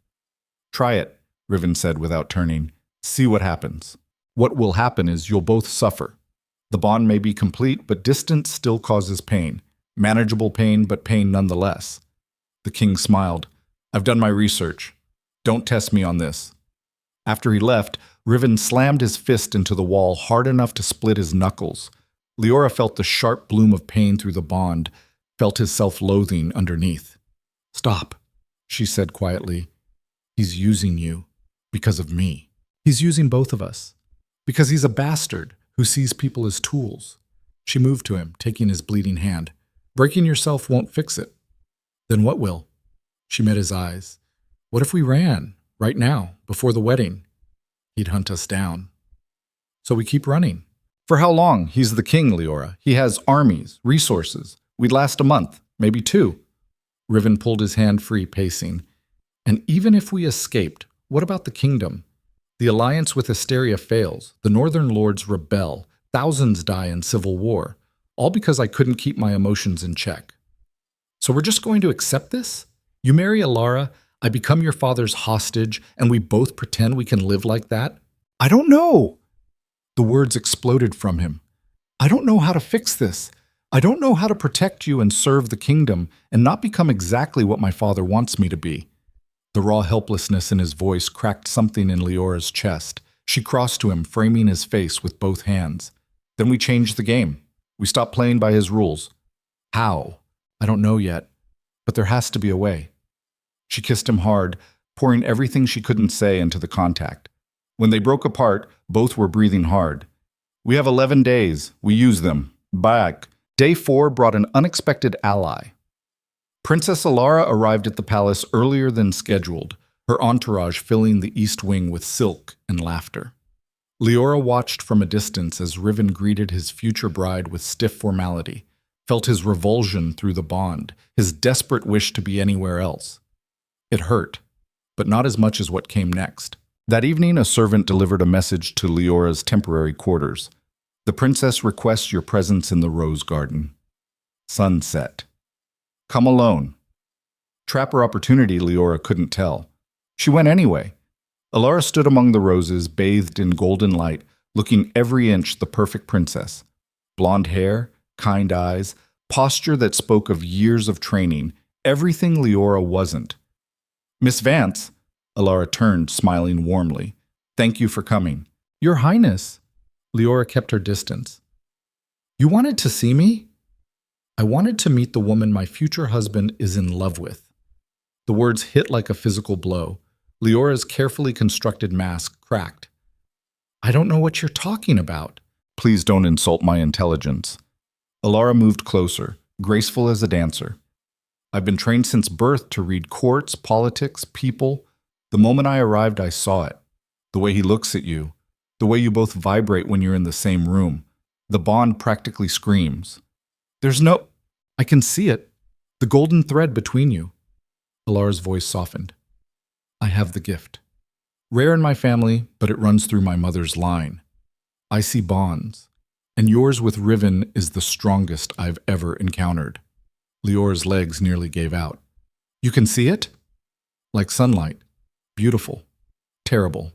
[SPEAKER 1] Try it, Riven said without turning. See what happens. What will happen is you'll both suffer. The bond may be complete, but distance still causes pain. Manageable pain, but pain nonetheless. The king smiled. I've done my research. Don't test me on this. After he left, Riven slammed his fist into the wall hard enough to split his knuckles. Leora felt the sharp bloom of pain through the bond, felt his self-loathing underneath. Stop, she said quietly. He's using you because of me. He's using both of us Because he's a bastard who sees people as tools. She moved to him, taking his bleeding hand. Breaking yourself won't fix it. Then what will? She met his eyes. What if we ran, right now, before the wedding? He'd hunt us down. So we keep running. For how long? He's the king, Leora. He has armies, resources. We'd last a month, maybe 2. Riven pulled his hand free, pacing. And even if we escaped, what about the kingdom? The alliance with Hysteria fails. The Northern Lords rebel. Thousands die in civil war. All because I couldn't keep my emotions in check. So we're just going to accept this? You marry Alara, I become your father's hostage, and we both pretend we can live like that? I don't know. The words exploded from him. I don't know how to fix this. I don't know how to protect you and serve the kingdom and not become exactly what my father wants me to be. The raw helplessness in his voice cracked something in Leora's chest. She crossed to him, framing his face with both hands. Then we changed the game. We stopped playing by his rules. How? I don't know yet, but there has to be a way. She kissed him hard, pouring everything she couldn't say into the contact. When they broke apart, both were breathing hard. We have 11 days. We use them. Back. Day 4 brought an unexpected ally. Princess Alara arrived at the palace earlier than scheduled, her entourage filling the east wing with silk and laughter. Leora watched from a distance as Riven greeted his future bride with stiff formality, felt his revulsion through the bond, his desperate wish to be anywhere else. It hurt, but not as much as what came next. That evening, a servant delivered a message to Leora's temporary quarters. The princess requests your presence in the rose garden. Sunset. Come alone. Trap or opportunity, Leora couldn't tell. She went anyway. Alara stood among the roses, bathed in golden light, looking every inch the perfect princess. Blonde hair, kind eyes, posture that spoke of years of training, everything Leora wasn't. Miss Vance, Alara turned, smiling warmly. Thank you for coming. Your Highness. Leora kept her distance. You wanted to see me? I wanted to meet the woman my future husband is in love with. The words hit like a physical blow. Leora's carefully constructed mask cracked. I don't know what you're talking about. Please don't insult my intelligence. Alara moved closer, graceful as a dancer. I've been trained since birth to read courts, politics, people. The moment I arrived, I saw it. The way he looks at you. The way you both vibrate when you're in the same room. The bond practically screams. I can see it. The golden thread between you. Alara's voice softened. I have the gift. Rare in my family, but it runs through my mother's line. I see bonds, and yours with Riven is the strongest I've ever encountered. Leora's legs nearly gave out. You can see it? Like sunlight. Beautiful. Terrible.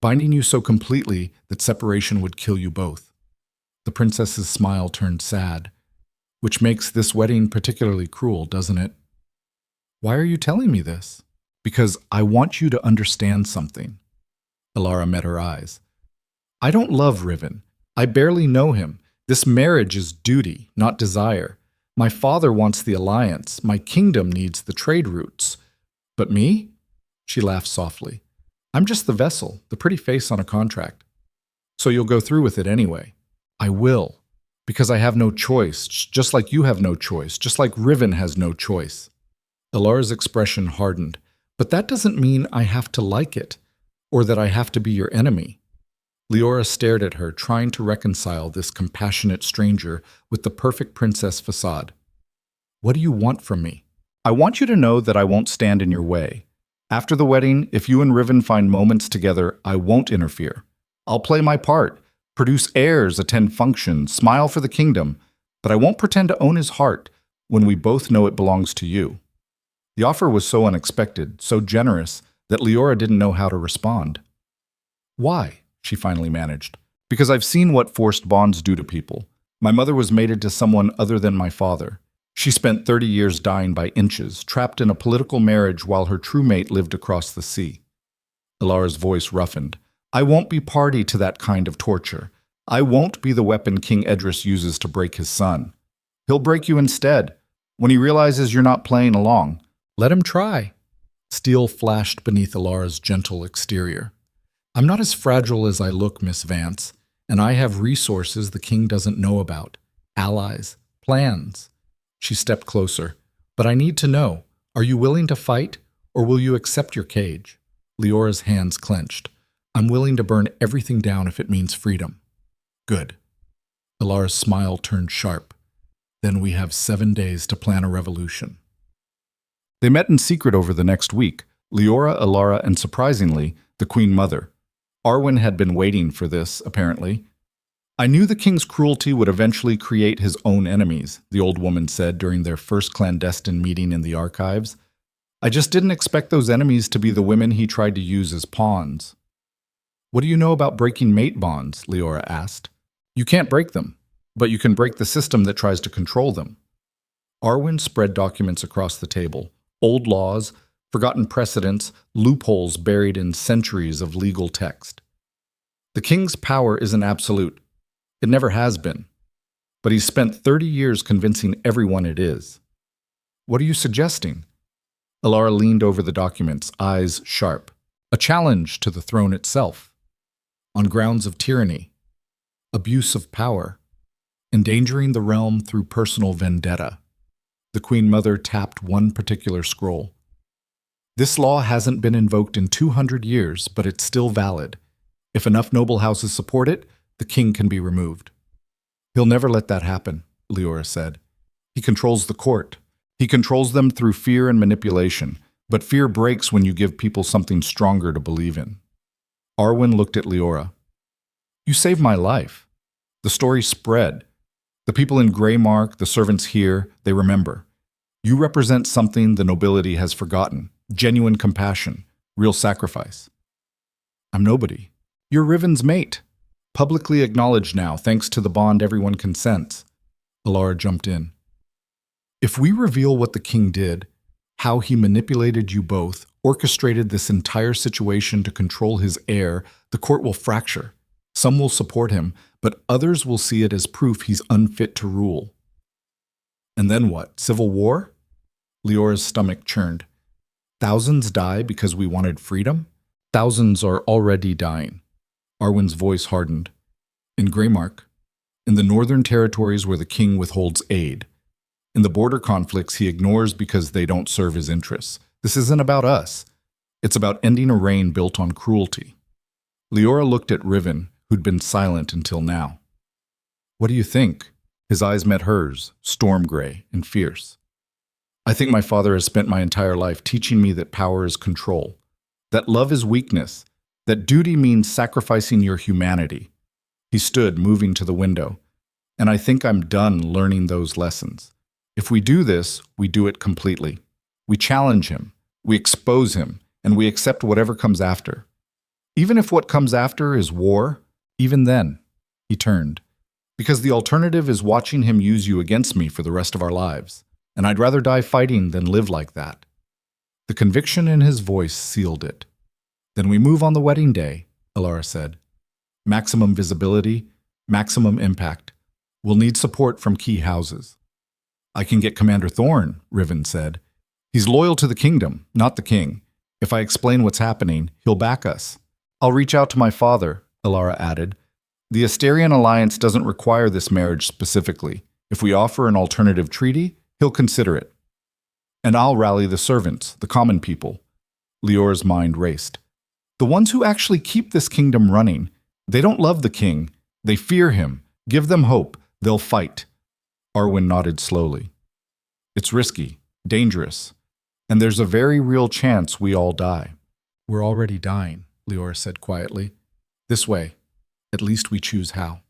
[SPEAKER 1] Binding you so completely that separation would kill you both. The princess's smile turned sad, which makes this wedding particularly cruel, doesn't it? Why are you telling me this? Because I want you to understand something. Alara met her eyes. I don't love Riven. I barely know him. This marriage is duty, not desire. My father wants the alliance. My kingdom needs the trade routes. But me? She laughed softly. I'm just the vessel, the pretty face on a contract. So you'll go through with it anyway. I will. Because I have no choice, just like you have no choice, just like Riven has no choice. Alara's expression hardened. But that doesn't mean I have to like it, or that I have to be your enemy. Leora stared at her, trying to reconcile this compassionate stranger with the perfect princess facade. What do you want from me? I want you to know that I won't stand in your way. After the wedding, if you and Riven find moments together, I won't interfere. I'll play my part, produce heirs, attend functions, smile for the kingdom, but I won't pretend to own his heart when we both know it belongs to you. The offer was so unexpected, so generous, that Leora didn't know how to respond. Why? She finally managed. Because I've seen what forced bonds do to people. My mother was mated to someone other than my father. She spent 30 years dying by inches, trapped in a political marriage while her true mate lived across the sea. Alara's voice roughened. I won't be party to that kind of torture. I won't be the weapon King Edris uses to break his son. He'll break you instead, when he realizes you're not playing along. Let him try. Steel flashed beneath Alara's gentle exterior. I'm not as fragile as I look, Miss Vance, and I have resources the king doesn't know about. Allies, plans. She stepped closer. But I need to know, are you willing to fight, or will you accept your cage? Leora's hands clenched. I'm willing to burn everything down if it means freedom. Good. Alara's smile turned sharp. Then we have 7 days to plan a revolution. They met in secret over the next week, Leora, Alara, and surprisingly, the Queen Mother. Arwen had been waiting for this, apparently. I knew the king's cruelty would eventually create his own enemies, the old woman said during their first clandestine meeting in the archives. I just didn't expect those enemies to be the women he tried to use as pawns. What do you know about breaking mate bonds? Leora asked. You can't break them, but you can break the system that tries to control them. Arwen spread documents across the table. Old laws, forgotten precedents, loopholes buried in centuries of legal text. The king's power isn't absolute. It never has been. But he's spent 30 years convincing everyone it is. What are you suggesting? Alara leaned over the documents, eyes sharp. A challenge to the throne itself. On grounds of tyranny. Abuse of power. Endangering the realm through personal vendetta. The Queen Mother tapped one particular scroll. This law hasn't been invoked in 200 years, but it's still valid. If enough noble houses support it, the king can be removed. He'll never let that happen, Leora said. He controls the court. He controls them through fear and manipulation, but fear breaks when you give people something stronger to believe in. Arwen looked at Leora. You saved my life. The story spread. The people in Greymark, the servants here, they remember. You represent something the nobility has forgotten. Genuine compassion, real sacrifice. I'm nobody. You're Riven's mate. Publicly acknowledged now, thanks to the bond everyone consents. Alara jumped in. If we reveal what the king did, how he manipulated you both, orchestrated this entire situation to control his heir, the court will fracture. Some will support him, but others will see it as proof he's unfit to rule. And then what? Civil war? Leora's stomach churned. Thousands die because we wanted freedom? Thousands are already dying. Arwen's voice hardened. In Greymark, in the northern territories where the king withholds aid, in the border conflicts he ignores because they don't serve his interests. This isn't about us. It's about ending a reign built on cruelty. Leora looked at Riven, who'd been silent until now. What do you think? His eyes met hers, storm gray and fierce. I think my father has spent my entire life teaching me that power is control, that love is weakness, that duty means sacrificing your humanity. He stood, moving to the window, and I think I'm done learning those lessons. If we do this, we do it completely. We challenge him, we expose him, and we accept whatever comes after. Even if what comes after is war, even then, he turned. Because the alternative is watching him use you against me for the rest of our lives. And I'd rather die fighting than live like that. The conviction in his voice sealed it. Then we move on the wedding day, Alara said. Maximum visibility, maximum impact. We'll need support from key houses. I can get Commander Thorne, Riven said. He's loyal to the kingdom, not the king. If I explain what's happening, he'll back us. I'll reach out to my father, Alara added. The Asterian alliance doesn't require this marriage specifically. If we offer an alternative treaty, he'll consider it. And I'll rally the servants, the common people. Leora's mind raced. The ones who actually keep this kingdom running. They don't love the king. They fear him. Give them hope. They'll fight. Arwen nodded slowly. It's risky, dangerous, and there's a very real chance we all die. We're already dying, Leora said quietly. This way. At least we choose how.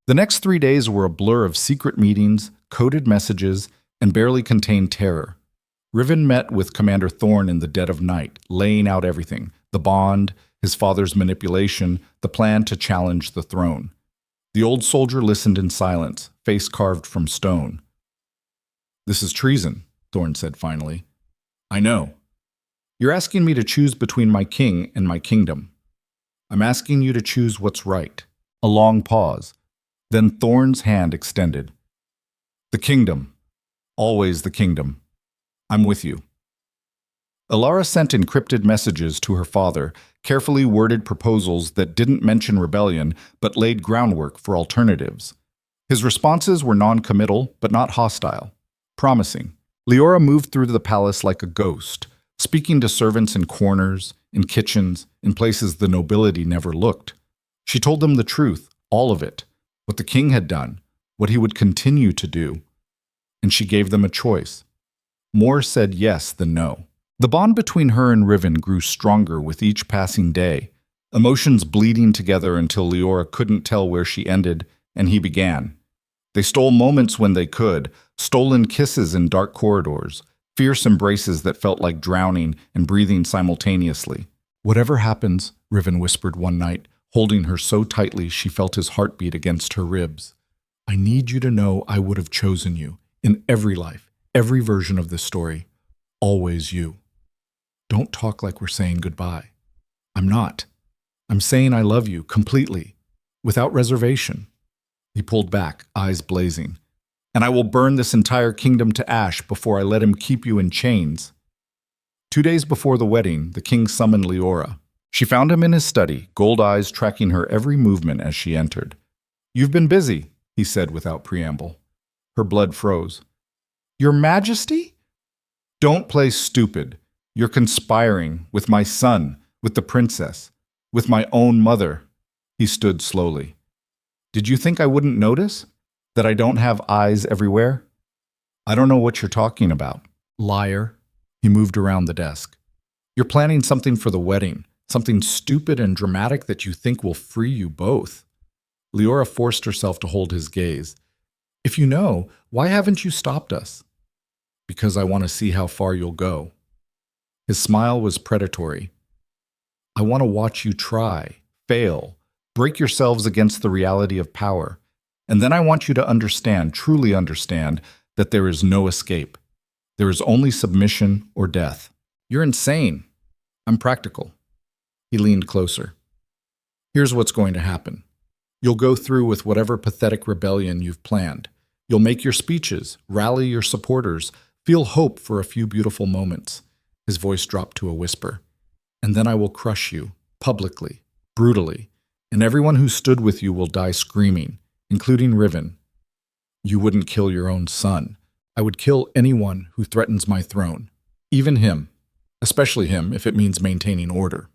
[SPEAKER 1] The next 3 days were a blur of secret meetings, coded messages, and barely contained terror. Riven met with Commander Thorne in the dead of night, laying out everything, the bond, his father's manipulation, the plan to challenge the throne. The old soldier listened in silence, face carved from stone. This is treason, Thorne said finally. I know. You're asking me to choose between my king and my kingdom. I'm asking you to choose what's right. A long pause. Then Thorne's hand extended. The kingdom. Always the kingdom. I'm with you. Leora sent encrypted messages to her father, carefully worded proposals that didn't mention rebellion but laid groundwork for alternatives. His responses were non-committal but not hostile, promising. Leora moved through the palace like a ghost, speaking to servants in corners, in kitchens, in places the nobility never looked. She told them the truth, all of it, what the king had done, what he would continue to do. And she gave them a choice. More said yes than no. The bond between her and Riven grew stronger with each passing day, emotions bleeding together until Leora couldn't tell where she ended and he began. They stole moments when they could, stolen kisses in dark corridors, fierce embraces that felt like drowning and breathing simultaneously. "Whatever happens," Riven whispered one night, holding her so tightly she felt his heartbeat against her ribs, "I need you to know I would have chosen you, in every life, every version of this story. Always you. Don't talk like we're saying goodbye. I'm not. I'm saying I love you completely, without reservation." He pulled back, eyes blazing. "And I will burn this entire kingdom to ash before I let him keep you in chains." 2 days before the wedding, the king summoned Leora. She found him in his study, gold eyes tracking her every movement as she entered. "You've been busy," he said without preamble. Her blood froze. "Your Majesty?" "Don't play stupid. You're conspiring with my son, with the princess, with my own mother." He stood slowly. "Did you think I wouldn't notice? That I don't have eyes everywhere?" "I don't know what you're talking about." "Liar." He moved around the desk. "You're planning something for the wedding, something stupid and dramatic that you think will free you both." Leora forced herself to hold his gaze. "If you know, why haven't you stopped us?" "Because I want to see how far you'll go." His smile was predatory. "I want to watch you try, fail, break yourselves against the reality of power. And then I want you to understand, truly understand, that there is no escape. There is only submission or death." "You're insane." "I'm practical." He leaned closer. "Here's what's going to happen. You'll go through with whatever pathetic rebellion you've planned. You'll make your speeches, rally your supporters, feel hope for a few beautiful moments." His voice dropped to a whisper. "And then I will crush you, publicly, brutally, and everyone who stood with you will die screaming, including Riven. You wouldn't kill your own son. I would kill anyone who threatens my throne, even him, especially him if it means maintaining order."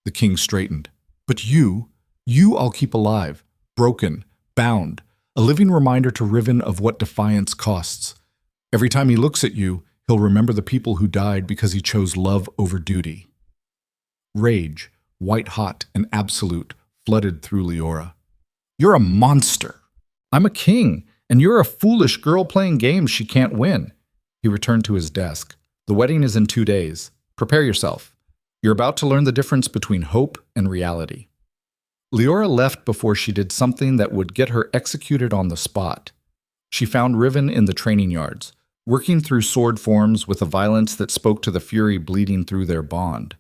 [SPEAKER 1] The king straightened. "But you I'll keep alive, broken, bound, a living reminder to Riven of what defiance costs. Every time he looks at you, he'll remember the people who died because he chose love over duty." Rage, white-hot and absolute, flooded through Leora. "You're a monster. I'm a king, and you're a foolish girl playing games she can't win." He returned to his desk. "The wedding is in 2 days. Prepare yourself. You're about to learn the difference between hope and reality." Leora left before she did something that would get her executed on the spot. She found Riven in the training yards, working through sword forms with a violence that spoke to the fury bleeding through their bond.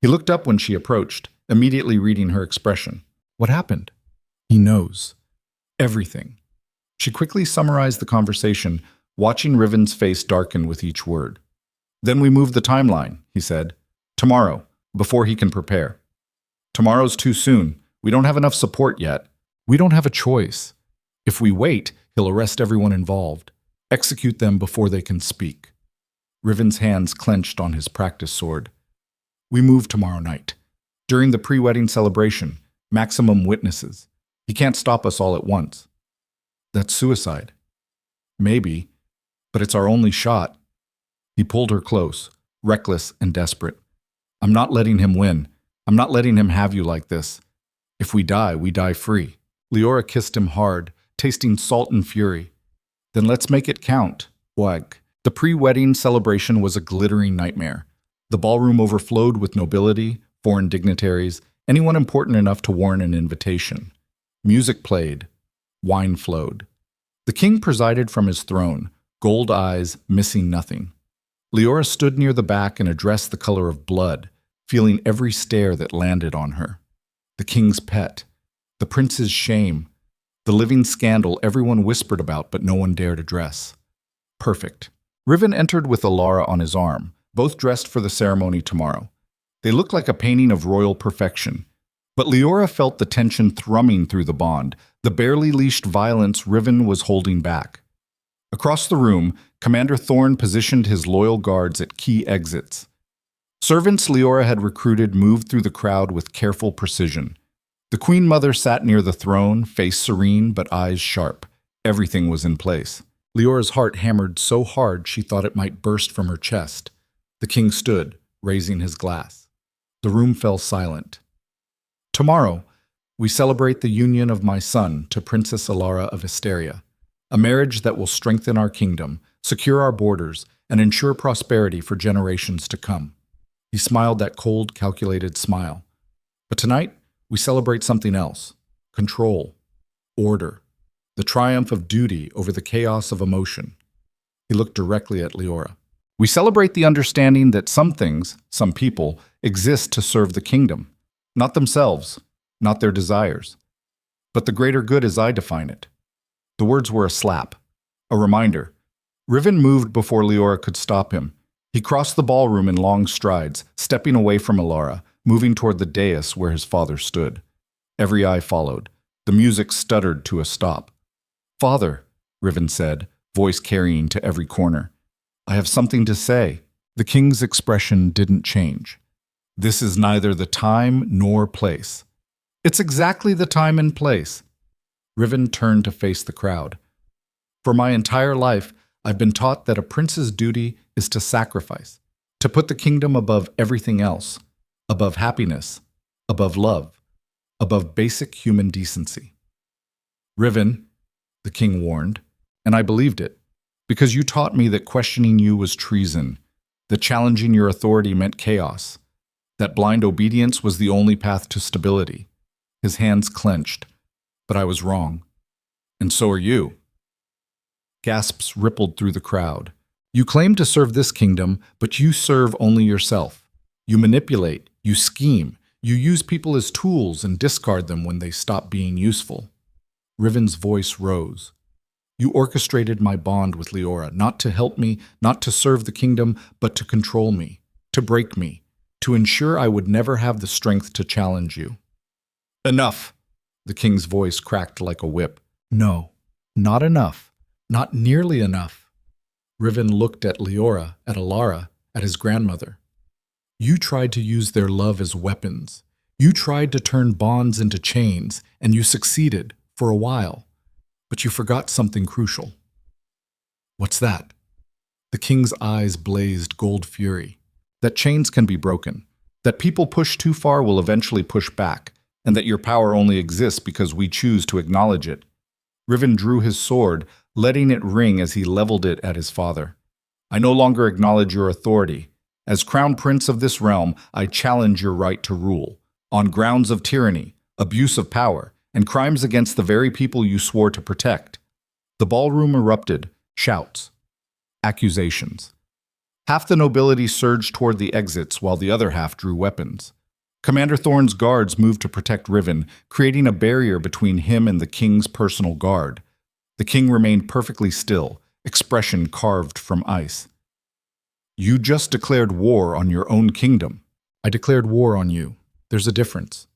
[SPEAKER 1] He looked up when she approached, immediately reading her expression. "What happened?" "He knows. Everything." She quickly summarized the conversation, watching Riven's face darken with each word. "Then we move the timeline," he said. "Tomorrow, before he can prepare." "Tomorrow's too soon. We don't have enough support yet." "We don't have a choice. If we wait, he'll arrest everyone involved, execute them before they can speak." Riven's hands clenched on his practice sword. "We move tomorrow night. During the pre-wedding celebration, maximum witnesses. He can't stop us all at once." "That's suicide." "Maybe, but it's our only shot." He pulled her close, reckless and desperate. "I'm not letting him win. I'm not letting him have you like this. If we die free." Leora kissed him hard, tasting salt and fury. "Then let's make it count." Wag. The pre-wedding celebration was a glittering nightmare. The ballroom overflowed with nobility, foreign dignitaries, anyone important enough to warrant an invitation. Music played. Wine flowed. The king presided from his throne, gold eyes missing nothing. Leora stood near the back and addressed the color of blood, feeling every stare that landed on her. The king's pet, the prince's shame, the living scandal everyone whispered about but no one dared address. Perfect. Riven entered with Alara on his arm, both dressed for the ceremony tomorrow. They looked like a painting of royal perfection. But Leora felt the tension thrumming through the bond, the barely leashed violence Riven was holding back. Across the room, Commander Thorn positioned his loyal guards at key exits. Servants Leora had recruited moved through the crowd with careful precision. The Queen Mother sat near the throne, face serene but eyes sharp. Everything was in place. Leora's heart hammered so hard she thought it might burst from her chest. The king stood, raising his glass. The room fell silent. Tomorrow, we celebrate the union of my son to Princess Alara of Asteria, a marriage that will strengthen our kingdom, secure our borders, and ensure prosperity for generations to come. He smiled that cold, calculated smile. But tonight, we celebrate something else: control, order, the triumph of duty over the chaos of emotion. He looked directly at Leora. We celebrate the understanding that some things, some people, exist to serve the kingdom. Not themselves, not their desires, but the greater good as I define it. The words were a slap, a reminder. Riven moved before Leora could stop him. He crossed the ballroom in long strides, stepping away from Alara, moving toward the dais where his father stood. Every eye followed. The music stuttered to a stop. "Father," Riven said, voice carrying to every corner. "I have something to say." The king's expression didn't change. "This is neither the time nor place." "It's exactly the time and place." Riven turned to face the crowd. "For my entire life, I've been taught that a prince's duty is to sacrifice, to put the kingdom above everything else, above happiness, above love, above basic human decency." "Riven," the king warned, "and I believed it, because you taught me that questioning you was treason, that challenging your authority meant chaos, that blind obedience was the only path to stability." His hands clenched. "But I was wrong. And so are you." Gasps rippled through the crowd. "You claim to serve this kingdom, but you serve only yourself. You manipulate, you scheme, you use people as tools and discard them when they stop being useful." Riven's voice rose. "You orchestrated my bond with Leora, not to help me, not to serve the kingdom, but to control me, to break me, to ensure I would never have the strength to challenge you." "Enough!" The king's voice cracked like a whip. "No, not enough. Not nearly enough." Riven looked at Leora, at Alara, at his grandmother. "You tried to use their love as weapons. You tried to turn bonds into chains, and you succeeded, for a while. But you forgot something crucial." "What's that?" The king's eyes blazed gold fury. "That chains can be broken, that people push too far will eventually push back, and that your power only exists because we choose to acknowledge it." Riven drew his sword, letting it ring as he leveled it at his father. "I no longer acknowledge your authority. As crown prince of this realm, I challenge your right to rule, on grounds of tyranny, abuse of power, and crimes against the very people you swore to protect." The ballroom erupted, shouts, accusations. Half the nobility surged toward the exits while the other half drew weapons. Commander Thorn's guards moved to protect Riven, creating a barrier between him and the king's personal guard. The king remained perfectly still, expression carved from ice. "You just declared war on your own kingdom." "I declared war on you. There's a difference."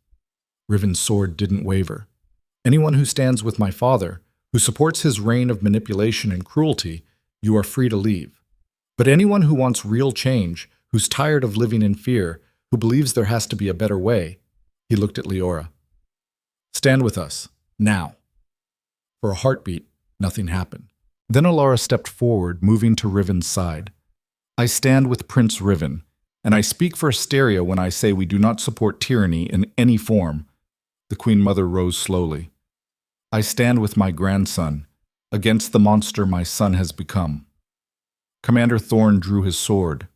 [SPEAKER 1] Riven's sword didn't waver. "Anyone who stands with my father, who supports his reign of manipulation and cruelty, you are free to leave. But anyone who wants real change, who's tired of living in fear, who believes there has to be a better way," he looked at Leora. "Stand with us, now." For a heartbeat, nothing happened. Then Alara stepped forward, moving to Riven's side. "I stand with Prince Riven, and I speak for Asteria when I say we do not support tyranny in any form." The Queen Mother rose slowly. "I stand with my grandson, against the monster my son has become." Commander Thorn drew his sword.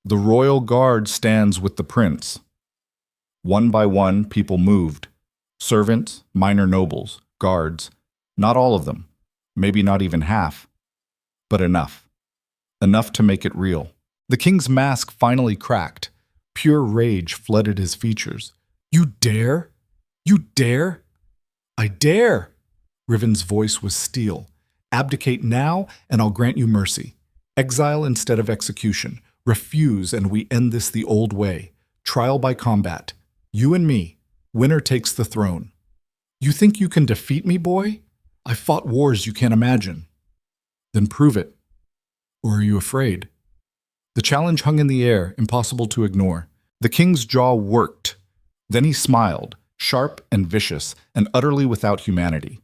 [SPEAKER 1] "The royal guard stands with the prince." One by one, people moved. Servants, minor nobles, guards. Not all of them. Maybe not even half. But enough. Enough to make it real. The king's mask finally cracked. Pure rage flooded his features. "You dare? You dare?" "I dare!" Riven's voice was steel. "Abdicate now, and I'll grant you mercy. Exile instead of execution. Refuse and we end this the old way. Trial by combat. You and me. Winner takes the throne. You think you can defeat me, boy? I fought wars you can't imagine. Then prove it. Or are you afraid? The challenge hung in the air, impossible to ignore. The king's jaw worked. Then he smiled, sharp and vicious, and utterly without humanity.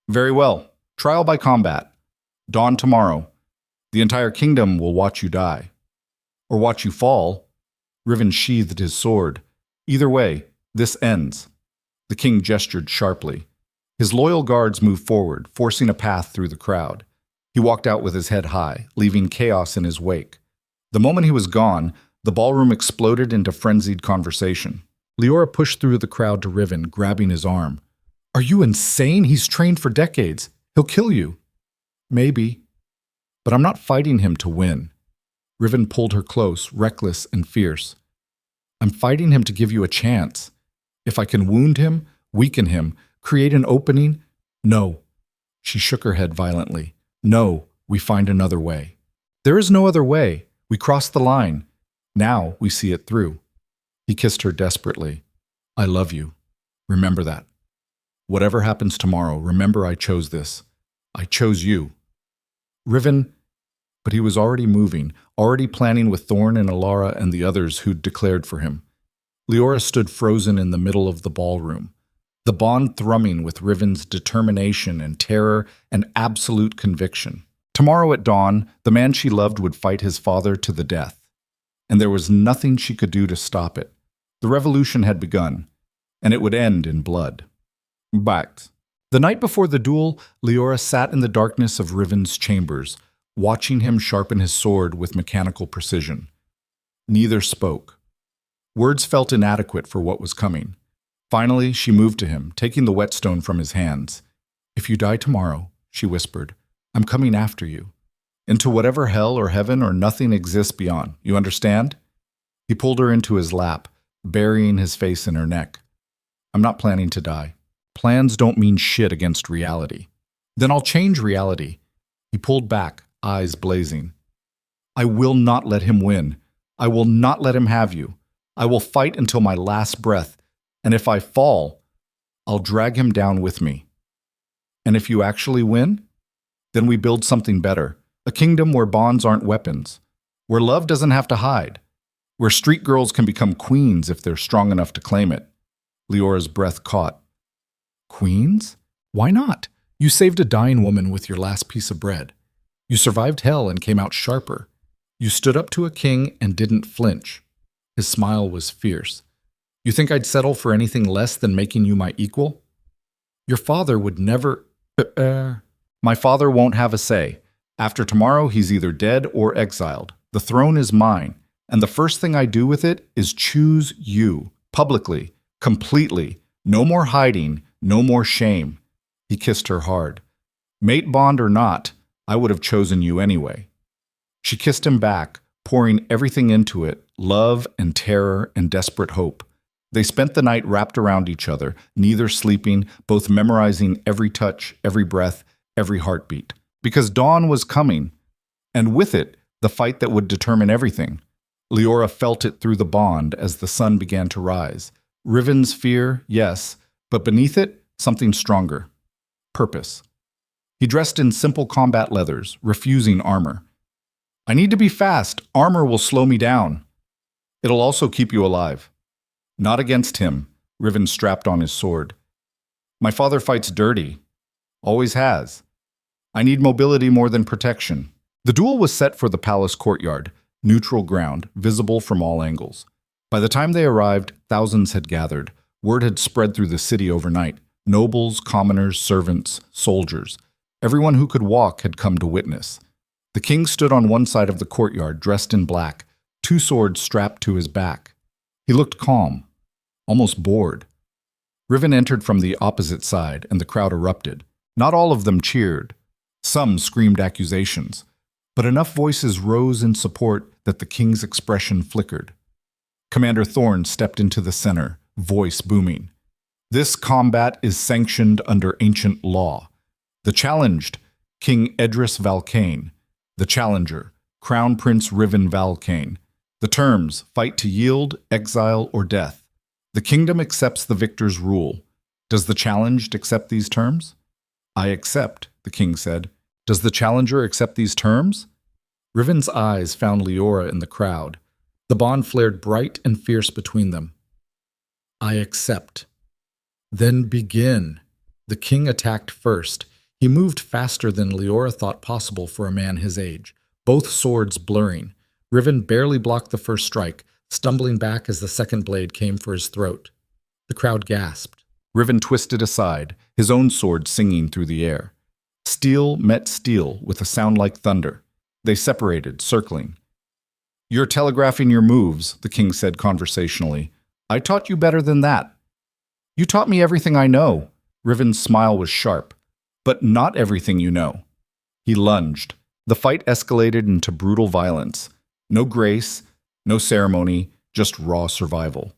[SPEAKER 1] Very well. Trial by combat. Dawn tomorrow. The entire kingdom will watch you die. Or watch you fall. Riven sheathed his sword. Either way, this ends. The king gestured sharply. His loyal guards moved forward, forcing a path through the crowd. He walked out with his head high, leaving chaos in his wake. The moment he was gone, the ballroom exploded into frenzied conversation. Leora pushed through the crowd to Riven, grabbing his arm. Are you insane? He's trained for decades. He'll kill you. Maybe. But I'm not fighting him to win. Riven pulled her close, reckless and fierce. I'm fighting him to give you a chance. If I can wound him, weaken him, create an opening, no. She shook her head violently. No, we find another way. There is no other way. We crossed the line. Now we see it through. He kissed her desperately. I love you. Remember that. Whatever happens tomorrow, remember I chose this. I chose you. Riven, but he was already moving, already planning with Thorn and Alara and the others who'd declared for him. Leora stood frozen in the middle of the ballroom, the bond thrumming with Riven's determination and terror and absolute conviction. Tomorrow at dawn, the man she loved would fight his father to the death, and there was nothing she could do to stop it. The revolution had begun, and it would end in blood. Backed. The night before the duel, Leora sat in the darkness of Riven's chambers, watching him sharpen his sword with mechanical precision. Neither spoke. Words felt inadequate for what was coming. Finally, she moved to him, taking the whetstone from his hands. If you die tomorrow, she whispered, I'm coming after you. Into whatever hell or heaven or nothing exists beyond. You understand? He pulled her into his lap, burying his face in her neck. I'm not planning to die. Plans don't mean shit against reality. Then I'll change reality. He pulled back, eyes blazing. I will not let him win. I will not let him have you. I will fight until my last breath, and if I fall, I'll drag him down with me. And if you actually win, then we build something better, a kingdom where bonds aren't weapons, where love doesn't have to hide, where street girls can become queens if they're strong enough to claim it. Leora's breath caught. Queens? Why not? You saved a dying woman with your last piece of bread. You survived hell and came out sharper. You stood up to a king and didn't flinch. His smile was fierce. You think I'd settle for anything less than making you my equal? Your father would never… My father won't have a say. After tomorrow, he's either dead or exiled. The throne is mine, and the first thing I do with it is choose you, publicly, completely. No more hiding, no more shame. He kissed her hard. Mate bond or not, I would have chosen you anyway. She kissed him back, pouring everything into it, love and terror and desperate hope. They spent the night wrapped around each other, neither sleeping, both memorizing every touch, every breath, every heartbeat. Because dawn was coming, and with it, the fight that would determine everything. Leora felt it through the bond as the sun began to rise. Riven's fear, yes, but beneath it, something stronger. Purpose. He dressed in simple combat leathers, refusing armor. I need to be fast. Armor will slow me down. It'll also keep you alive. Not against him, Riven strapped on his sword. My father fights dirty. Always has. I need mobility more than protection. The duel was set for the palace courtyard, neutral ground, visible from all angles. By the time they arrived, thousands had gathered. Word had spread through the city overnight. Nobles, commoners, servants, soldiers. Everyone who could walk had come to witness. The king stood on one side of the courtyard, dressed in black, two swords strapped to his back. He looked calm, almost bored. Riven entered from the opposite side, and the crowd erupted. Not all of them cheered. Some screamed accusations. But enough voices rose in support that the king's expression flickered. Commander Thorn stepped into the center, voice booming. This combat is sanctioned under ancient law. The challenged, King Edris Valkane. The challenger, Crown Prince Riven Valkane. The terms: fight to yield, exile, or death. The kingdom accepts the victor's rule. Does the challenged accept these terms? I accept, the king said. Does the challenger accept these terms? Riven's eyes found Leora in the crowd. The bond flared bright and fierce between them. I accept. Then begin. The king attacked first. He moved faster than Leora thought possible for a man his age, both swords blurring. Riven barely blocked the first strike, stumbling back as the second blade came for his throat. The crowd gasped. Riven twisted aside, his own sword singing through the air. Steel met steel with a sound like thunder. They separated, circling. You're telegraphing your moves, the king said conversationally. I taught you better than that. You taught me everything I know. Riven's smile was sharp. But not everything you know. He lunged. The fight escalated into brutal violence. No grace, no ceremony, just raw survival.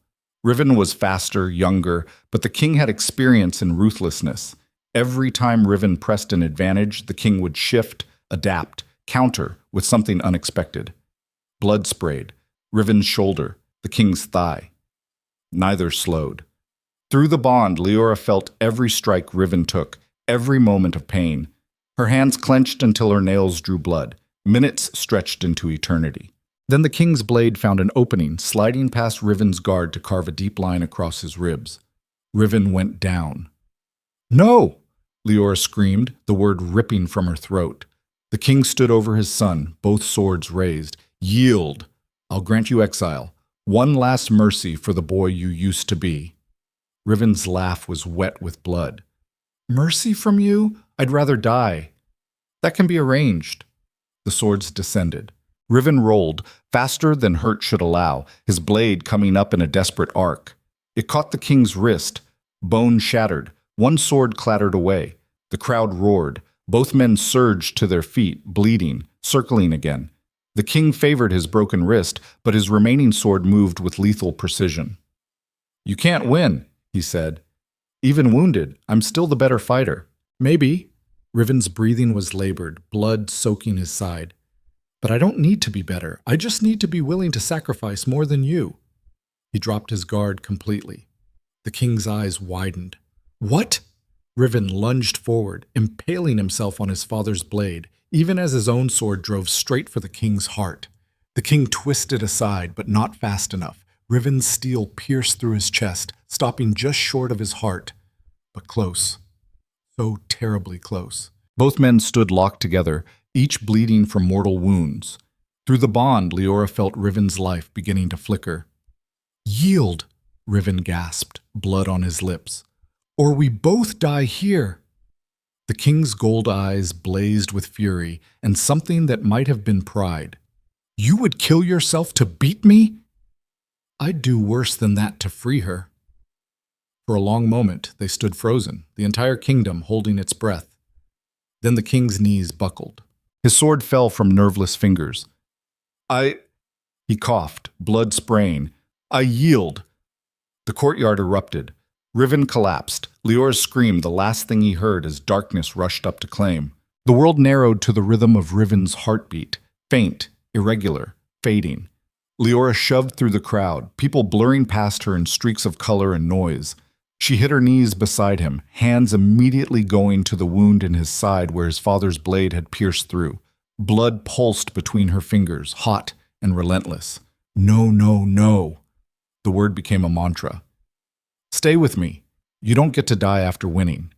[SPEAKER 1] Riven was faster, younger, but the king had experience in ruthlessness. Every time Riven pressed an advantage, the king would shift, adapt, counter with something unexpected. Blood sprayed. Riven's shoulder, the king's thigh. Neither slowed. Through the bond, Leora felt every strike Riven took, every moment of pain. Her hands clenched until her nails drew blood. Minutes stretched into eternity. Then the king's blade found an opening, sliding past Riven's guard to carve a deep line across his ribs. Riven went down. No! Leora screamed, the word ripping from her throat. The king stood over his son, both swords raised. Yield! I'll grant you exile. One last mercy for the boy you used to be. Riven's laugh was wet with blood. Mercy from you? I'd rather die. That can be arranged. The swords descended. Riven rolled, faster than hurt should allow, his blade coming up in a desperate arc. It caught the king's wrist. Bone shattered. One sword clattered away. The crowd roared. Both men surged to their feet, bleeding, circling again. The king favored his broken wrist, but his remaining sword moved with lethal precision. You can't win, he said. Even wounded, I'm still the better fighter. Maybe. Riven's breathing was labored, blood soaking his side. But I don't need to be better. I just need to be willing to sacrifice more than you. He dropped his guard completely. The king's eyes widened. What? Riven lunged forward, impaling himself on his father's blade, even as his own sword drove straight for the king's heart. The king twisted aside, but not fast enough. Riven's steel pierced through his chest, stopping just short of his heart. But close. So terribly close. Both men stood locked together, each bleeding from mortal wounds. Through the bond, Leora felt Riven's life beginning to flicker. Yield, Riven gasped, blood on his lips. Or we both die here. The king's gold eyes blazed with fury and something that might have been pride. You would kill yourself to beat me? I'd do worse than that to free her. For a long moment, they stood frozen, the entire kingdom holding its breath. Then the king's knees buckled. His sword fell from nerveless fingers. He coughed, blood spraying. I yield. The courtyard erupted. Riven collapsed. Leora screamed, the last thing he heard as darkness rushed up to claim. The world narrowed to the rhythm of Riven's heartbeat, faint, irregular, fading. Leora shoved through the crowd, people blurring past her in streaks of color and noise. She hit her knees beside him, hands immediately going to the wound in his side where his father's blade had pierced through. Blood pulsed between her fingers, hot and relentless. No, no, no. The word became a mantra. Stay with me. You don't get to die after winning.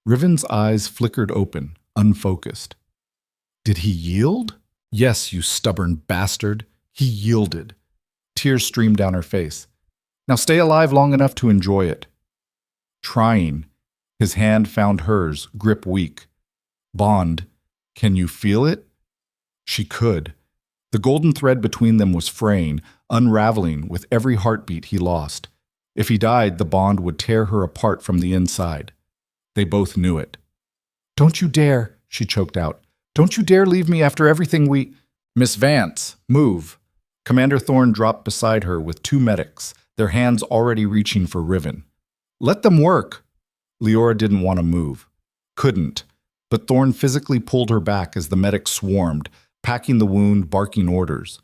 [SPEAKER 1] Riven's eyes flickered open, unfocused. Did he yield? Yes, you stubborn bastard. He yielded. Tears streamed down her face. Now stay alive long enough to enjoy it. Trying. His hand found hers, grip weak. Bond, can you feel it? She could. The golden thread between them was fraying, unraveling with every heartbeat he lost. If he died, the bond would tear her apart from the inside. They both knew it. Don't you dare, she choked out. Don't you dare leave me after everything we— Miss Vance, move. Commander Thorne dropped beside her with two medics, their hands already reaching for Riven. Let them work. Leora didn't want to move. Couldn't. But Thorne physically pulled her back as the medics swarmed, packing the wound, barking orders.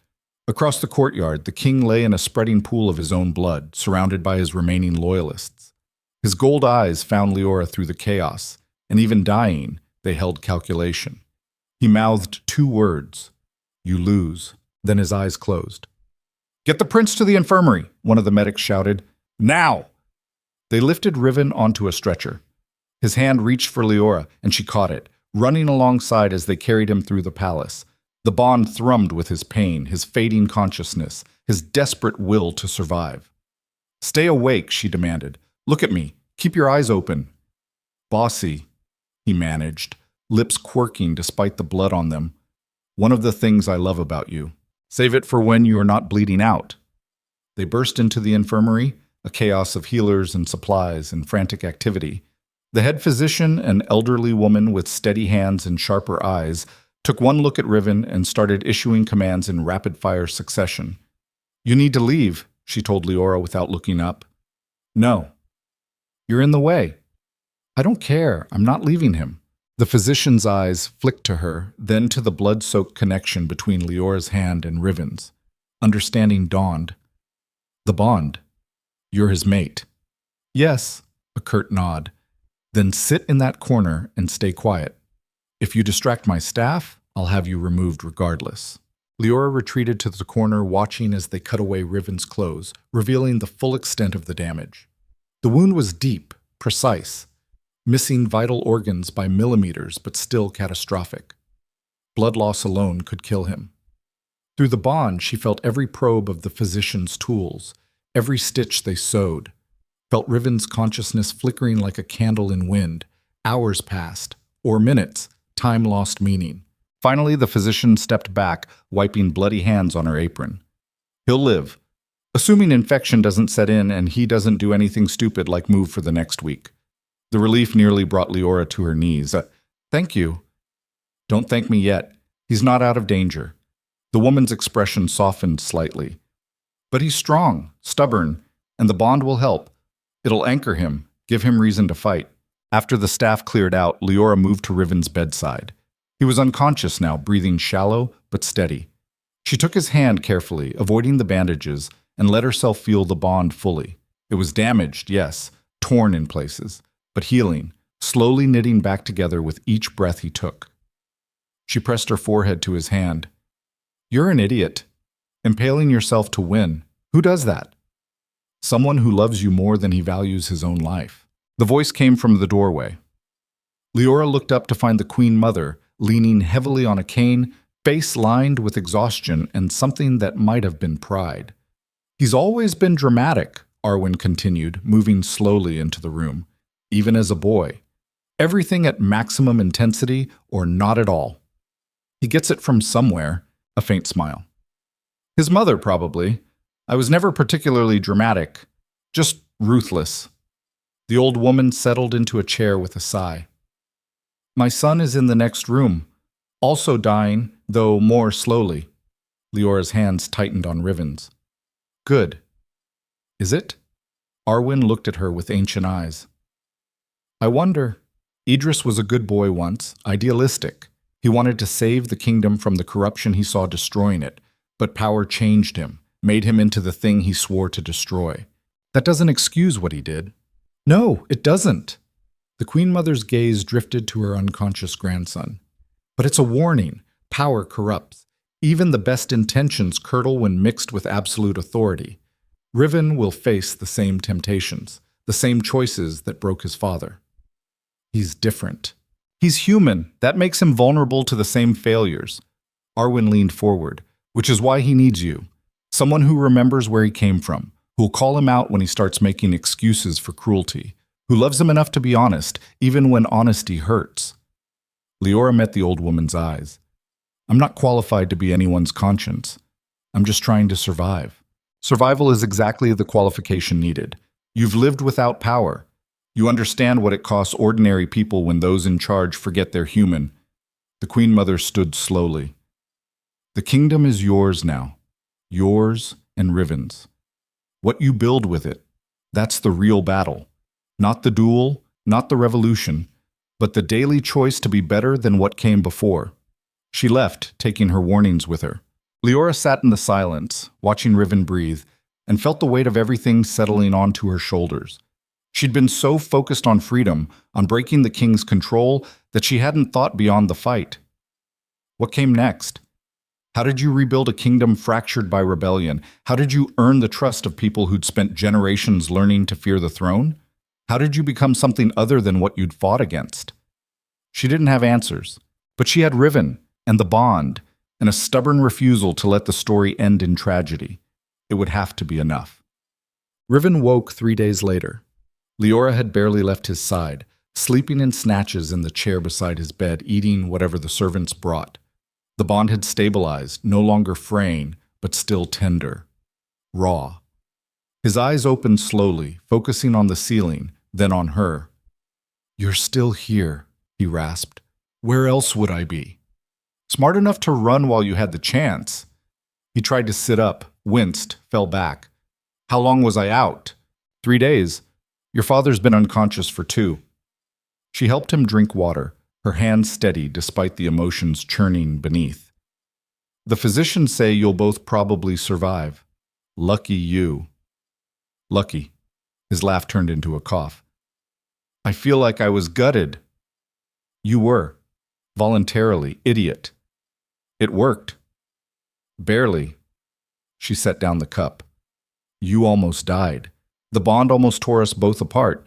[SPEAKER 1] Across the courtyard, the king lay in a spreading pool of his own blood, surrounded by his remaining loyalists. His gold eyes found Leora through the chaos, and even dying, they held calculation. He mouthed 2 words, "You lose," then his eyes closed. "Get the prince to the infirmary," one of the medics shouted. "Now!" They lifted Riven onto a stretcher. His hand reached for Leora, and she caught it, running alongside as they carried him through the palace. The bond thrummed with his pain, his fading consciousness, his desperate will to survive. "Stay awake," she demanded. "Look at me. Keep your eyes open." "Bossy," he managed, lips quirking despite the blood on them. "One of the things I love about you. Save it for when you are not bleeding out." They burst into the infirmary, a chaos of healers and supplies and frantic activity. The head physician, an elderly woman with steady hands and sharper eyes, took one look at Riven and started issuing commands in rapid-fire succession. "You need to leave," she told Leora without looking up. "No." "You're in the way." "I don't care. I'm not leaving him." The physician's eyes flicked to her, then to the blood-soaked connection between Leora's hand and Riven's. Understanding dawned. "The bond. You're his mate." "Yes," a curt nod. "Then sit in that corner and stay quiet. If you distract my staff, I'll have you removed regardless." Leora retreated to the corner, watching as they cut away Riven's clothes, revealing the full extent of the damage. The wound was deep, precise, missing vital organs by millimeters, but still catastrophic. Blood loss alone could kill him. Through the bond, she felt every probe of the physician's tools, every stitch they sewed, felt Riven's consciousness flickering like a candle in wind. Hours passed, or minutes, time lost meaning. Finally, the physician stepped back, wiping bloody hands on her apron. "He'll live. Assuming infection doesn't set in and he doesn't do anything stupid like move for the next week." The relief nearly brought Leora to her knees. "Thank you." "Don't thank me yet. He's not out of danger." The woman's expression softened slightly. "But he's strong, stubborn, and the bond will help. It'll anchor him, give him reason to fight." After the staff cleared out, Leora moved to Riven's bedside. He was unconscious now, breathing shallow but steady. She took his hand carefully, avoiding the bandages, and let herself feel the bond fully. It was damaged, yes, torn in places, but healing, slowly knitting back together with each breath he took. She pressed her forehead to his hand. "You're an idiot. Impaling yourself to win. Who does that?" "Someone who loves you more than he values his own life." The voice came from the doorway. Leora looked up to find the Queen Mother, leaning heavily on a cane, face lined with exhaustion and something that might have been pride. "He's always been dramatic," Arwen continued, moving slowly into the room. "Even as a boy. Everything at maximum intensity or not at all. He gets it from somewhere," a faint smile. "His mother, probably. I was never particularly dramatic, just ruthless." The old woman settled into a chair with a sigh. "My son is in the next room, also dying, though more slowly." Leora's hands tightened on Riven's. "Good. Is it?" Arwen looked at her with ancient eyes. "I wonder. Idris was a good boy once, idealistic. He wanted to save the kingdom from the corruption he saw destroying it, but power changed him, made him into the thing he swore to destroy. That doesn't excuse what he did." "No, it doesn't." The Queen Mother's gaze drifted to her unconscious grandson. "But it's a warning. Power corrupts. Even the best intentions curdle when mixed with absolute authority. Riven will face the same temptations, the same choices that broke his father. He's different. He's human. That makes him vulnerable to the same failures." Arwen leaned forward. "Which is why he needs you. Someone who remembers where he came from, who'll call him out when he starts making excuses for cruelty, who loves him enough to be honest, even when honesty hurts." Leora met the old woman's eyes. "I'm not qualified to be anyone's conscience. I'm just trying to survive." Survival is exactly the qualification needed. You've lived without power. You understand what it costs ordinary people when those in charge forget they're human. The Queen Mother stood slowly. "The kingdom is yours now. Yours and Riven's. What you build with it, that's the real battle. Not the duel, not the revolution, but the daily choice to be better than what came before." She left, taking her warnings with her. Leora sat in the silence, watching Riven breathe, and felt the weight of everything settling onto her shoulders. She'd been so focused on freedom, on breaking the king's control, that she hadn't thought beyond the fight. What came next? How did you rebuild a kingdom fractured by rebellion? How did you earn the trust of people who'd spent generations learning to fear the throne? How did you become something other than what you'd fought against? She didn't have answers, but she had Riven and the bond and a stubborn refusal to let the story end in tragedy. It would have to be enough. Riven woke 3 days later. Leora had barely left his side, sleeping in snatches in the chair beside his bed, eating whatever the servants brought. The bond had stabilized, no longer fraying, but still tender, raw. His eyes opened slowly, focusing on the ceiling, then on her. "You're still here," he rasped. "Where else would I be?" "Smart enough to run while you had the chance." He tried to sit up, winced, fell back. "How long was I out?" 3 days. Your father's been unconscious for 2. She helped him drink water, her hands steady despite the emotions churning beneath. "The physicians say you'll both probably survive. Lucky you." "Lucky." His laugh turned into a cough. "I feel like I was gutted." "You were. Voluntarily. Idiot." "It worked." "Barely." She set down the cup. "You almost died. The bond almost tore us both apart.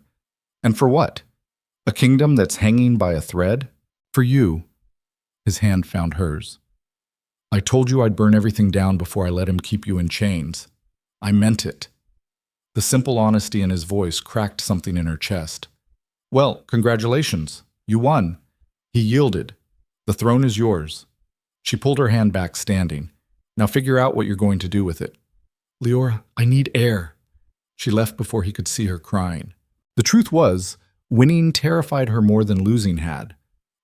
[SPEAKER 1] And for what? A kingdom that's hanging by a thread? For you." His hand found hers. "I told you I'd burn everything down before I let him keep you in chains. I meant it." The simple honesty in his voice cracked something in her chest. "Well, congratulations. You won." He yielded. "The throne is yours." She pulled her hand back, standing. "Now figure out what you're going to do with it." "Leora, I need air." She left before he could see her crying. The truth was, winning terrified her more than losing had.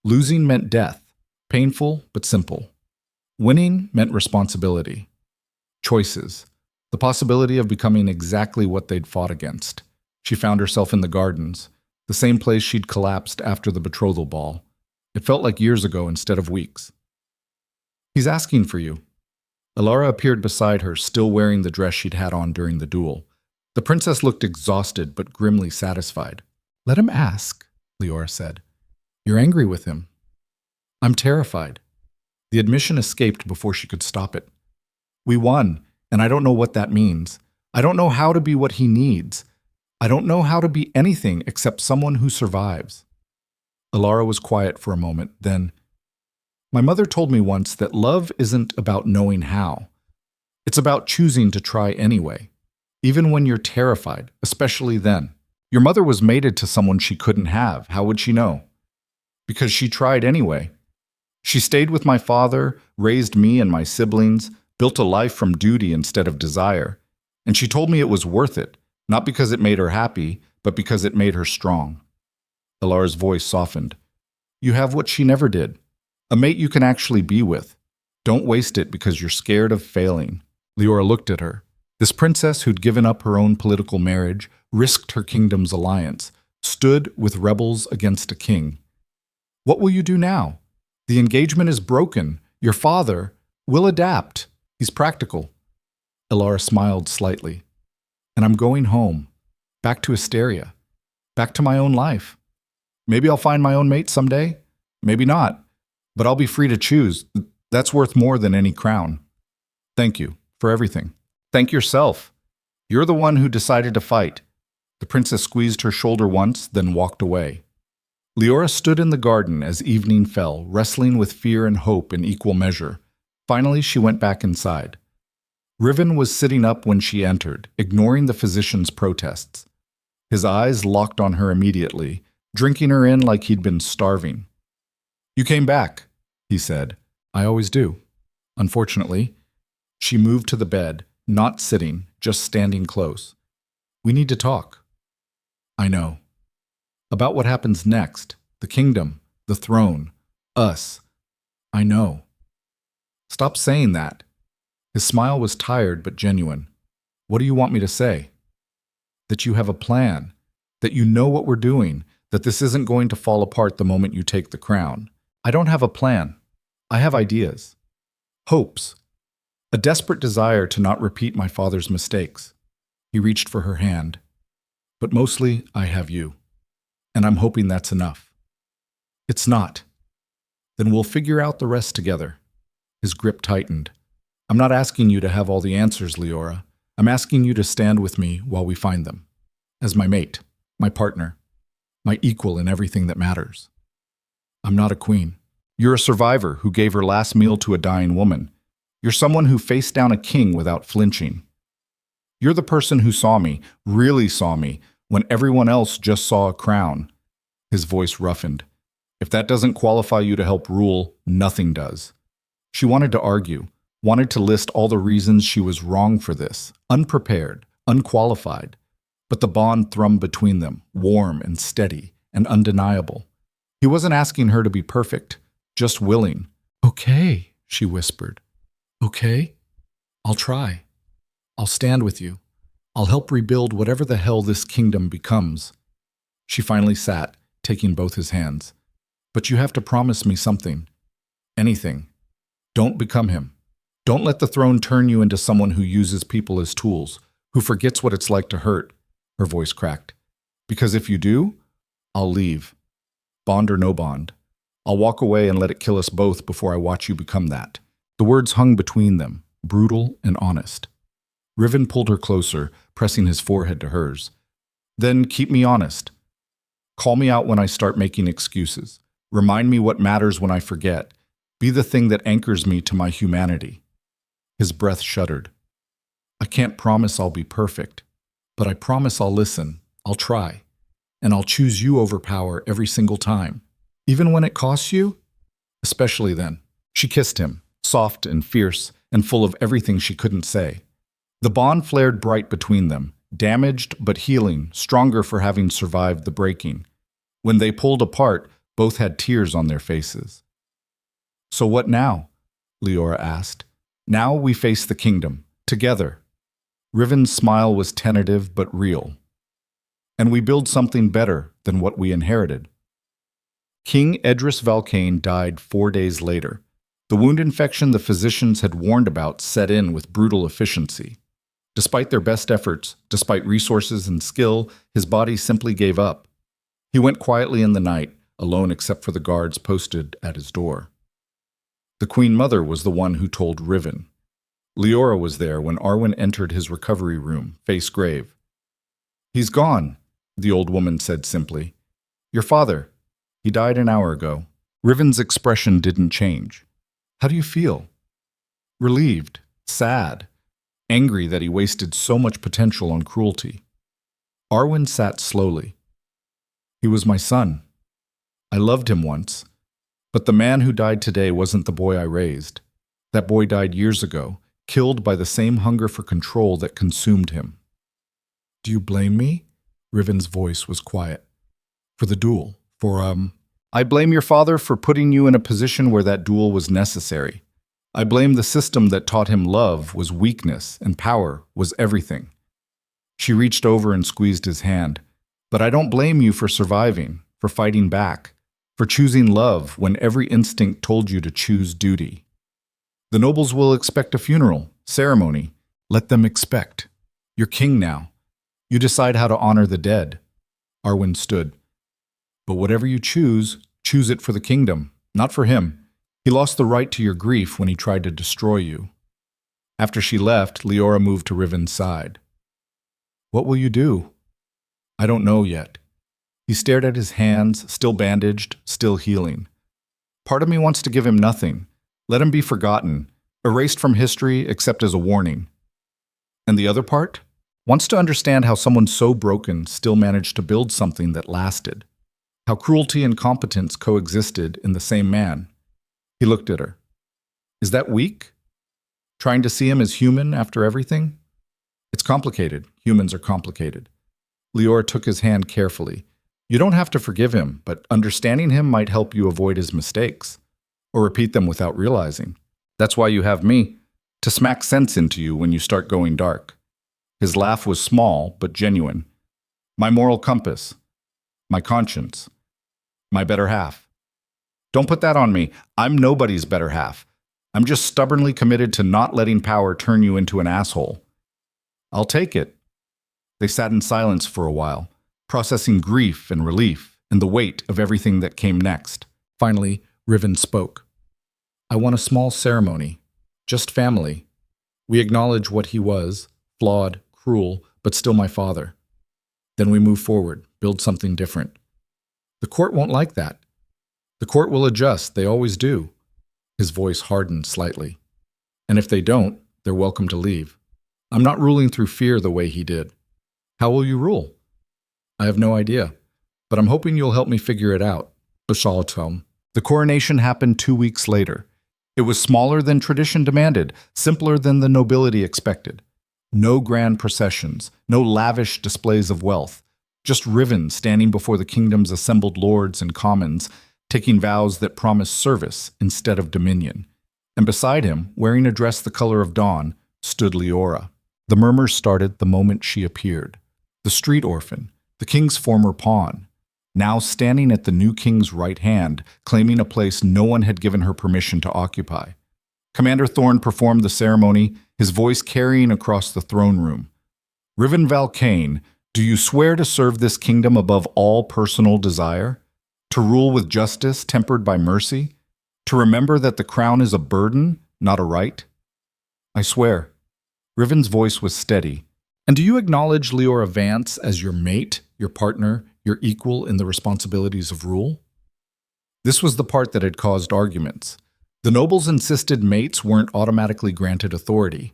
[SPEAKER 1] Losing meant death, painful but simple. Winning meant responsibility. Choices. The possibility of becoming exactly what they'd fought against. She found herself in the gardens, the same place she'd collapsed after the betrothal ball. It felt like years ago instead of weeks. "He's asking for you." Elara appeared beside her, still wearing the dress she'd had on during the duel. The princess looked exhausted but grimly satisfied. "Let him ask," Leora said. "You're angry with him." "I'm terrified." The admission escaped before she could stop it. "We won, and I don't know what that means. I don't know how to be what he needs. I don't know how to be anything except someone who survives." Elara was quiet for a moment, then, "My mother told me once that love isn't about knowing how. It's about choosing to try anyway, even when you're terrified, especially then. Your mother was mated to someone she couldn't have. How would she know? Because she tried anyway. She stayed with my father, raised me and my siblings, built a life from duty instead of desire. And she told me it was worth it, not because it made her happy, but because it made her strong." Elara's voice softened. "You have what she never did. A mate you can actually be with. Don't waste it because you're scared of failing." Leora looked at her. This princess who'd given up her own political marriage, risked her kingdom's alliance, stood with rebels against a king. "What will you do now? The engagement is broken. Your father will adapt. He's practical." Elara smiled slightly. "And I'm going home, back to Asteria, back to my own life. Maybe I'll find my own mate someday. Maybe not. But I'll be free to choose. That's worth more than any crown. Thank you for everything. Thank yourself. You're the one who decided to fight." The princess squeezed her shoulder once, then walked away. Leora stood in the garden as evening fell, wrestling with fear and hope in equal measure. Finally, she went back inside. Riven was sitting up when she entered, ignoring the physician's protests. His eyes locked on her immediately, drinking her in like he'd been starving. "You came back," he said. "I always do." Unfortunately, she moved to the bed, not sitting, just standing close. "We need to talk." "I know." "About what happens next, the kingdom, the throne, us." "I know." "Stop saying that." His smile was tired but genuine. "What do you want me to say?" "That you have a plan, that you know what we're doing, that this isn't going to fall apart the moment you take the crown." "I don't have a plan." I have ideas, hopes, a desperate desire to not repeat my father's mistakes. He reached for her hand. But mostly, I have you. And I'm hoping that's enough. It's not. Then we'll figure out the rest together. His grip tightened. I'm not asking you to have all the answers, Leora. I'm asking you to stand with me while we find them. As my mate, my partner, my equal in everything that matters. I'm not a queen. You're a survivor who gave her last meal to a dying woman. You're someone who faced down a king without flinching. You're the person who saw me, really saw me, when everyone else just saw a crown. His voice roughened. If that doesn't qualify you to help rule, nothing does. She wanted to argue, wanted to list all the reasons she was wrong for this, unprepared, unqualified. But the bond thrummed between them, warm and steady and undeniable. He wasn't asking her to be perfect, just willing. Okay, she whispered. Okay, I'll try. I'll stand with you. I'll help rebuild whatever the hell this kingdom becomes. She finally sat, taking both his hands. But you have to promise me something. Anything. Don't become him. Don't let the throne turn you into someone who uses people as tools, who forgets what it's like to hurt. Her voice cracked. Because if you do, I'll leave. Bond or no bond. I'll walk away and let it kill us both before I watch you become that. The words hung between them, brutal and honest. Riven pulled her closer, pressing his forehead to hers. Then keep me honest. Call me out when I start making excuses. Remind me what matters when I forget. Be the thing that anchors me to my humanity. His breath shuddered. I can't promise I'll be perfect, but I promise I'll listen, I'll try, and I'll choose you over power every single time. Even when it costs you? Especially then. She kissed him, soft and fierce and full of everything she couldn't say. The bond flared bright between them, damaged but healing, stronger for having survived the breaking. When they pulled apart, both had tears on their faces. So what now? Leora asked. Now we face the kingdom, together. Riven's smile was tentative but real. And we build something better than what we inherited. King Edris Valkane died 4 days later. The wound infection the physicians had warned about set in with brutal efficiency. Despite their best efforts, despite resources and skill, his body simply gave up. He went quietly in the night, alone except for the guards posted at his door. The Queen Mother was the one who told Riven. Leora was there when Arwen entered his recovery room, face grave. He's gone, the old woman said simply. Your father. He died an hour ago. Riven's expression didn't change. How do you feel? Relieved, sad, angry that he wasted so much potential on cruelty. Arwen sat slowly. He was my son. I loved him once. But the man who died today wasn't the boy I raised. That boy died years ago, killed by the same hunger for control that consumed him. Do you blame me? Riven's voice was quiet. For the duel. I blame your father for putting you in a position where that duel was necessary. I blame the system that taught him love was weakness and power was everything. She reached over and squeezed his hand. But I don't blame you for surviving, for fighting back, for choosing love when every instinct told you to choose duty. The nobles will expect a funeral, ceremony. Let them expect. You're king now. You decide how to honor the dead. Arwen stood. But whatever you choose it for the kingdom, not for him. He lost the right to your grief when he tried to destroy you. After she left, Leora moved to Riven's side. What will you do? I don't know yet. He stared at his hands, still bandaged, still healing. Part of me wants to give him nothing. Let him be forgotten, erased from history except as a warning. And the other part? Wants to understand how someone so broken still managed to build something that lasted. How cruelty and competence coexisted in the same man. He looked at her. Is that weak? Trying to see him as human after everything? It's complicated. Humans are complicated. Leora took his hand carefully. You don't have to forgive him, but understanding him might help you avoid his mistakes, or repeat them without realizing. That's why you have me, to smack sense into you when you start going dark. His laugh was small, but genuine. My moral compass. My conscience. My better half. Don't put that on me. I'm nobody's better half. I'm just stubbornly committed to not letting power turn you into an asshole. I'll take it. They sat in silence for a while, processing grief and relief and the weight of everything that came next. Finally, Riven spoke. I want a small ceremony. Just family. We acknowledge what he was, flawed, cruel, but still my father. Then we move forward, build something different. The court won't like that. The court will adjust, they always do. His voice hardened slightly. And if they don't, they're welcome to leave. I'm not ruling through fear the way he did. How will you rule? I have no idea, but I'm hoping you'll help me figure it out. The coronation happened 2 weeks later. It was smaller than tradition demanded, simpler than the nobility expected. No grand processions, no lavish displays of wealth, just Riven standing before the kingdom's assembled lords and commons, taking vows that promised service instead of dominion. And beside him, wearing a dress the color of dawn, stood Leora. The murmurs started the moment she appeared. The street orphan, the king's former pawn, now standing at the new king's right hand, claiming a place no one had given her permission to occupy. Commander Thorn performed the ceremony, his voice carrying across the throne room. Riven Valcane, do you swear to serve this kingdom above all personal desire? To rule with justice tempered by mercy? To remember that the crown is a burden, not a right? I swear. Riven's voice was steady. And do you acknowledge Leora Vance as your mate, your partner, your equal in the responsibilities of rule? This was the part that had caused arguments. The nobles insisted mates weren't automatically granted authority.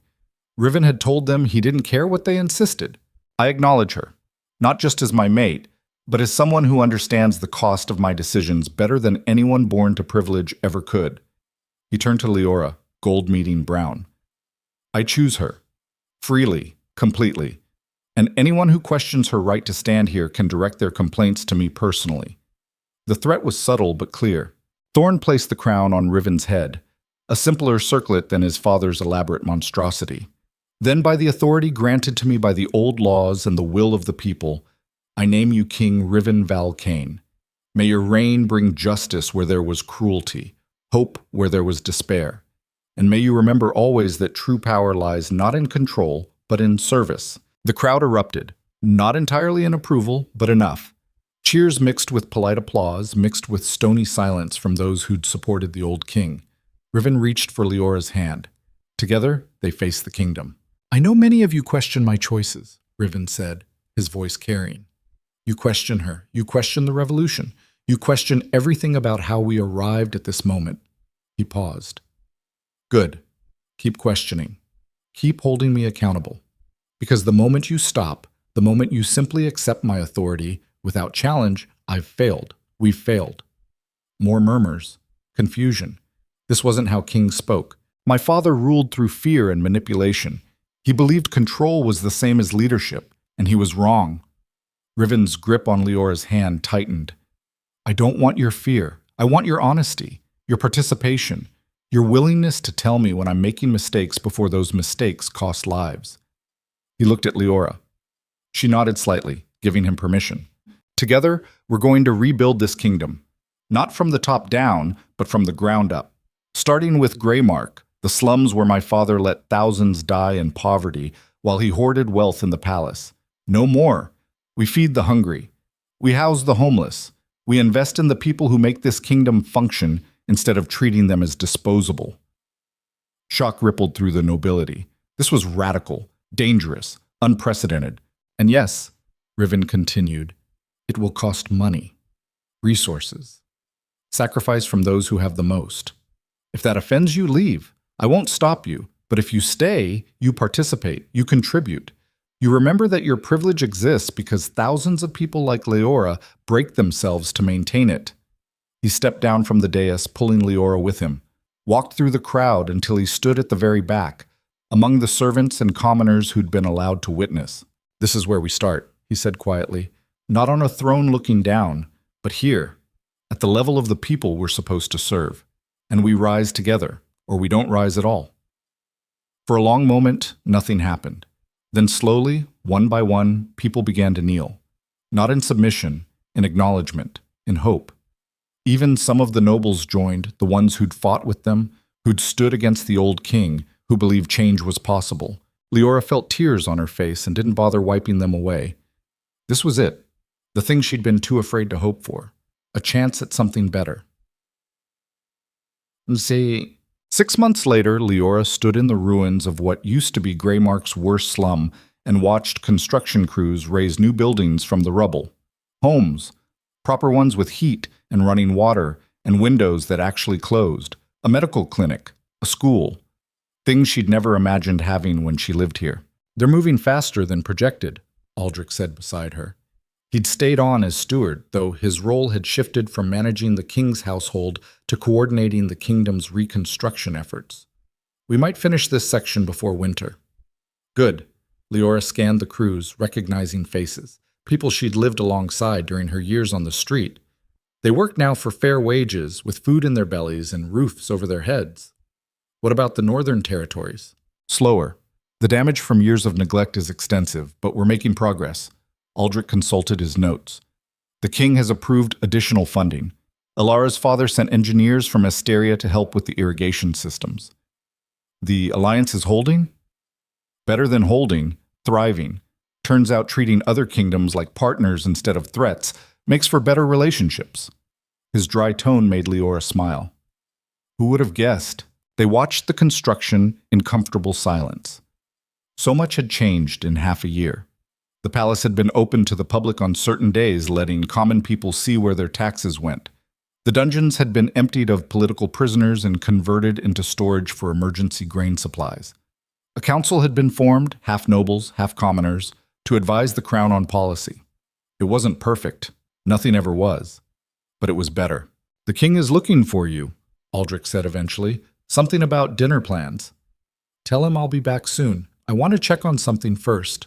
[SPEAKER 1] Riven had told them he didn't care what they insisted. I acknowledge her, not just as my mate, but as someone who understands the cost of my decisions better than anyone born to privilege ever could. He turned to Leora, gold meeting brown. I choose her, freely, completely, and anyone who questions her right to stand here can direct their complaints to me personally. The threat was subtle but clear. Thorn placed the crown on Riven's head, a simpler circlet than his father's elaborate monstrosity. Then, by the authority granted to me by the old laws and the will of the people, I name you King Riven Valcane. May your reign bring justice where there was cruelty, hope where there was despair. And may you remember always that true power lies not in control, but in service. The crowd erupted, not entirely in approval, but enough. Cheers mixed with polite applause, mixed with stony silence from those who'd supported the old king. Riven reached for Leora's hand. Together, they faced the kingdom. I know many of you question my choices, Riven said, his voice carrying. You question her. You question the revolution. You question everything about how we arrived at this moment. He paused. Good. Keep questioning. Keep holding me accountable. Because the moment you stop, the moment you simply accept my authority without challenge, I've failed. We've failed. More murmurs. Confusion. This wasn't how kings spoke. My father ruled through fear and manipulation. He believed control was the same as leadership, and he was wrong. Riven's grip on Leora's hand tightened. I don't want your fear. I want your honesty, your participation, your willingness to tell me when I'm making mistakes before those mistakes cost lives. He looked at Leora. She nodded slightly, giving him permission. Together, we're going to rebuild this kingdom. Not from the top down, but from the ground up. Starting with Greymark, the slums where my father let thousands die in poverty while he hoarded wealth in the palace. No more. We feed the hungry. We house the homeless. We invest in the people who make this kingdom function instead of treating them as disposable. Shock rippled through the nobility. This was radical, dangerous, unprecedented. And yes, Riven continued, it will cost money, resources, sacrifice from those who have the most. If that offends you, leave. I won't stop you. But if you stay, you participate, you contribute. You remember that your privilege exists because thousands of people like Leora break themselves to maintain it. He stepped down from the dais, pulling Leora with him, walked through the crowd until he stood at the very back, among the servants and commoners who'd been allowed to witness. This is where we start, he said quietly, not on a throne looking down, but here, at the level of the people we're supposed to serve. And we rise together, or we don't rise at all. For a long moment, nothing happened. Then slowly, one by one, people began to kneel. Not in submission, in acknowledgement, in hope. Even some of the nobles joined, the ones who'd fought with them, who'd stood against the old king, who believed change was possible. Leora felt tears on her face and didn't bother wiping them away. This was it, the thing she'd been too afraid to hope for, a chance at something better. See, 6 months later, Leora stood in the ruins of what used to be Greymark's worst slum and watched construction crews raise new buildings from the rubble. Homes, proper ones with heat and running water and windows that actually closed, a medical clinic, a school, things she'd never imagined having when she lived here. They're moving faster than projected, Aldrich said beside her. He'd stayed on as steward, though his role had shifted from managing the king's household to coordinating the kingdom's reconstruction efforts. We might finish this section before winter. Good. Leora scanned the crews, recognizing faces, people she'd lived alongside during her years on the street. They worked now for fair wages, with food in their bellies and roofs over their heads. What about the northern territories? Slower. The damage from years of neglect is extensive, but we're making progress. Aldrich consulted his notes. The king has approved additional funding. Alara's father sent engineers from Asteria to help with the irrigation systems. The alliance is holding? Better than holding, thriving. Turns out treating other kingdoms like partners instead of threats makes for better relationships. His dry tone made Leora smile. Who would have guessed? They watched the construction in comfortable silence. So much had changed in half a year. The palace had been open to the public on certain days, letting common people see where their taxes went. The dungeons had been emptied of political prisoners and converted into storage for emergency grain supplies. A council had been formed, half nobles, half commoners, to advise the crown on policy. It wasn't perfect. Nothing ever was. But it was better. The king is looking for you, Aldrich said eventually. Something about dinner plans. Tell him I'll be back soon. I want to check on something first.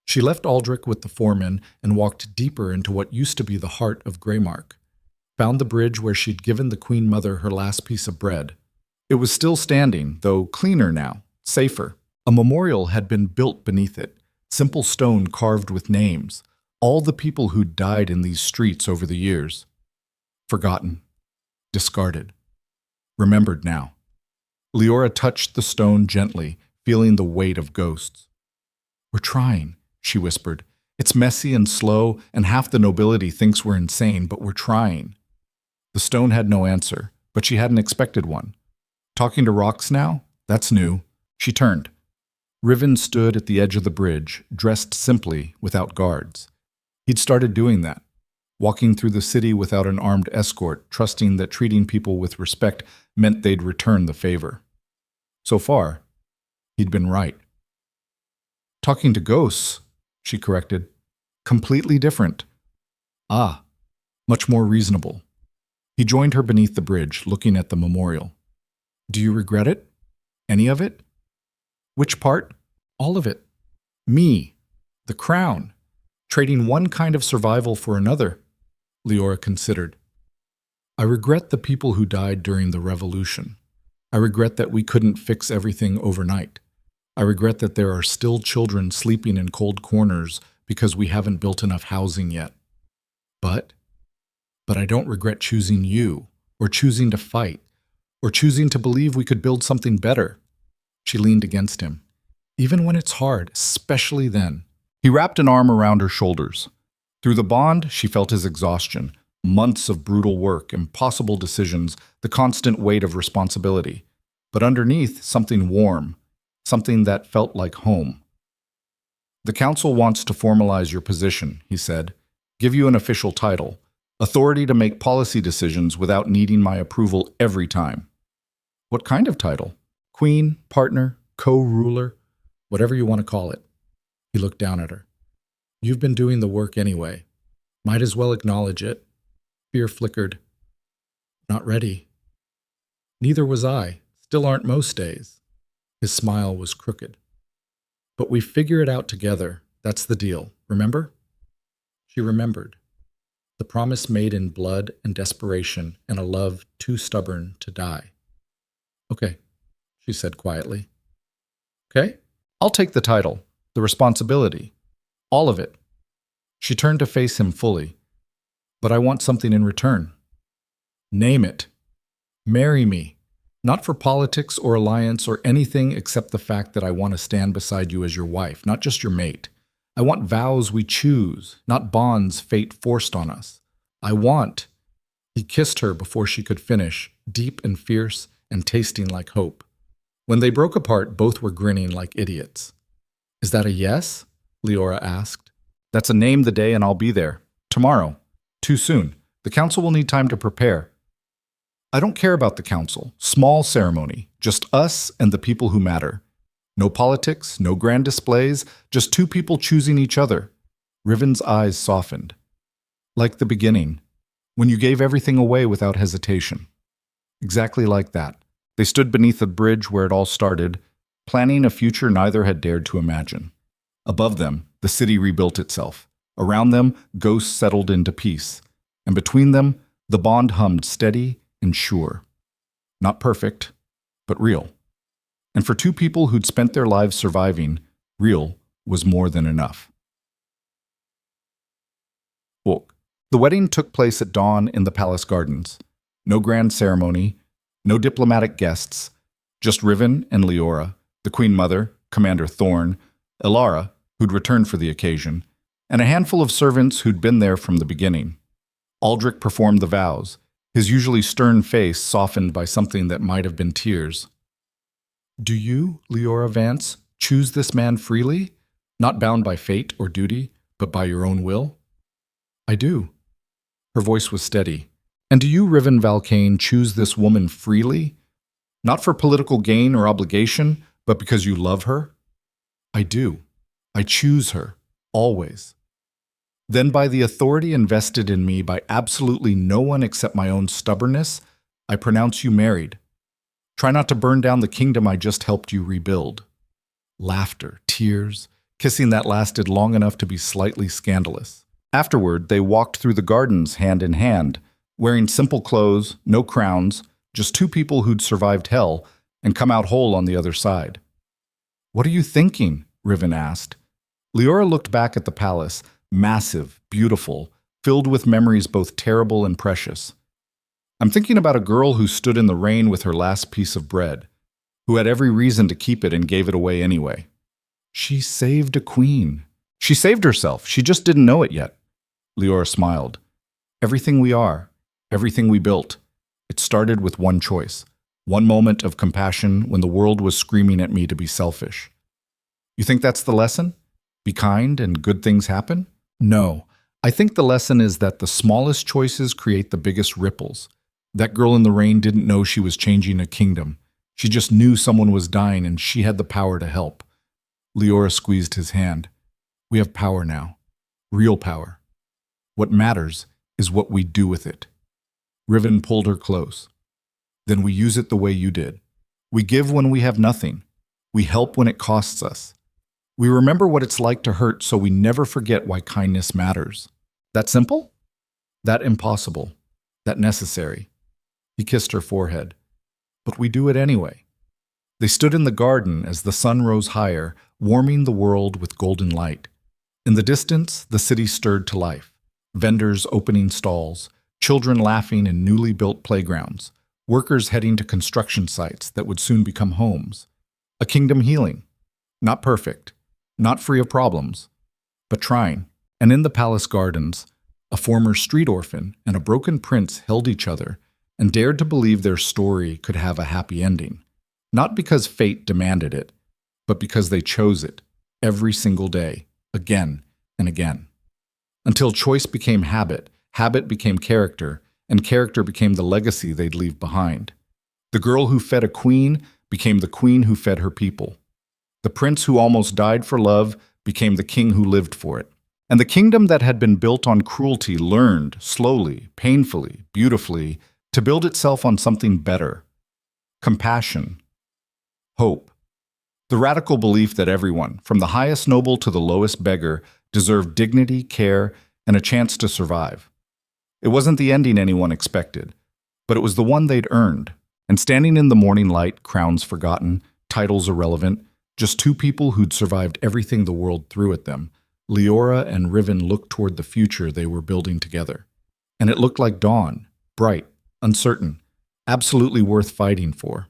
[SPEAKER 1] She left Aldrich with the foreman and walked deeper into what used to be the heart of Greymark. Found the bridge where she'd given the Queen Mother her last piece of bread. It was still standing, though cleaner now, safer. A memorial had been built beneath it, simple stone carved with names, all the people who'd died in these streets over the years. Forgotten. Discarded. Remembered now. Leora touched the stone gently, feeling the weight of ghosts. We're trying, she whispered. It's messy and slow, and half the nobility thinks we're insane, but we're trying. The stone had no answer, but she hadn't expected one. Talking to rocks now? That's new. She turned. Riven stood at the edge of the bridge, dressed simply, without guards. He'd started doing that, walking through the city without an armed escort, trusting that treating people with respect meant they'd return the favor. So far, he'd been right. Talking to ghosts, she corrected. Completely different. Ah, much more reasonable. He joined her beneath the bridge, looking at the memorial. Do you regret it? Any of it? Which part? All of it. Me. The crown. Trading one kind of survival for another. Leora considered. I regret the people who died during the revolution. I regret that we couldn't fix everything overnight. I regret that there are still children sleeping in cold corners because we haven't built enough housing yet. But I don't regret choosing you, or choosing to fight, or choosing to believe we could build something better. She leaned against him. Even when it's hard, especially then. He wrapped an arm around her shoulders. Through the bond, she felt his exhaustion, months of brutal work, impossible decisions, the constant weight of responsibility. But underneath, something warm, something that felt like home. The council wants to formalize your position, he said. Give you an official title. Authority to make policy decisions without needing my approval every time. What kind of title? Queen, partner, co-ruler, whatever you want to call it. He looked down at her. You've been doing the work anyway. Might as well acknowledge it. Fear flickered. Not ready. Neither was I. Still aren't most days. His smile was crooked. But we figure it out together. That's the deal. Remember? She remembered. The promise made in blood and desperation and a love too stubborn to die. Okay, she said quietly. Okay? I'll take the title, the responsibility, all of it. She turned to face him fully. But I want something in return. Name it. Marry me. Not for politics or alliance or anything except the fact that I want to stand beside you as your wife, not just your mate. I want vows we choose, not bonds fate forced on us. I want. He kissed her before she could finish, deep and fierce and tasting like hope. When they broke apart, both were grinning like idiots. Is that a yes? Leora asked. That's a name the day and I'll be there. Tomorrow. Too soon. The council will need time to prepare. I don't care about the council. Small ceremony. Just us and the people who matter. No politics, no grand displays, just two people choosing each other. Riven's eyes softened. Like the beginning, when you gave everything away without hesitation. Exactly like that. They stood beneath the bridge where it all started, planning a future neither had dared to imagine. Above them, the city rebuilt itself. Around them, ghosts settled into peace. And between them, the bond hummed steady and sure. Not perfect, but real. And for two people who'd spent their lives surviving, real was more than enough. Book. The wedding took place at dawn in the palace gardens. No grand ceremony, no diplomatic guests, just Riven and Leora, the Queen Mother, Commander Thorn, Elara, who'd returned for the occasion, and a handful of servants who'd been there from the beginning. Aldrich performed the vows, his usually stern face softened by something that might have been tears. Do you, Leora Vance, choose this man freely, not bound by fate or duty, but by your own will? I do. Her voice was steady. And do you, Riven Valkane, choose this woman freely? Not for political gain or obligation, but because you love her? I do. I choose her, always. Then by the authority invested in me by absolutely no one except my own stubbornness, I pronounce you married. Try not to burn down the kingdom I just helped you rebuild. Laughter, tears, kissing that lasted long enough to be slightly scandalous. Afterward, they walked through the gardens hand in hand, wearing simple clothes, no crowns, just two people who'd survived hell and come out whole on the other side. What are you thinking? Riven asked. Leora looked back at the palace, massive, beautiful, filled with memories both terrible and precious. I'm thinking about a girl who stood in the rain with her last piece of bread, who had every reason to keep it and gave it away anyway. She saved a queen. She saved herself. She just didn't know it yet. Leora smiled. Everything we are, everything we built, it started with one choice, one moment of compassion when the world was screaming at me to be selfish. You think that's the lesson? Be kind and good things happen? No. I think the lesson is that the smallest choices create the biggest ripples. That girl in the rain didn't know she was changing a kingdom. She just knew someone was dying and she had the power to help. Leora squeezed his hand. We have power now. Real power. What matters is what we do with it. Riven pulled her close. Then we use it the way you did. We give when we have nothing. We help when it costs us. We remember what it's like to hurt so we never forget why kindness matters. That simple? That impossible. That necessary. He kissed her forehead. But we do it anyway. They stood in the garden as the sun rose higher, warming the world with golden light. In the distance, the city stirred to life. Vendors opening stalls, children laughing in newly built playgrounds, workers heading to construction sites that would soon become homes. A kingdom healing. Not perfect, not free of problems, but trying. And in the palace gardens, a former street orphan and a broken prince held each other and dared to believe their story could have a happy ending. Not because fate demanded it, but because they chose it, every single day, again and again. Until choice became habit, habit became character, and character became the legacy they'd leave behind. The girl who fed a queen became the queen who fed her people. The prince who almost died for love became the king who lived for it. And the kingdom that had been built on cruelty learned, slowly, painfully, beautifully, to build itself on something better. Compassion. Hope. The radical belief that everyone, from the highest noble to the lowest beggar, deserved dignity, care, and a chance to survive. It wasn't the ending anyone expected, but it was the one they'd earned. And standing in the morning light, crowns forgotten, titles irrelevant, just two people who'd survived everything the world threw at them, Leora and Riven looked toward the future they were building together. And it looked like dawn, bright, uncertain, absolutely worth fighting for.